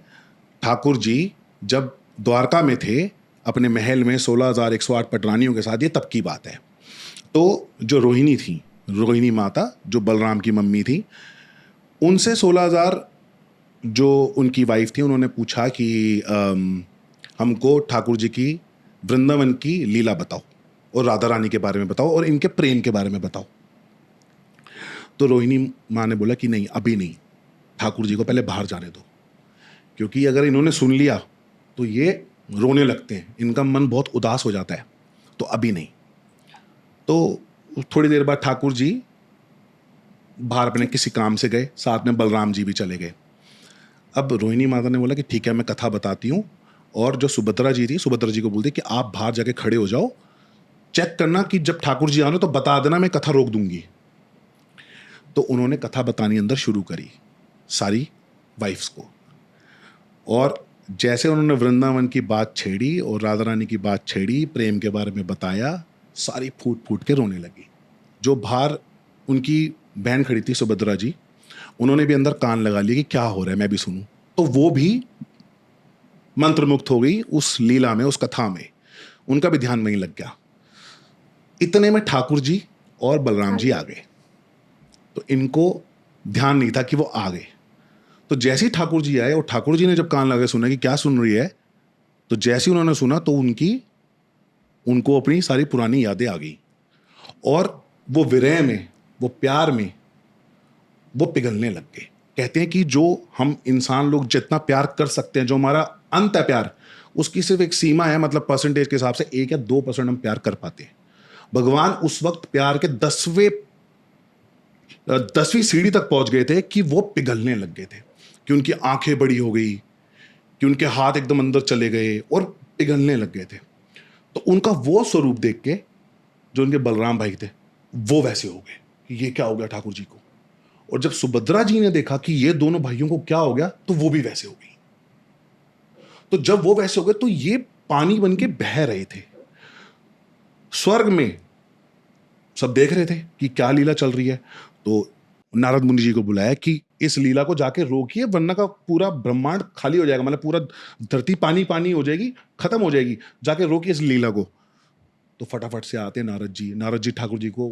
ठाकुर जी जब द्वारका में थे अपने महल में 16,108 पटरानियों के साथ, ये तब की बात है। तो जो रोहिणी थी, रोहिणी माता जो बलराम की मम्मी थी, उनसे 16,000 जो उनकी वाइफ थी, उन्होंने पूछा कि हमको ठाकुर जी की वृंदावन की लीला बताओ और राधा रानी के बारे में बताओ और इनके प्रेम के बारे में बताओ। तो रोहिणी माँ ने बोला कि नहीं, अभी नहीं, ठाकुर जी को पहले बाहर जाने दो, क्योंकि अगर इन्होंने सुन लिया तो ये रोने लगते हैं, इनका मन बहुत उदास हो जाता है, तो अभी नहीं। तो थोड़ी देर बाद ठाकुर जी बाहर अपने किसी काम से गए, साथ में बलराम जी भी चले गए। अब रोहिणी माता ने बोला कि ठीक है, मैं कथा बताती हूँ, और जो सुभद्रा जी थी, सुभद्रा जी को बोलती कि आप बाहर जाके खड़े हो जाओ, चेक करना कि जब ठाकुर जी आने तो बता देना, मैं कथा रोक दूंगी। तो उन्होंने कथा बतानी अंदर शुरू करी सारी वाइफ्स को, और जैसे उन्होंने वृंदावन की बात छेड़ी और राधा रानी की बात छेड़ी, प्रेम के बारे में बताया, सारी फूट फूट के रोने लगी। जो बाहर उनकी बहन खड़ी थी सुभद्रा जी, उन्होंने भी अंदर कान लगा लिया कि क्या हो रहा है, मैं भी सुनूं। तो वो भी मंत्रमुग्ध हो गई उस लीला में, उस कथा में, उनका भी ध्यान वहीं लग गया। इतने में ठाकुर जी और बलराम जी आ गए, तो इनको ध्यान नहीं था कि वो आ गए। तो जैसे ही ठाकुर जी आए और ठाकुर जी ने जब कान लगा सुना कि क्या सुन रही है, तो जैसे ही उन्होंने सुना तो उनको अपनी सारी पुरानी यादें आ गई और वो विरह में, वो प्यार में वो पिघलने लग गए। कहते हैं कि जो हम इंसान लोग जितना प्यार कर सकते हैं, जो हमारा अंत है प्यार, उसकी सिर्फ एक सीमा है, मतलब परसेंटेज के हिसाब से 1 या 2% हम प्यार कर पाते हैं। भगवान उस वक्त प्यार के 10वीं सीढ़ी तक पहुंच गए थे कि वो पिघलने लग गए थे, कि उनकी आंखें बड़ी हो गई, कि उनके हाथ एकदम अंदर चले गए और पिघलने लग गए थे। तो उनका वो स्वरूप देख के जो उनके बलराम भाई थे वो वैसे हो गए कि ये क्या हो गया ठाकुर जी को। और जब सुभद्रा जी ने देखा कि ये दोनों भाइयों को क्या हो गया, तो वो भी वैसे हो गई। तो जब वो वैसे हो गए तो ये पानी बन के बह रहे थे। स्वर्ग में सब देख रहे थे कि क्या लीला चल रही है। तो नारद मुनि जी को बुलाया कि इस लीला को जाके रोकिए, वरना का पूरा ब्रह्मांड खाली हो जाएगा, मतलब पूरा धरती पानी पानी हो जाएगी, खत्म हो जाएगी, जाके रोकिए इस लीला को। तो फटाफट से आते हैं नारद जी ठाकुर जी को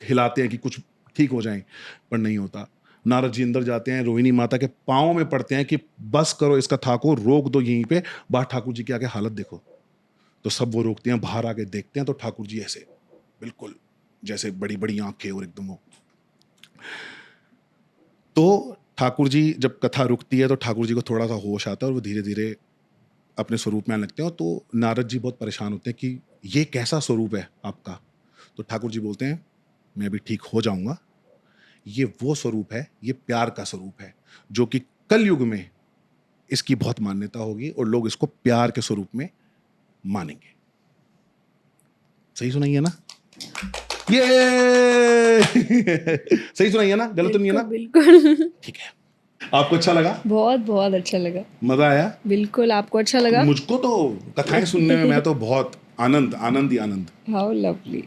हिलाते हैं कि कुछ ठीक हो जाए, पर नहीं होता। नारद जी अंदर जाते हैं, रोहिणी माता के पांवों में पड़ते हैं कि बस करो इसका था को, रोक दो यहीं पे, बाहर ठाकुर जी की आगे हालत देखो। तो सब वो रोकते हैं, बाहर आके देखते हैं तो ठाकुर जी ऐसे बिल्कुल जैसे बड़ी बड़ी आंखें और एकदम वो। तो ठाकुर जी जब कथा रुकती है तो ठाकुर जी को थोड़ा सा होश आता है और वो धीरे धीरे अपने स्वरूप में आने लगते हैं। तो नारद जी बहुत परेशान होते हैं कि ये कैसा स्वरूप है आपका। तो ठाकुर जी बोलते हैं मैं भी ठीक हो जाऊंगा, ये वो स्वरूप है, ये प्यार का स्वरूप है, जो कि कल युग में इसकी बहुत मान्यता होगी और लोग इसको प्यार के स्वरूप में मानेंगे। सही सुनाई है ना? ये सही सुनाई है ना? गलत तो नहीं है ना? बिल्कुल। ठीक है। आपको अच्छा लगा? बहुत बहुत अच्छा लगा। मजा आया? बिल्कुल। आपको अच्छा लगा? मुझको तो कथाएं सुनने में मैं तो बहुत आनंद ही आनंद। How lovely.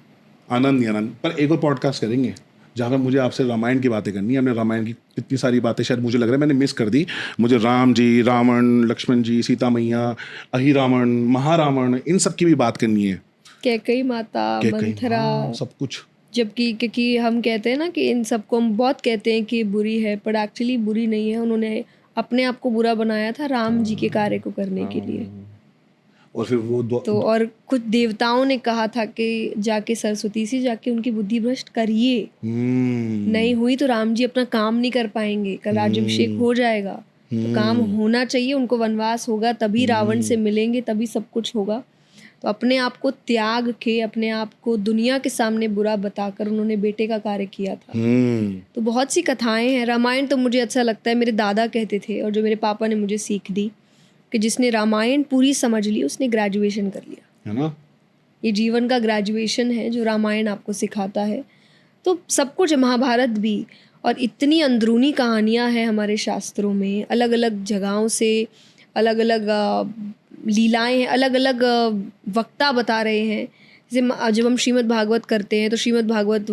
आनंद ही आनंद। पर एक और पॉडकास्ट करेंगे जहाँ पर मुझे आपसे रामायण की बातें करनी है। हमने रामायण की कितनी सारी बातें शायद मुझे लग रहा है मैंने मिस कर दी। मुझे राम जी, रावण, लक्ष्मण जी, सीता मैया, अहिरावण, महारावण, इन सब की भी बात करनी है। कैकई माता, मंथरा, सब कुछ। जबकि क्योंकि हम कहते हैं ना कि इन सबको हम बहुत कहते हैं कि बुरी है, पर एक्चुअली बुरी नहीं है। उन्होंने अपने आप को बुरा बनाया था राम जी के कार्य को करने के लिए। और फिर वो तो और कुछ देवताओं ने कहा था कि जाके सरस्वती से जाके उनकी बुद्धि भ्रष्ट करिए। नहीं हुई तो राम जी अपना काम नहीं कर पाएंगे, कल राज्याभिषेक हो जाएगा। तो काम होना चाहिए, उनको वनवास होगा, तभी रावण से मिलेंगे, तभी सब कुछ होगा। तो अपने आप को त्याग के, अपने आप को दुनिया के सामने बुरा बताकर उन्होंने बेटे का कार्य किया था। तो बहुत सी कथाएं हैं। रामायण तो मुझे अच्छा लगता है, मेरे दादा कहते थे, और जो मेरे पापा ने मुझे सीख दी कि जिसने रामायण पूरी समझ ली उसने ग्रेजुएशन कर लिया, है ना? ये जीवन का ग्रेजुएशन है जो रामायण आपको सिखाता है। तो सब कुछ, महाभारत भी, और इतनी अंदरूनी कहानियां हैं हमारे शास्त्रों में, अलग अलग जगहों से अलग अलग लीलाएं हैं, अलग अलग वक्ता बता रहे हैं। जैसे जब हम श्रीमद् भागवत करते हैं तो श्रीमद् भागवत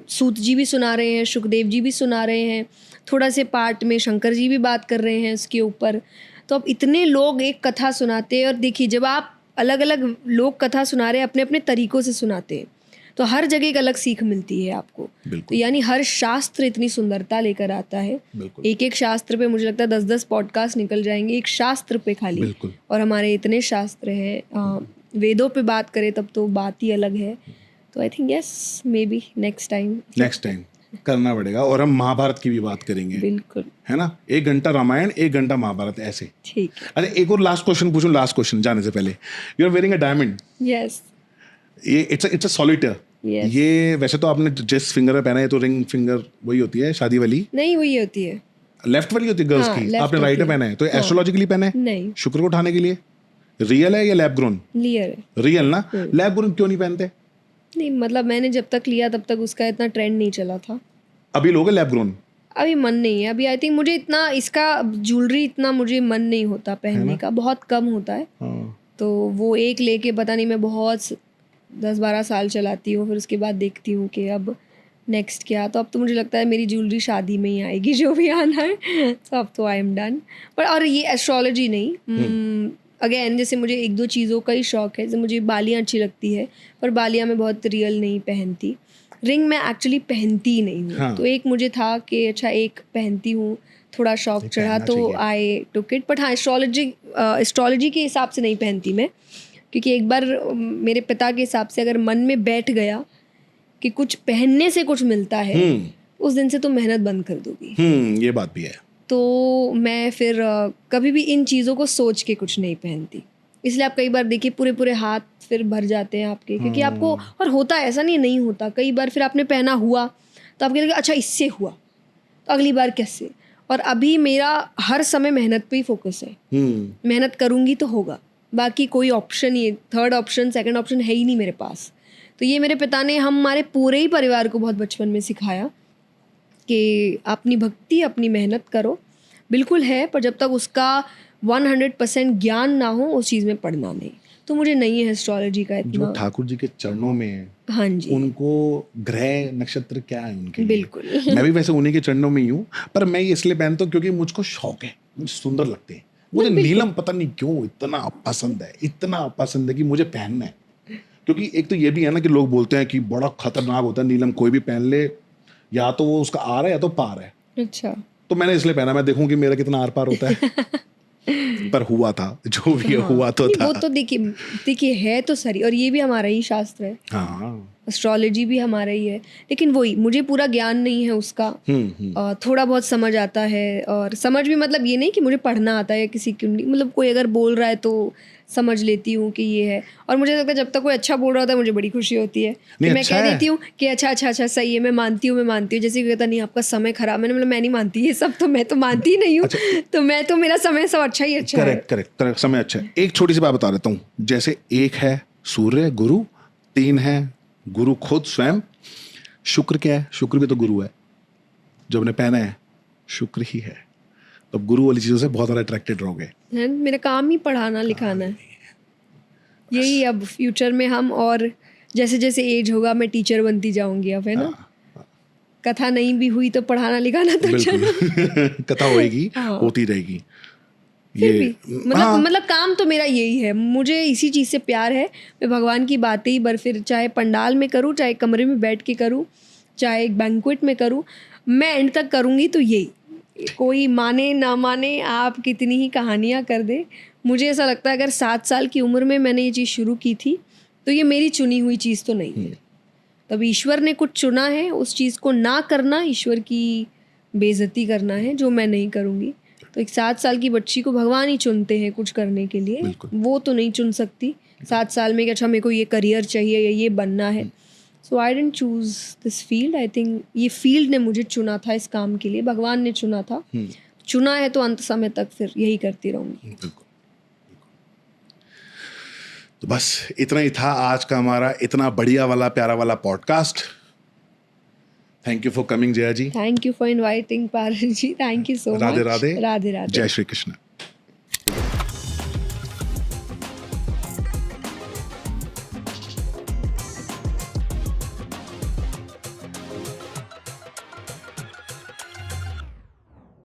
सूत जी भी सुना रहे हैं, सुखदेव जी भी सुना रहे हैं, थोड़ा से पार्ट में शंकर जी भी बात कर रहे हैं इसके ऊपर। तो अब इतने लोग एक कथा सुनाते हैं, और देखिए जब आप अलग अलग लोग कथा सुना रहे हैं, अपने अपने तरीक़ों से सुनाते हैं, तो हर जगह एक अलग सीख मिलती है आपको। तो यानी हर शास्त्र इतनी सुंदरता लेकर आता है। एक एक शास्त्र पे मुझे लगता है 10-10 पॉडकास्ट निकल जाएंगे एक शास्त्र पे खाली। और हमारे इतने शास्त्र हैं, वेदों पे बात करें तब तो बात ही अलग है। तो I think yes, may be next time करना पड़ेगा। और हम महाभारत की भी बात करेंगे। बिल्कुल, है ना? 1 घंटा रामायण, 1 घंटा महाभारत, ऐसे। ठीक। अरे एक और लास्ट क्वेश्चन पूछूं, लास्ट क्वेश्चन जाने से पहले। You are wearing a diamond. Yes. ये इट्स अ सॉलिटेयर। ये वैसे तो आपने जिस फिंगर में पहना है तो रिंग फिंगर वही होती है शादी वाली? नहीं, वही होती है, लेफ्ट वाली होती है गर्ल्स की। आपने राइट में पहना है तो एस्ट्रोलॉजिकली पहना है? नहीं। शुक्र को उठाने के लिए? रियल है या लैब ग्रोन? रियल ना? लैब ग्रोन क्यों नहीं पहनते? नहीं, मतलब मैंने जब तक लिया तब तक उसका इतना ट्रेंड नहीं चला था। अभी लोग लैब ग्रोन? अभी मन नहीं है। अभी आई थिंक मुझे इतना इसका ज्वेलरी इतना मुझे मन नहीं होता पहनने का, बहुत कम होता है। तो वो एक लेके पता नहीं मैं बहुत 10-12 साल चलाती हूँ, फिर उसके बाद देखती हूँ कि अब नेक्स्ट क्या। तो अब तो मुझे लगता है मेरी ज्वेलरी शादी में ही आएगी, जो भी आना है। तो अब तो आई एम डन। पर और ये एस्ट्रोलॉजी नहीं, अगेन जैसे मुझे 1-2 चीज़ों का ही शौक है। जैसे मुझे बालियाँ अच्छी लगती है, पर बालियाँ मैं बहुत रियल नहीं पहनती। रिंग मैं एक्चुअली पहनती ही नहीं हूँ। हाँ। तो एक मुझे था कि अच्छा एक पहनती हूँ, थोड़ा शौक नहीं, चढ़ा पहनना तो चाहिए। आई टुक इट। बट हाँ, एस्ट्रोलॉजी के हिसाब से नहीं पहनती मैं, क्योंकि एक बार मेरे पिता के हिसाब से अगर मन में बैठ गया कि कुछ पहनने से कुछ मिलता है, उस दिन से तो मेहनत बंद कर दूंगी। ये बात भी है। तो मैं फिर कभी भी इन चीज़ों को सोच के कुछ नहीं पहनती। इसलिए आप कई बार देखिए पूरे पूरे हाथ फिर भर जाते हैं आपके, क्योंकि आपको, और होता है ऐसा नहीं होता, कई बार फिर आपने पहना हुआ तो आपके लगे अच्छा इससे हुआ तो अगली बार कैसे। और अभी मेरा हर समय मेहनत पे ही फोकस है। मेहनत करूँगी तो होगा, बाकी कोई ऑप्शन, ये थर्ड ऑप्शन सेकंड ऑप्शन है ही नहीं मेरे पास। तो ये मेरे पिता ने हमारे पूरे ही परिवार को बहुत बचपन में सिखाया कि अपनी भक्ति अपनी मेहनत करो। बिल्कुल है, पर जब तक उसका 100% ज्ञान ना हो उस चीज़ में पढ़ना नहीं। तो मुझे नहीं है एस्ट्रोलॉजी का जो इतना। ठाकुर जी के चरणों में है, हाँ जी, उनको ग्रह नक्षत्र क्या है उनके लिए? बिल्कुल। मैं भी वैसे उन्हीं के चरणों में ही हूँ, पर मैं ये इसलिए पहनता हूँ क्योंकि मुझको शौक है, मुझे सुंदर लगते हैं। मुझे नीलम पता नहीं क्यों इतना पसंद है कि मुझे पहनना है। क्योंकि एक तो ये भी है ना कि लोग बोलते हैं कि बड़ा खतरनाक होता है नीलम, कोई भी पहन ले या तो वो उसका आर है या तो पार है। अच्छा, तो मैंने इसलिए पहना, मैं देखूं कि मेरा कितना आर पार होता है। पर हुआ था जो भी हाँ। हुआ तो नहीं, था। वो तो देखिए है तो सही, और ये भी हमारा ही शास्त्र है, हाँ। एस्ट्रोलॉजी भी हमारा ही है। लेकिन वही, मुझे पूरा ज्ञान नहीं है उसका। थोड़ा बहुत समझ आता है, और समझ भी मतलब ये नहीं कि मुझे पढ़ना आता है या किसी की, मतलब कोई अगर बोल रहा है तो समझ लेती हूँ कि ये है। और मुझे लगता है जब तक कोई अच्छा बोल रहा होता है मुझे बड़ी खुशी होती है कि मैं अच्छा कह है। देती हूँ कि अच्छा सही है, मैं मानती हूँ। जैसे कि कहता नहीं आपका समय खराब, मैंने मतलब मैं नहीं मानती ये सब, तो मैं तो मानती ही नहीं हूँ। तो मैं तो, मेरा समय सब अच्छा ही अच्छा है। करेक्ट, समय अच्छा है। एक छोटी सी बात बता देता हूँ, जैसे एक है सूर्य गुरु, 3 है गुरु खुद स्वयं, शुक्र क्या है? शुक्र भी तो गुरु है, जो हमने पहना है शुक्र ही है। तो गुरु वाली चीजों से बहुत ज़्यादा अट्रैक्टेड रहोगे। मेरा काम ही पढ़ाना लिखाना है। यही अब फ्यूचर में हम, और जैसे जैसे एज होगा मैं टीचर बनती जाऊंगी अब, है ना। कथा नहीं भी हुई तो पढ़ाना लिखाना तो बिल्कुल। कथा होएगी, हाँ। होती रहेगी। फिर ये भी मतलब काम तो मेरा यही है, मुझे इसी चीज़ से प्यार है। मैं भगवान की बातें ही फिर चाहे पंडाल में करूँ, चाहे कमरे में बैठ के करूँ, चाहे एक बैंक्वेट में करूँ, मैं एंड तक करूँगी। तो यही, कोई माने ना माने, आप कितनी ही कहानियाँ कर दे, मुझे ऐसा लगता है अगर 7 साल की उम्र में मैंने ये चीज़ शुरू की थी तो ये मेरी चुनी हुई चीज़ तो नहीं है। तब ईश्वर ने कुछ चुना है, उस चीज़ को ना करना ईश्वर की बेइज्जती करना है, जो मैं नहीं करूँगी। तो एक 7 साल की बच्ची को भगवान ही चुनते हैं कुछ करने के लिए, वो तो नहीं चुन सकती 7 साल में कि अच्छा मेरे को ये करियर चाहिए या ये बनना है। So I didn't choose this field. I think ये फील्ड ने मुझे चुना था, इस काम के लिए भगवान ने चुना था। चुना है तो अंत समय तक फिर यही करती रहूँगी। बिल्कुल। तो बस इतना ही था आज का हमारा इतना बढ़िया वाला प्यारा वाला podcast. Thank you for coming Jaya ji. Thank you for inviting Parul ji, thank you so much. Radhe Radhe. Radhe Radhe. जय श्री कृष्ण।